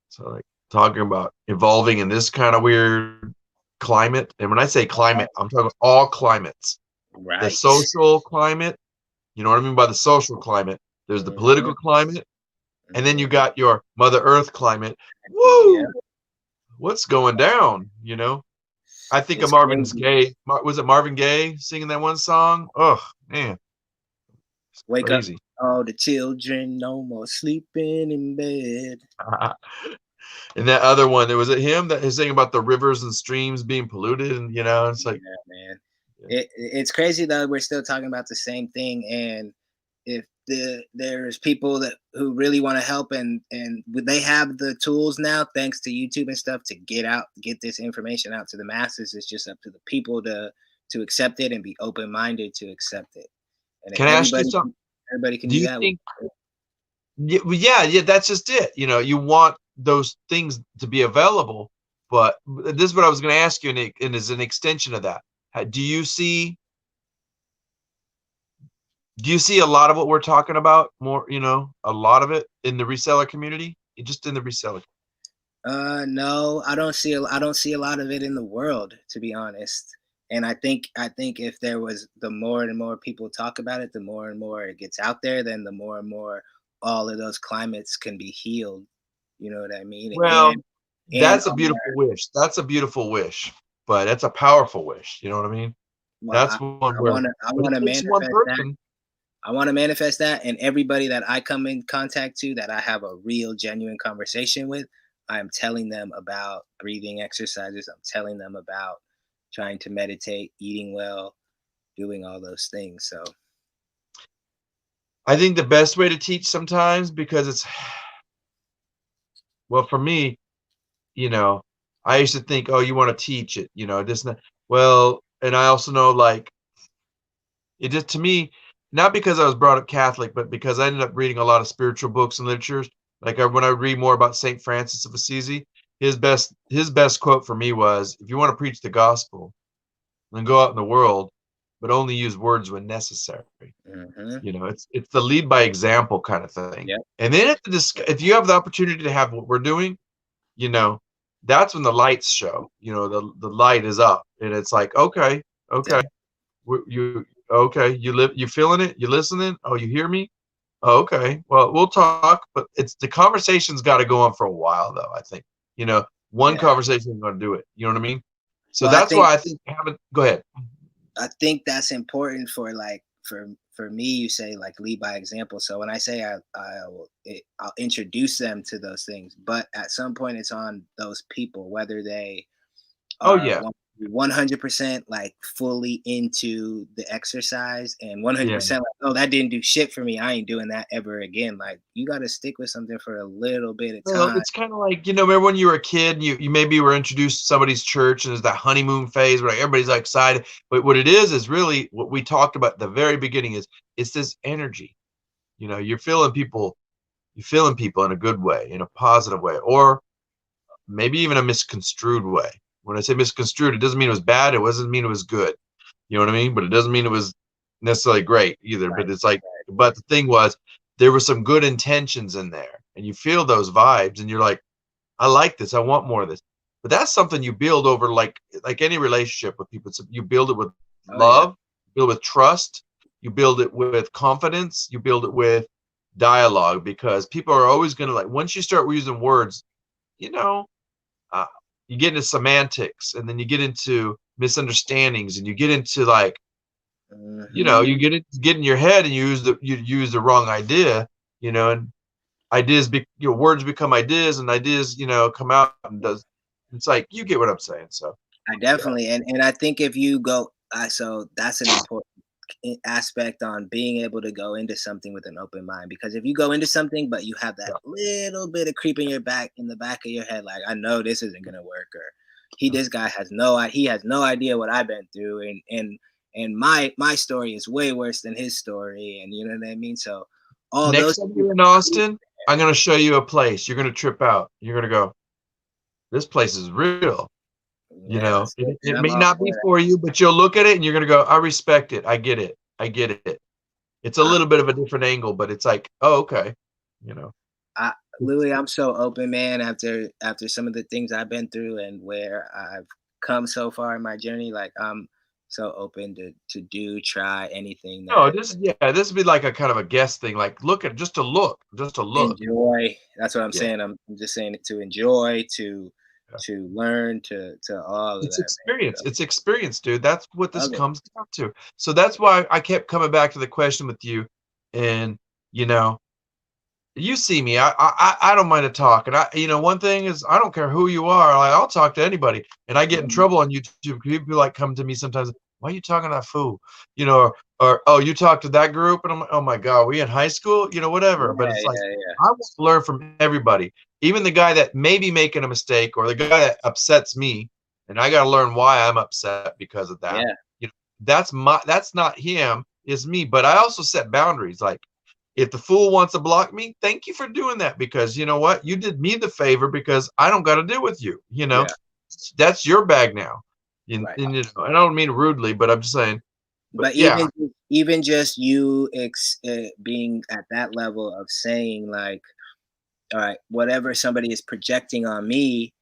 S1: So like talking about evolving in this kind of weird climate, and when I say climate, I'm talking all climates. The
S3: right?
S1: social climate, You know what I mean by the social climate? There's the political climate, and then you got your Mother Earth climate. Woo!
S3: Yeah.
S1: What's going down? You know, I think of
S3: It's
S1: Marvin's
S3: crazy.
S1: Gaye. Was it Marvin Gaye singing that one song? Oh man, it's
S3: Wake up
S1: crazy.
S3: all the children, no more sleeping in bed.
S1: And that other one, there was it him that is saying about the rivers and streams being polluted, and you know, it's like,
S3: Yeah, man.
S1: yeah.
S3: It's crazy though. We're still talking about the same thing, and if there's people that who really want to help, and they have the tools now, thanks to YouTube and stuff, to get this information out to the masses. It's just up to the people to accept it and be open minded to accept it. And if
S1: Can I ask you something?
S3: everybody can
S1: Do
S3: do
S1: you
S3: that.
S1: think? Yeah, that's just it. You know, you want those things to be available, but this is what I was going to ask you, and as an extension of that, do you see a lot of what we're talking about more? You know, a lot of it in the reseller community, just in the reseller.
S3: No, I don't see a lot of it in the world, to be honest. And I think if there was, the more and more people talk about it, the more and more it gets out there, then the more and more all of those climates can be healed. You know what I mean?
S1: Well,
S3: And
S1: that's a beautiful wish. That's a beautiful wish, but that's a powerful wish. You know what I mean?
S3: well,
S1: That's one where,
S3: I
S1: but it
S3: wanna
S1: takes one
S3: manifest that.
S1: person.
S3: I want to manifest that, and everybody that I come in contact to, that I have a real, genuine conversation with, I am telling them about breathing exercises. I'm telling them about trying to meditate, eating well, doing all those things. So,
S1: I think the best way to teach sometimes, because it's, well, for me, you know, I used to think, oh, you want to teach it, you know, this, and that. Well, and I also know, like, it just, to me, not because I was brought up Catholic, but because I ended up reading a lot of spiritual books and literatures. Like when I read more about Saint Francis of Assisi, his best quote for me was, "If you want to preach the gospel, then go out in the world, but only use words when necessary."
S3: mhm.
S1: You know, it's the lead by example kind of thing.
S3: Yep.
S1: And then if you have the opportunity to have what we're doing, you know, that's when the lights show. You know, the light is up, and it's like, okay, okay, you okay, you feeling it, you listening, oh, you hear me, oh, okay, well, we'll talk, but it's the conversation's got to go on for a while, though. I think, you know, one
S3: Yeah.
S1: conversation is going to do it. You know what I mean? So
S3: Well,
S1: that's why I think having, go ahead.
S3: I think that's important for, like, for me. You say, like, lead by example. So when I say I'll introduce them to those things, but at some point it's on those people, whether they
S1: Oh
S3: are
S1: yeah,
S3: 100% like fully into the exercise, and
S1: yeah.
S3: 100% like, oh, that didn't do shit for me, I ain't doing that ever again. Like, you got to stick with something for a little bit of
S1: Well,
S3: time.
S1: it's kind of like, you know, remember when you were a kid and you maybe were introduced to somebody's church, and there's that honeymoon phase where like everybody's like excited. But what it is really what we talked about at the very beginning is it's this energy. You know, you're feeling people in a good way, in a positive way, or maybe even a misconstrued way. When I say misconstrued, it doesn't mean it was bad. It doesn't mean it was good. You know what I mean? But it doesn't mean it was necessarily great either.
S3: Right.
S1: But it's like, but the thing was, there were some good intentions in there, and you feel those vibes, and you're like, I like this. I want more of this. But that's something you build over, like any relationship with people. You build it with
S3: Oh yeah.
S1: love, you build it with trust, you build it with confidence, you build it with dialogue, because people are always going to, like, once you start using words, you know, uh, you get into semantics, and then you get into misunderstandings, and you get into, like, you know,
S3: Hmm.
S1: you get in your head, and you use the wrong idea, you know, and words become ideas, and ideas, you know, come out and does. It's like, you get what I'm saying. So
S3: I
S1: yeah,
S3: definitely, and I think if you go, so that's an important aspect on being able to go into something with an open mind. Because if you go into something but you have that
S1: yeah.
S3: little bit of creep in your back, in the back of your head, like, I know this isn't gonna work, or this guy has he has no idea what I've been through, and my story is way worse than his story, and you know what I mean. So all
S1: Next
S3: those
S1: time
S3: things,
S1: you're in Austin, I'm gonna show you a place. You're gonna trip out. You're gonna go, this place is real. You
S3: yeah,
S1: know, it
S3: I'm
S1: may
S3: all
S1: not
S3: for
S1: be
S3: that.
S1: for you, but you'll look at it and you're gonna go, I respect it. I get it. I get it. It's a
S3: I,
S1: little bit of a different angle, but it's like, oh, okay. You know,
S3: I, Louis, I'm so open, man. After some of the things I've been through and where I've come so far in my journey, like, I'm so open to try anything
S1: No,
S3: that
S1: this would be like a kind of a guest thing. Like look at just to look.
S3: enjoy. That's what I'm
S1: Yeah.
S3: saying. I'm just saying it to enjoy,
S1: Yeah.
S3: to learn, to all of
S1: It's
S3: that, man.
S1: experience.
S3: So,
S1: It's experience, dude. That's what this
S3: love it.
S1: comes down to. So that's why I kept coming back to the question with you. And you know, you see me. I don't mind to talk. And one thing is I don't care who you are. Like I'll talk to anybody. And I get in trouble on YouTube. People like come to me sometimes. Why are you talking to that fool? Or oh, you talk to that group, and I'm like, oh my God, we in high school, whatever. But it's like
S3: Yeah.
S1: I want to learn from everybody, even the guy that may be making a mistake or the guy that upsets me, and I got to learn why I'm upset because of that.
S3: Yeah.
S1: That's not him, it's me. But I also set boundaries. Like if the fool wants to block me, thank you for doing that because you know what, you did me the favor because I don't got to deal with you.
S3: Yeah.
S1: That's your bag now. And
S3: Right.
S1: I don't mean rudely, but I'm just saying.
S3: But
S1: yeah,
S3: even just you being at that level of saying like, all right, whatever somebody is projecting on me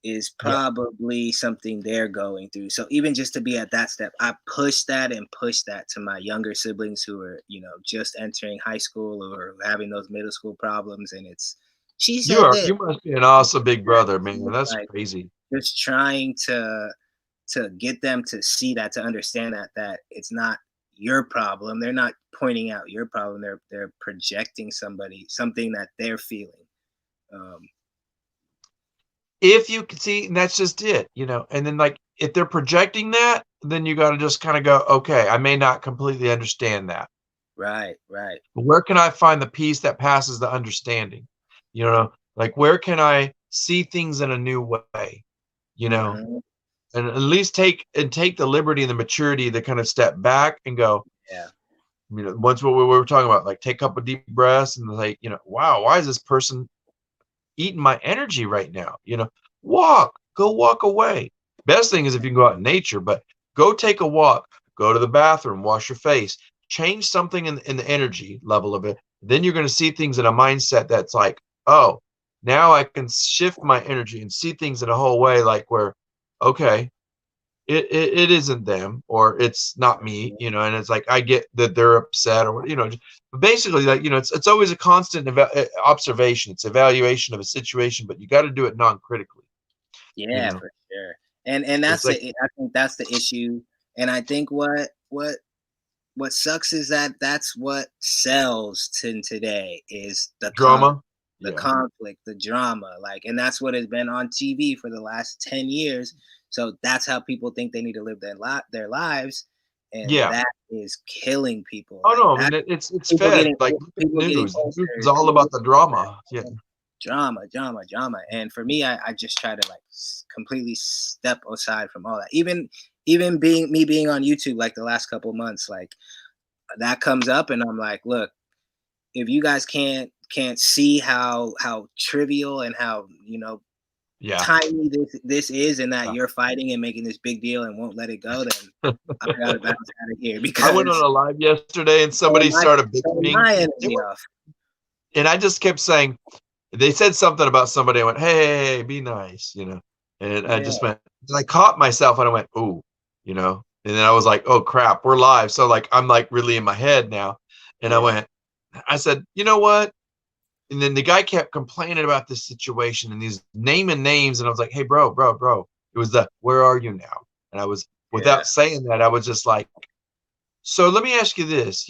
S3: is
S1: yeah.
S3: probably something they're going through. So even just to be at that step, I push that to my younger siblings who are, just entering high school or having those middle school problems. And she said this,
S1: You must be an awesome big brother, man. That's
S3: like
S1: crazy.
S3: just trying to get them to see that, to understand that it's not your problem. They're not pointing out your problem. They're projecting something that they're feeling.
S1: If you can see, and that's just it, and then like if they're projecting that, then you got to just kind of go, okay, I may not completely understand that.
S3: Right.
S1: But where can I find the peace that passes the understanding? Like where can I see things in a new way?
S3: Mhm.
S1: And at least take the liberty and the maturity to kind of step back and go,
S3: Yeah.
S1: once what we were talking about, like take a couple deep breaths and like, wow, why is this person eating my energy right now? Go walk away. Best thing is if you can go out in nature, but go take a walk, go to the bathroom, wash your face, change something in the energy level of it. Then you're going to see things in a mindset that's like, oh, now I can shift my energy and see things in a whole way, like where, okay, it isn't them or it's not me, and it's like I get that they're upset or but basically like it's always a constant observation, it's evaluation of a situation, but you got to do it non-critically.
S3: Yeah, for sure. And
S1: It's
S3: that's
S1: like
S3: I think that's the issue. And I think what sucks is that that's what sells today is the
S1: drama.
S3: the
S1: Yeah.
S3: conflict, the drama, like, and that's what has been on TV for the last 10 years. So that's how people think they need to live their lives, and
S1: Yeah.
S3: that is killing people.
S1: Oh
S3: Like
S1: no, I
S3: that,
S1: mean it's
S3: people
S1: fed.
S3: getting
S1: Like look at
S3: people
S1: the
S3: getting
S1: news. The news is
S3: ulcers,
S1: all about the drama. Yeah.
S3: drama. And for me, I just try to like completely step aside from all that. Even being on YouTube like the last couple of months, like that comes up, and I'm like, look, if you guys can't see how trivial and how
S1: Yeah.
S3: tiny this is, and that
S1: Yeah.
S3: you're fighting and making this big deal and won't let it go, then I gotta bounce out of here
S1: I went on
S3: because
S1: a live yesterday and somebody started bitching.
S3: my energy off.
S1: And I just kept saying, they said something about somebody. I went, hey, be nice, And I just went, I caught myself and I went, ooh, and then I was like, oh crap, we're live. So like, I'm like really in my head now. And I said, you know what? And then the guy kept complaining about this situation and he's naming names. And I was like, hey, bro. It was where are you now? And I was, without saying that, I was just like, so let me ask you this,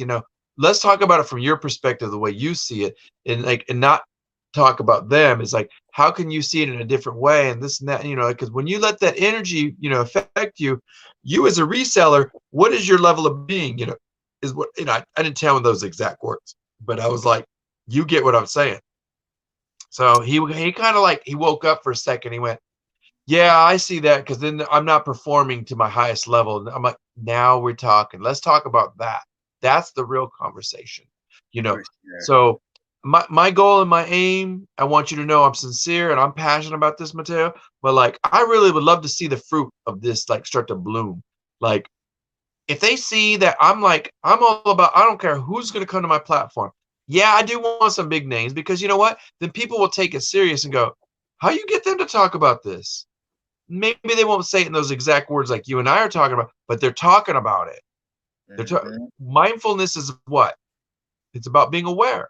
S1: let's talk about it from your perspective, the way you see it, and not talk about them. It's like, how can you see it in a different way? And this and that, because when you let that energy, affect you as a reseller, what is your level of being, is what, I didn't tell him those exact words, but I was like, you get what I'm saying. So he kind of like, he woke up for a second. He went, yeah, I see that, because then I'm not performing to my highest level. And I'm like, now we're talking. Let's talk about that. That's the real conversation,
S3: For sure.
S1: So my goal and my aim, I want you to know I'm sincere and I'm passionate about this, Mateo. But like, I really would love to see the fruit of this like start to bloom. Like, if they see that I'm all about, I don't care who's going to come to my platform. Yeah, I do want some big names, because you know what? Then people will take it serious and go, how you get them to talk about this? maybe they won't say it in those exact words like you and I are talking about, but they're talking about it. Mindfulness is what? It's about being aware.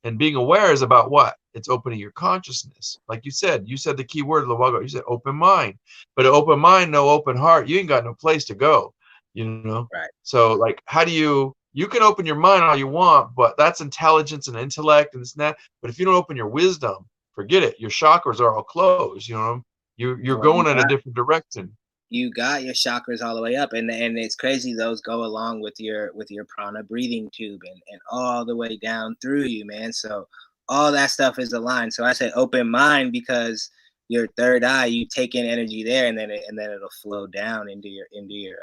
S1: And being aware is about what? It's opening your consciousness. Like you said the key word a little while ago. You said open mind. But an open mind, no open heart, you ain't got no place to go. You know?
S3: Right.
S1: So like, how do you can open your mind all you want, but that's intelligence and intellect and this and that. But if you don't open your wisdom, forget it. Your chakras are all closed. You know, you're going in a different direction.
S3: You got your chakras all the way up, and it's crazy. Those go along with your prana breathing tube and all the way down through you, man. So all that stuff is aligned. So I said open mind because your third eye, you take in energy there, and then it'll flow down into your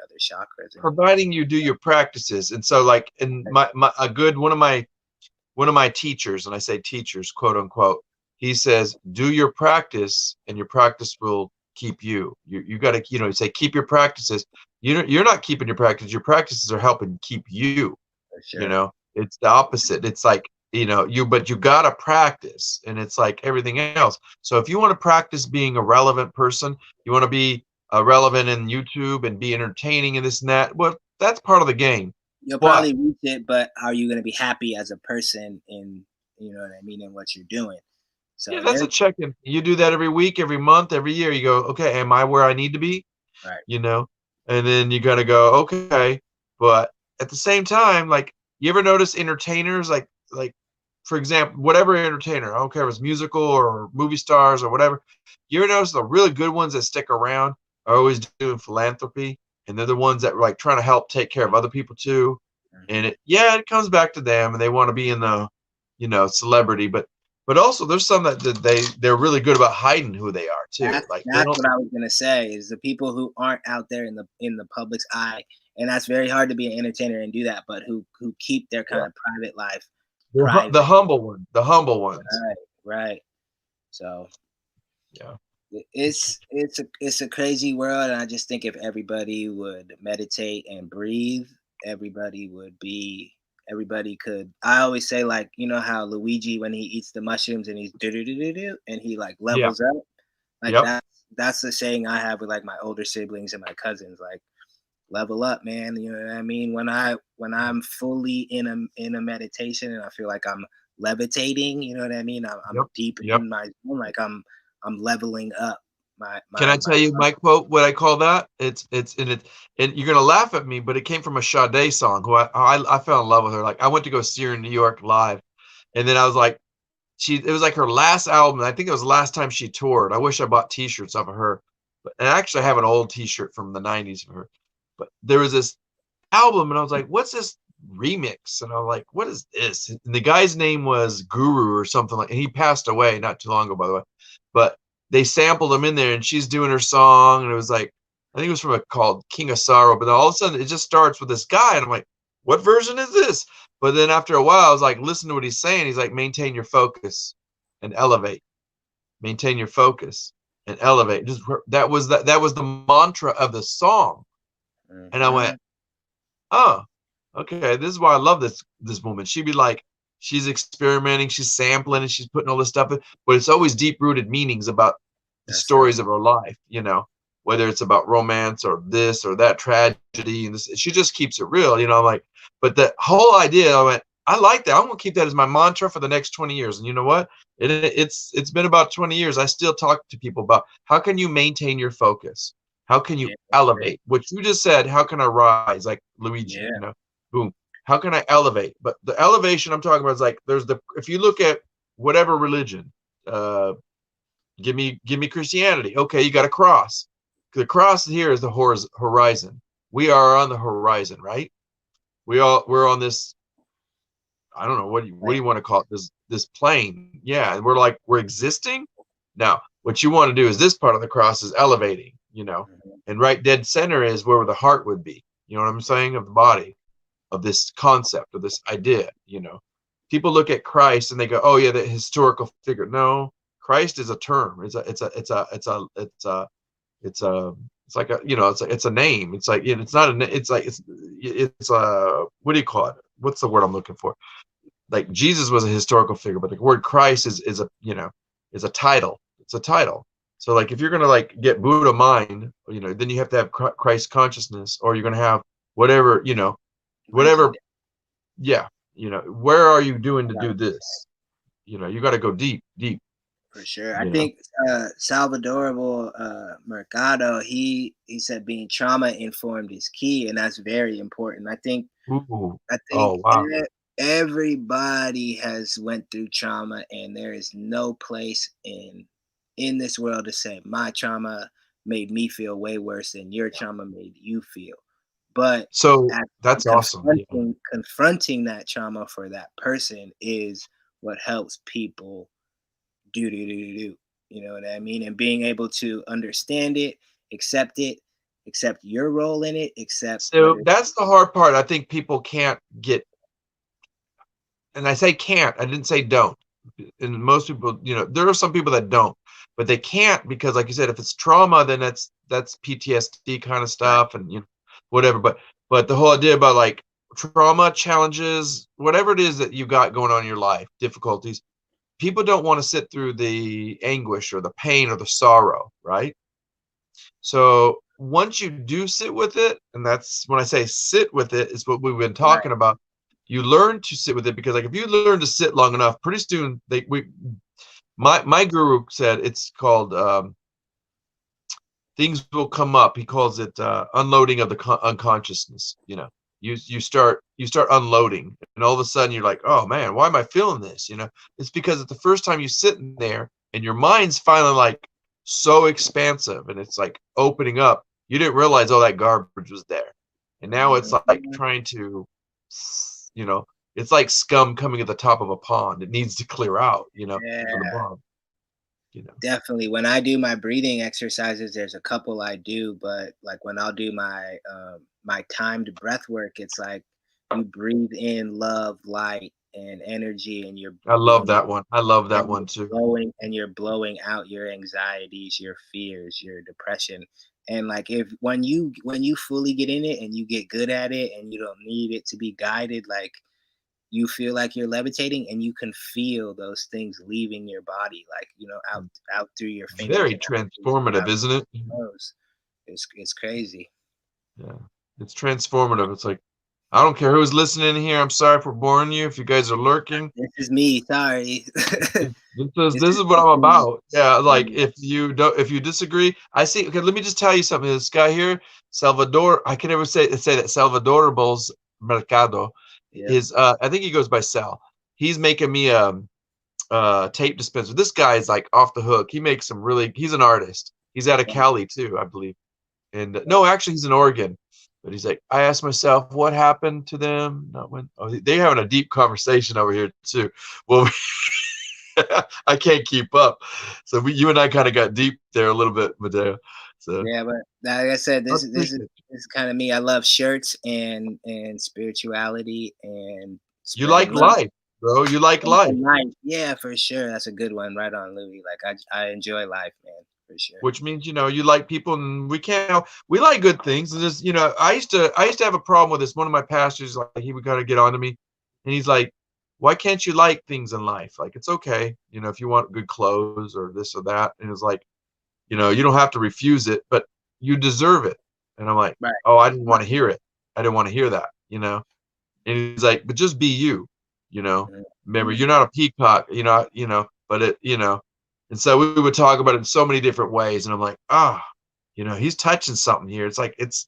S3: other chakras.
S1: Providing you do your practices. And so like in one of my teachers, and I say teachers, quote unquote, he says, do your practice and your practice will keep you. You got to, say, keep your practices. You're not keeping your practice. Your practices are helping keep you.
S3: Sure.
S1: It's the opposite. It's like, but you got to practice, and it's like everything else. So if you want to practice being a relevant person, you want to be relevant in YouTube and be entertaining and this and that, well, that's part of the game.
S3: You'll probably reach it, but are you going to be happy as a person in, you know what I mean, in what you're doing? So
S1: yeah, that's a check-in. You do that every week, every month, every year. You go, okay, am I where I need to be?
S3: Right.
S1: And then you got to go, okay. But at the same time, like, you ever notice entertainers, like for example, whatever entertainer, I don't care if it's musical or movie stars or whatever, you ever notice the really good ones that stick around are always doing philanthropy, and they're the ones that are like trying to help take care of other people too. And it comes back to them, and they want to be in the, celebrity, but also there's some that they're really good about hiding who they are too.
S3: That's what I was gonna say, is the people who aren't out there in the public's eye, and that's very hard to be an entertainer and do that, but who keep their kind of private life.
S1: The humble ones.
S3: Right. So
S1: yeah,
S3: it's a crazy world, and I just think if everybody would meditate and breathe, everybody could. I always say, like, you know how Luigi, when he eats the mushrooms and he's and he like levels up, like that's the saying I have with like my older siblings and my cousins, like, level up, man. You know what I mean? When I'm fully in a meditation and I feel like I'm levitating, you know what I mean? I'm deep in my zone, like I'm leveling up.
S1: Can I tell you my quote? What I call that? It's and you're gonna laugh at me, but it came from a Sade song. Who I fell in love with her. Like, I went to go see her in New York live, and then I was like, it was like her last album. I think it was the last time she toured. I wish I bought T-shirts of her, and I actually have an old T-shirt from the '90s of her. But there was this album, and I was like, what's this remix? And I'm like, what is this? And the guy's name was Guru or something like, and he passed away not too long ago, by the way. But they sampled him in there, and she's doing her song, and it was like, I think it was from called King of Sorrow. But then all of a sudden, it just starts with this guy, and I'm like, what version is this? But then after a while, I was like, listen to what he's saying. He's like, maintain your focus and elevate. Maintain your focus and elevate. Just that was the mantra of the song. And I went, oh, okay, this is why I love this woman. She'd be like, she's experimenting, she's sampling, and she's putting all this stuff in, but it's always deep-rooted meanings about the stories of her life, whether it's about romance or this or that tragedy, and this, she just keeps it real, I'm like, but the whole idea, I went, I like that. I'm gonna keep that as my mantra for the next 20 years. And you know what? It's been about 20 years. I still talk to people about how can you maintain your focus? How can you elevate? What you just said, how can I rise? Like Luigi, boom. How can I elevate? But the elevation I'm talking about is like, if you look at whatever religion, give me Christianity. Okay, you got a cross. The cross here is the horizon. We are on the horizon, right? We're on this, I don't know, what do you want to call it? This plane. Yeah, and we're existing. Now, what you want to do is this part of the cross is elevating, and right dead center is where the heart would be. You know what I'm saying? Of the body, of this concept, of this idea. People look at Christ and they go, "Oh yeah, the historical figure." No, Christ is a term. It's like it's a name. It's like it's not a. It's like it's a, what do you call it? What's the word I'm looking for? Like, Jesus was a historical figure, but the word Christ is a title. It's a title. So like if you're gonna like get Buddha mind, you know, then you have to have Christ consciousness, or you're gonna have whatever, you know, whatever. Yeah, you know, where are you doing to do this? You know, you got to go deep, deep.
S3: For sure. I
S1: You know?
S3: think Salvador Mercado, he said being trauma informed is key, and that's very important. I think
S1: Ooh.
S3: I
S1: Oh
S3: think
S1: wow.
S3: everybody has went through trauma, and there is no place in this world to say my trauma made me feel way worse than your trauma made you feel. But
S1: So
S3: at
S1: that's awesome. Yeah.
S3: confronting that trauma for that person is what helps people do. You know what I mean? And being able to understand it, accept your role in it, accept what
S1: So
S3: it.
S1: that's the hard part. I think people can't get, and I say can't, I didn't say don't. And most people, you know, there are some people that don't, but they can't because, like you said, if it's trauma, then that's PTSD kind of stuff, and you know, whatever. But the whole idea about like trauma, challenges, whatever it is that you got going on in your life, difficulties, people don't want to sit through the anguish or the pain or the sorrow, right? So once you do sit with it, and that's when I say sit with it, is what we've been talking about. You learn to sit with it because, like, if you learn to sit long enough, pretty soon my guru said it's called things will come up. He calls it unloading of the unconsciousness. You know, you start unloading, and all of a sudden you're like, oh man, why am I feeling this? You know, it's because it's the first time you sit in there and your mind's finally like so expansive and it's like opening up. You didn't realize all that garbage was there, and now it's like trying to, you know, it's like scum coming at the top of a pond. It needs to clear out, you know, for the
S3: Yeah,
S1: bottom. You know,
S3: definitely. When I do my breathing exercises, there's a couple I do, but like when I'll do my timed breath work, it's like you breathe in love, light, and energy, and you're
S1: I love
S3: and
S1: that one. I love that
S3: and
S1: one too.
S3: you're blowing out your anxieties, your fears, your depression. And like if when you fully get in it and you get good at it and you don't need it to be guided, like you feel like you're levitating and you can feel those things leaving your body, like out through your fingers
S1: Very
S3: and
S1: transformative,
S3: out
S1: isn't it?
S3: through your nose. It's crazy.
S1: Yeah, it's transformative. It's like, I don't care who's listening here. I'm sorry for boring you. If you guys are lurking,
S3: This is me. Sorry.
S1: this is what I'm about. Yeah, like if you disagree, I see. Okay, let me just tell you something. This guy here, Salvador, I can never say that Salvador Bulls Mercado
S3: Yeah.
S1: is. I think he goes by Sal. He's making me a tape dispenser. This guy is like off the hook. He makes some really. He's an artist. He's out of Cali too, I believe. And no, actually, he's in Oregon. But he's like, I asked myself, what happened to them? Not when. Oh, they're having a deep conversation over here too. Well, I can't keep up. So you and I kind of got deep there a little bit, Mateo. So
S3: Yeah, but like I said,
S1: I
S3: this
S1: appreciate it.
S3: is kind of me. I love shirts and spirituality and
S1: You
S3: spreading
S1: like
S3: love.
S1: life, bro. You like life,
S3: And life. Yeah, for sure. That's a good one. Right on, Louie. Like I enjoy life, man, for sure.
S1: which means you like people, and we like good things. And just I used to have a problem with this. One of my pastors, like, he would kind of get on to me, and he's like, why can't you like things in life? Like, it's okay, if you want good clothes or this or that. And it's like, you don't have to refuse it, but you deserve it. And I'm like,
S3: Right.
S1: oh, I didn't want to hear it. I didn't want to hear that. And he's like, but just be you. Remember, you're not a peacock, but and so we would talk about it in so many different ways. And I'm like, he's touching something here. It's like, it's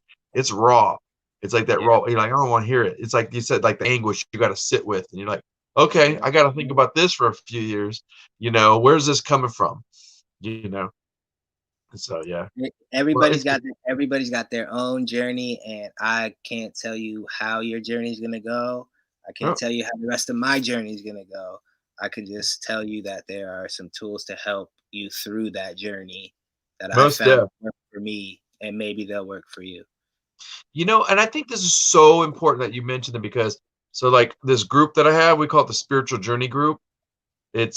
S1: raw. It's like that raw. You're like, I don't want to hear it. It's like you said, like the anguish you got to sit with. And you're like, okay, I got to think about this for a few years. Where's this coming from? And so, yeah.
S3: Everybody's got their own journey, and I can't tell you how your journey is gonna go. I can't tell you how the rest of my journey is gonna go. I can just tell you that there are some tools to help you through that journey that I
S1: Most
S3: found work for me, and maybe they'll work for you.
S1: And I think this is so important that you mentioned it because so like this group that I have, we call it the Spiritual Journey Group. It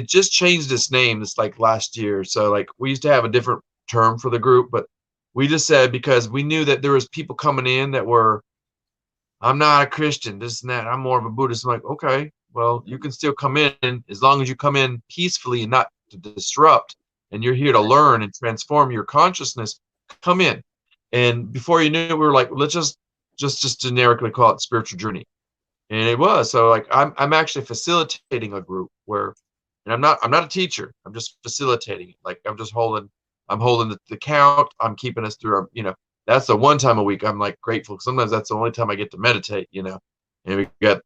S1: just changed its name this like last year. So like we used to have a different term for the group, but we just said because we knew that there was people coming in that were, I'm not a Christian, this and that. I'm more of a Buddhist. I'm like, okay, well, you can still come in as long as you come in peacefully and not to disrupt. and you're here to learn and transform your consciousness, come in. And before you knew it, we were like, let's just generically call it spiritual journey. And it was. So like I'm actually facilitating a group where, and I'm not a teacher. I'm just facilitating it. Like I'm holding the count. I'm keeping us through, that's the one time a week I'm like grateful. Sometimes that's the only time I get to meditate, and we got,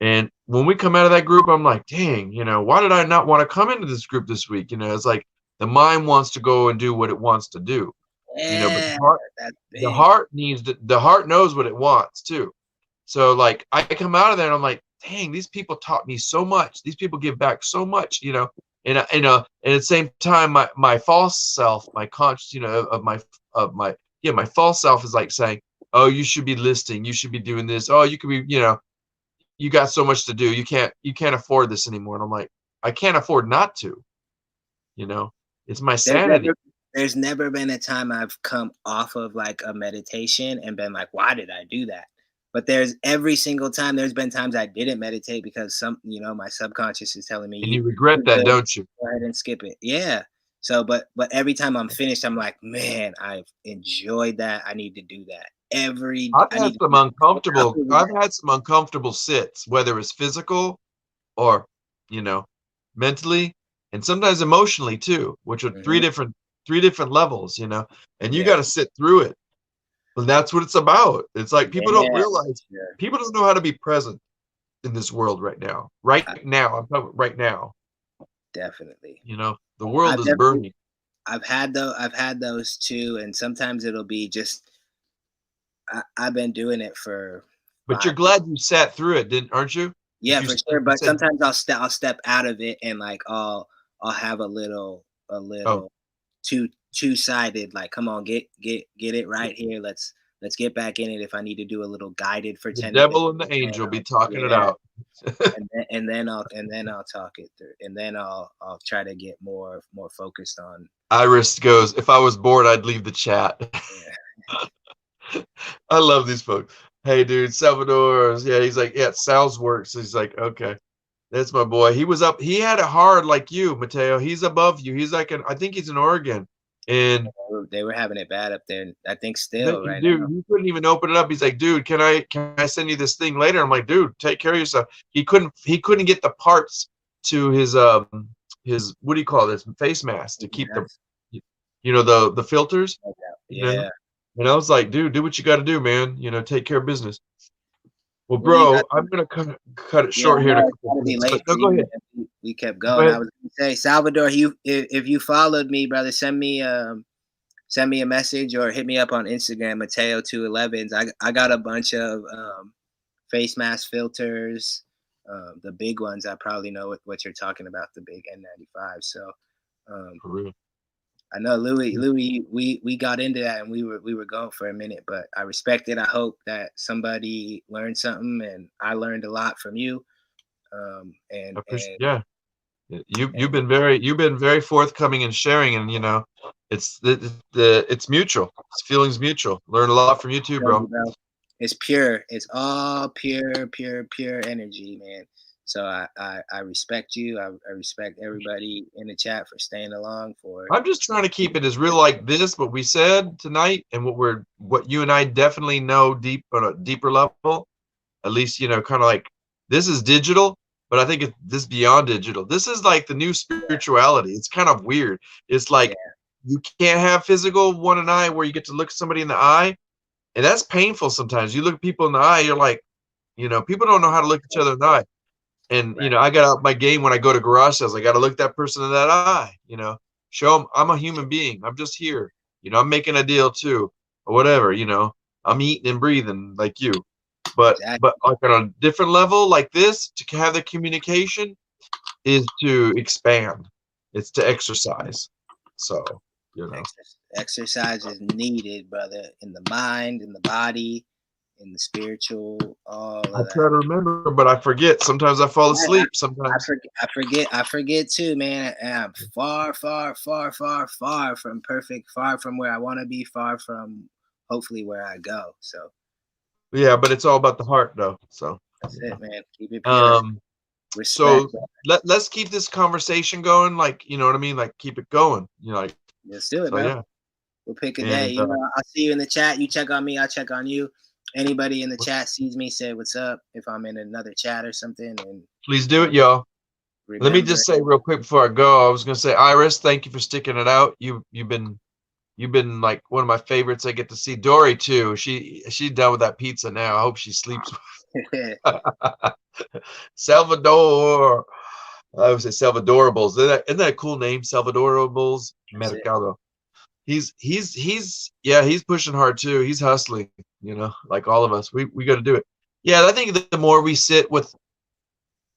S1: and when we come out of that group, I'm like, dang, why did I not want to come into this group this week? It's like the mind wants to go and do what it wants to do, but the heart knows what it wants too. So like I come out of there and I'm like, dang, these people taught me so much. These people give back so much, and at the same time, my false self, my conscious, my false self is like saying, oh, you should be listing, you should be doing this. Oh, you could be, you got so much to do. You can't afford this anymore. And I'm like, I can't afford not to, it's my sanity.
S3: There's never been a time I've come off of like a meditation and been like, why did I do that? But there's every single time there's been times I didn't meditate because my subconscious is telling me.
S1: And you regret that, don't you?
S3: Go ahead and skip it. Yeah. So, but every time I'm finished, I'm like, man, I've enjoyed that. I need to do that
S1: I've had some uncomfortable sits, whether it's physical or, mentally, and sometimes emotionally too, which are three different levels, and you got to sit through it. And that's what it's about. It's like people don't realize, people don't know how to be present in this world right now. I'm talking right now.
S3: Definitely.
S1: The world is burning.
S3: I've had those too, and sometimes it'll be just. I've been doing it for.
S1: But you're glad you sat through it, aren't you?
S3: Yeah, for sure. But sometimes I'll step out of it and like I'll have a little two-sided, like, come on, get it right here. Let's get back in it. If I need to do a little guided for 10
S1: minutes. The devil and the angel be talking it out.
S3: and then I'll talk it through. And then I'll try to get more focused on.
S1: Iris goes, if I was bored, I'd leave the chat. Yeah. I love these folks. Hey dude, Salvador's, he's like, Sal's works. He's like, okay. That's my boy. He had it hard like you, Mateo. He's above you. He's like I think he's in Oregon. And
S3: they were having it bad up there. I think still right
S1: dude,
S3: now.
S1: He couldn't even open it up. He's like, dude, can I send you this thing later? I'm like, dude, take care of yourself. He couldn't get the parts to his what do you call this, face mask to keep the filters.
S3: Yeah.
S1: And I was like, dude, do what you got to do, man. Take care of business. Well, bro, I'm gonna cut it short here. Go ahead.
S3: We kept going. I was gonna say, Salvador, if you followed me, brother, send me a message or hit me up on Instagram, Mateo211s. I got a bunch of face mask filters, the big ones. I probably know what you're talking about, the big N95. So,
S1: for real.
S3: I know Louie, we got into that and we were going for a minute, but I respect it. I hope that somebody learned something, and I learned a lot from you.
S1: You've been very forthcoming in sharing, and it's mutual. It's feelings mutual. Learn a lot from you too, bro.
S3: It's pure. It's all pure energy, man. So I respect you. I respect everybody in the chat for staying along for.
S1: I'm just trying to keep it as real like this, what we said tonight, and what you and I definitely know deep on a deeper level. At least, kind of like this is digital, but I think this beyond digital. This is like the new spirituality. It's kind of weird. It's like you can't have physical one and eye where you get to look somebody in the eye, and that's painful sometimes. You look people in the eye, you're like, people don't know how to look each other in the eye. And, I got out my game when I go to garage sales. I got to look that person in that eye, show them I'm a human being. I'm just here. I'm making a deal too, or whatever, I'm eating and breathing like you. But like on a different level like this, to have the communication is to expand. It's to exercise. So,
S3: Exercise is needed, brother, in the mind, in the body, in the spiritual, all of that.
S1: I try to remember, but I forget. Sometimes I fall asleep. Sometimes
S3: I forget too, man. And I'm far from perfect, far from where I want to be, far from hopefully where I go. So
S1: yeah, but it's all about the heart though. So
S3: that's it, man. Keep it pure. Respect.
S1: So let's keep this conversation going. Like, you know what I mean? Like, keep it going. You know, like,
S3: Let's do it,
S1: so
S3: bro.
S1: yeah.
S3: We'll pick a
S1: And,
S3: day. You know, I'll see you in the chat. You check on me. I'll check on you. Anybody in the chat sees me, say what's up. If I'm in another chat or something, and
S1: please do it, y'all. Let me
S3: remember,
S1: just say real quick before I go, I was gonna say, Iris, thank you for sticking it out. You've been like one of my favorites. I get to see Dory too. She's done with that pizza now. I hope she sleeps. Salvador. I would say Salvadorables. Isn't that a cool name? Salvadorables Mercado. He's pushing hard too. He's hustling, you know, like all of us. We got to do it. Yeah, I think the more we sit with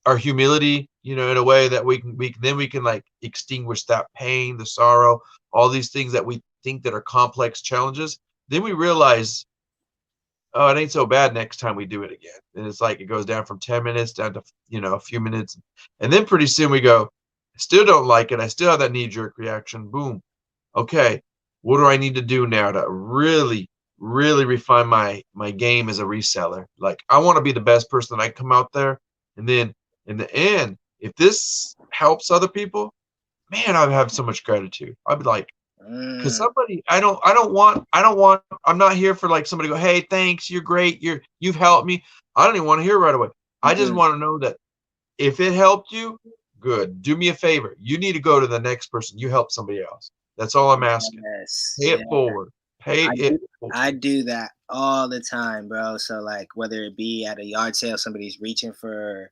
S1: our humility, you know, in a way that we can like extinguish that pain, the sorrow, all these things that we think that are complex challenges. Then we realize, oh, it ain't so bad next time we do it again. And it's like it goes down from 10 minutes down to, you know, a few minutes. And then pretty soon we go, I still don't like it. I still have that knee-jerk reaction. Boom. Okay, what do I need to do now to really, really refine my game as a reseller? Like, I want to be the best person I come out there. And then in the end, if this helps other people, man, I have so much gratitude. I'd be like, because somebody, I don't want, I'm not here for like somebody to go, hey, thanks, you're great, you've helped me. I don't even want to hear right away. I just want to know that if it helped you, good. Do me a favor. You need to go to the next person. You help somebody else. That's all I'm asking.
S3: Yes,
S1: Pay it forward. Pay it forward.
S3: I do that all the time, bro. So like whether it be at a yard sale, somebody's reaching for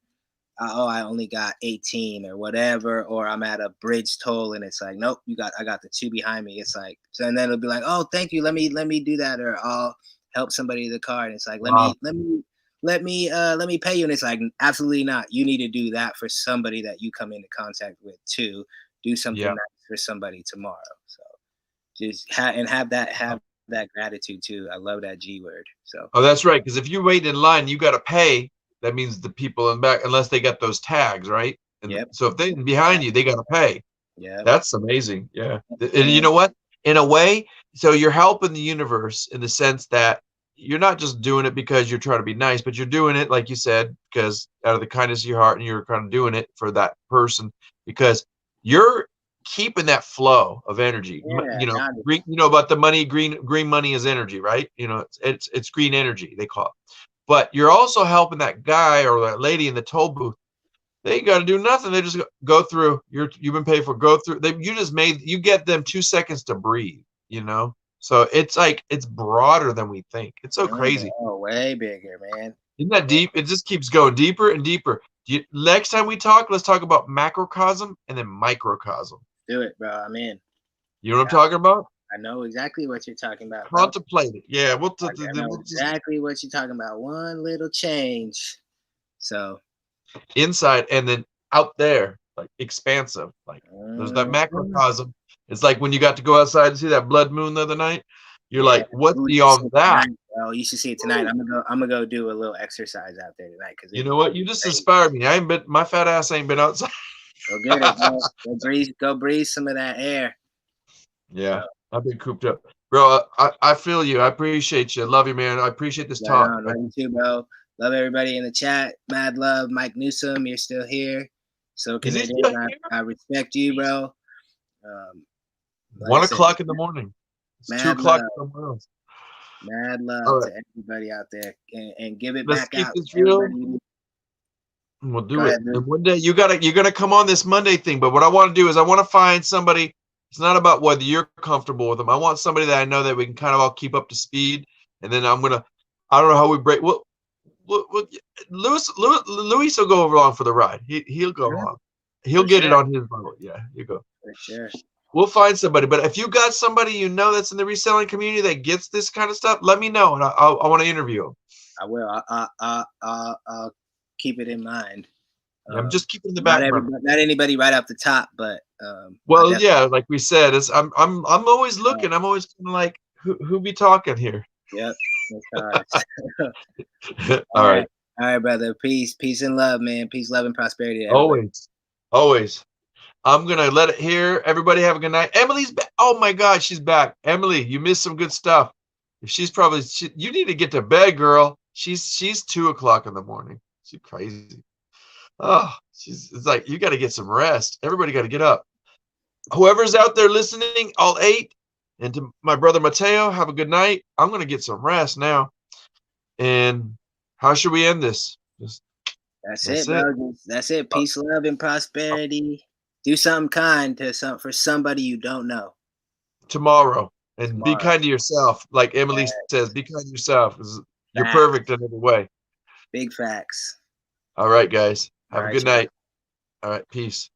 S3: I only got 18 or whatever, or I'm at a bridge toll and it's like, nope, I got the two behind me. It's like, so, and then it'll be like, oh, thank you. Let me do that. Or I'll help somebody in the car. And it's like, let me pay you. And it's like, absolutely not. You need to do that for somebody that you come into contact with too. Do something nice for somebody tomorrow. So just have that gratitude too. I love that G word. So.
S1: Oh, that's right. Because if you wait in line, you got to pay. That means the people in back, unless they got those tags, right? And so if they're behind you, they got to pay.
S3: Yeah.
S1: That's amazing. Yeah. And you know what? In a way, so you're helping the universe in the sense that you're not just doing it because you're trying to be nice, but you're doing it, like you said, because out of the kindness of your heart, and you're kind of doing it for that person because you're keeping that flow of energy.
S3: Yeah,
S1: you know about the money, green money is energy, right? You know, it's green energy, they call it. But you're also helping that guy or that lady in the toll booth. They got to do nothing. They just go through. You've been paid for. Go through. You get them 2 seconds to breathe. You know. So it's like it's broader than we think. It's so crazy.
S3: Oh, way bigger, man.
S1: Isn't that deep? It just keeps going deeper and deeper. Next time we talk, let's talk about macrocosm and then microcosm.
S3: Do it, bro. I'm in.
S1: You know what I'm talking about?
S3: I know exactly what you're talking about. Bro.
S1: Contemplate it. Yeah,
S3: I know exactly what you're talking about. One little change. So
S1: inside and then out there, like expansive. Like there's that macrocosm. It's like when you got to go outside and see that blood moon the other night. You're like, what's beyond that?
S3: Oh, you should see it tonight. I'm gonna go do a little exercise out there tonight. Cause
S1: you know what? You just inspired me. My fat ass ain't been outside.
S3: Go get it, bro. Go breathe some of that air.
S1: Yeah. I've been cooped up, bro. I feel you. I appreciate you. I love you, man. I appreciate this talk.
S3: Love you too, bro. Love everybody in the chat. Mad love, Mike Newsom. You're still here. So I respect you, bro.
S1: 1 o'clock in the morning. It's 2 o'clock somewhere else.
S3: Mad love to everybody out there, and give it back out.
S1: This real. We'll do it. And one day you're gonna come on this Monday thing. But what I want to do is I want to find somebody. It's not about whether you're comfortable with them. I want somebody that I know that we can kind of all keep up to speed. And then I don't know how we break. Well, Louie will go along for the ride. He'll go along. He'll get it on his boat. Yeah, you go.
S3: For sure.
S1: We'll find somebody. But if you got somebody you know that's in the reselling community that gets this kind of stuff, let me know, and I want to interview them.
S3: I will. I'll keep it in mind.
S1: I'm just keeping the background.
S3: Not anybody right off the top, but
S1: well, yeah, like we said, I'm always looking. I'm always kind of like, who be talking here?
S3: Yep.
S1: All right,
S3: brother. Peace and love, man. Peace, love, and prosperity.
S1: Always. I'm gonna let it here. Everybody have a good night. Emily's back. Oh my God, she's back. Emily, you missed some good stuff. She's probably you need to get to bed, girl. She's 2 o'clock in the morning. She's crazy. Oh, it's like you got to get some rest. Everybody got to get up. Whoever's out there listening, all 8, and to my brother Mateo, have a good night. I'm gonna get some rest now. And how should we end this?
S3: That's it, bro. That's it. Peace, love, and prosperity. Do something kind for somebody you don't know.
S1: Tomorrow. And be kind to yourself. Like Emily says, be kind to yourself. You're perfect in every way.
S3: Big facts.
S1: All right, guys. Have a good night. All right. Peace.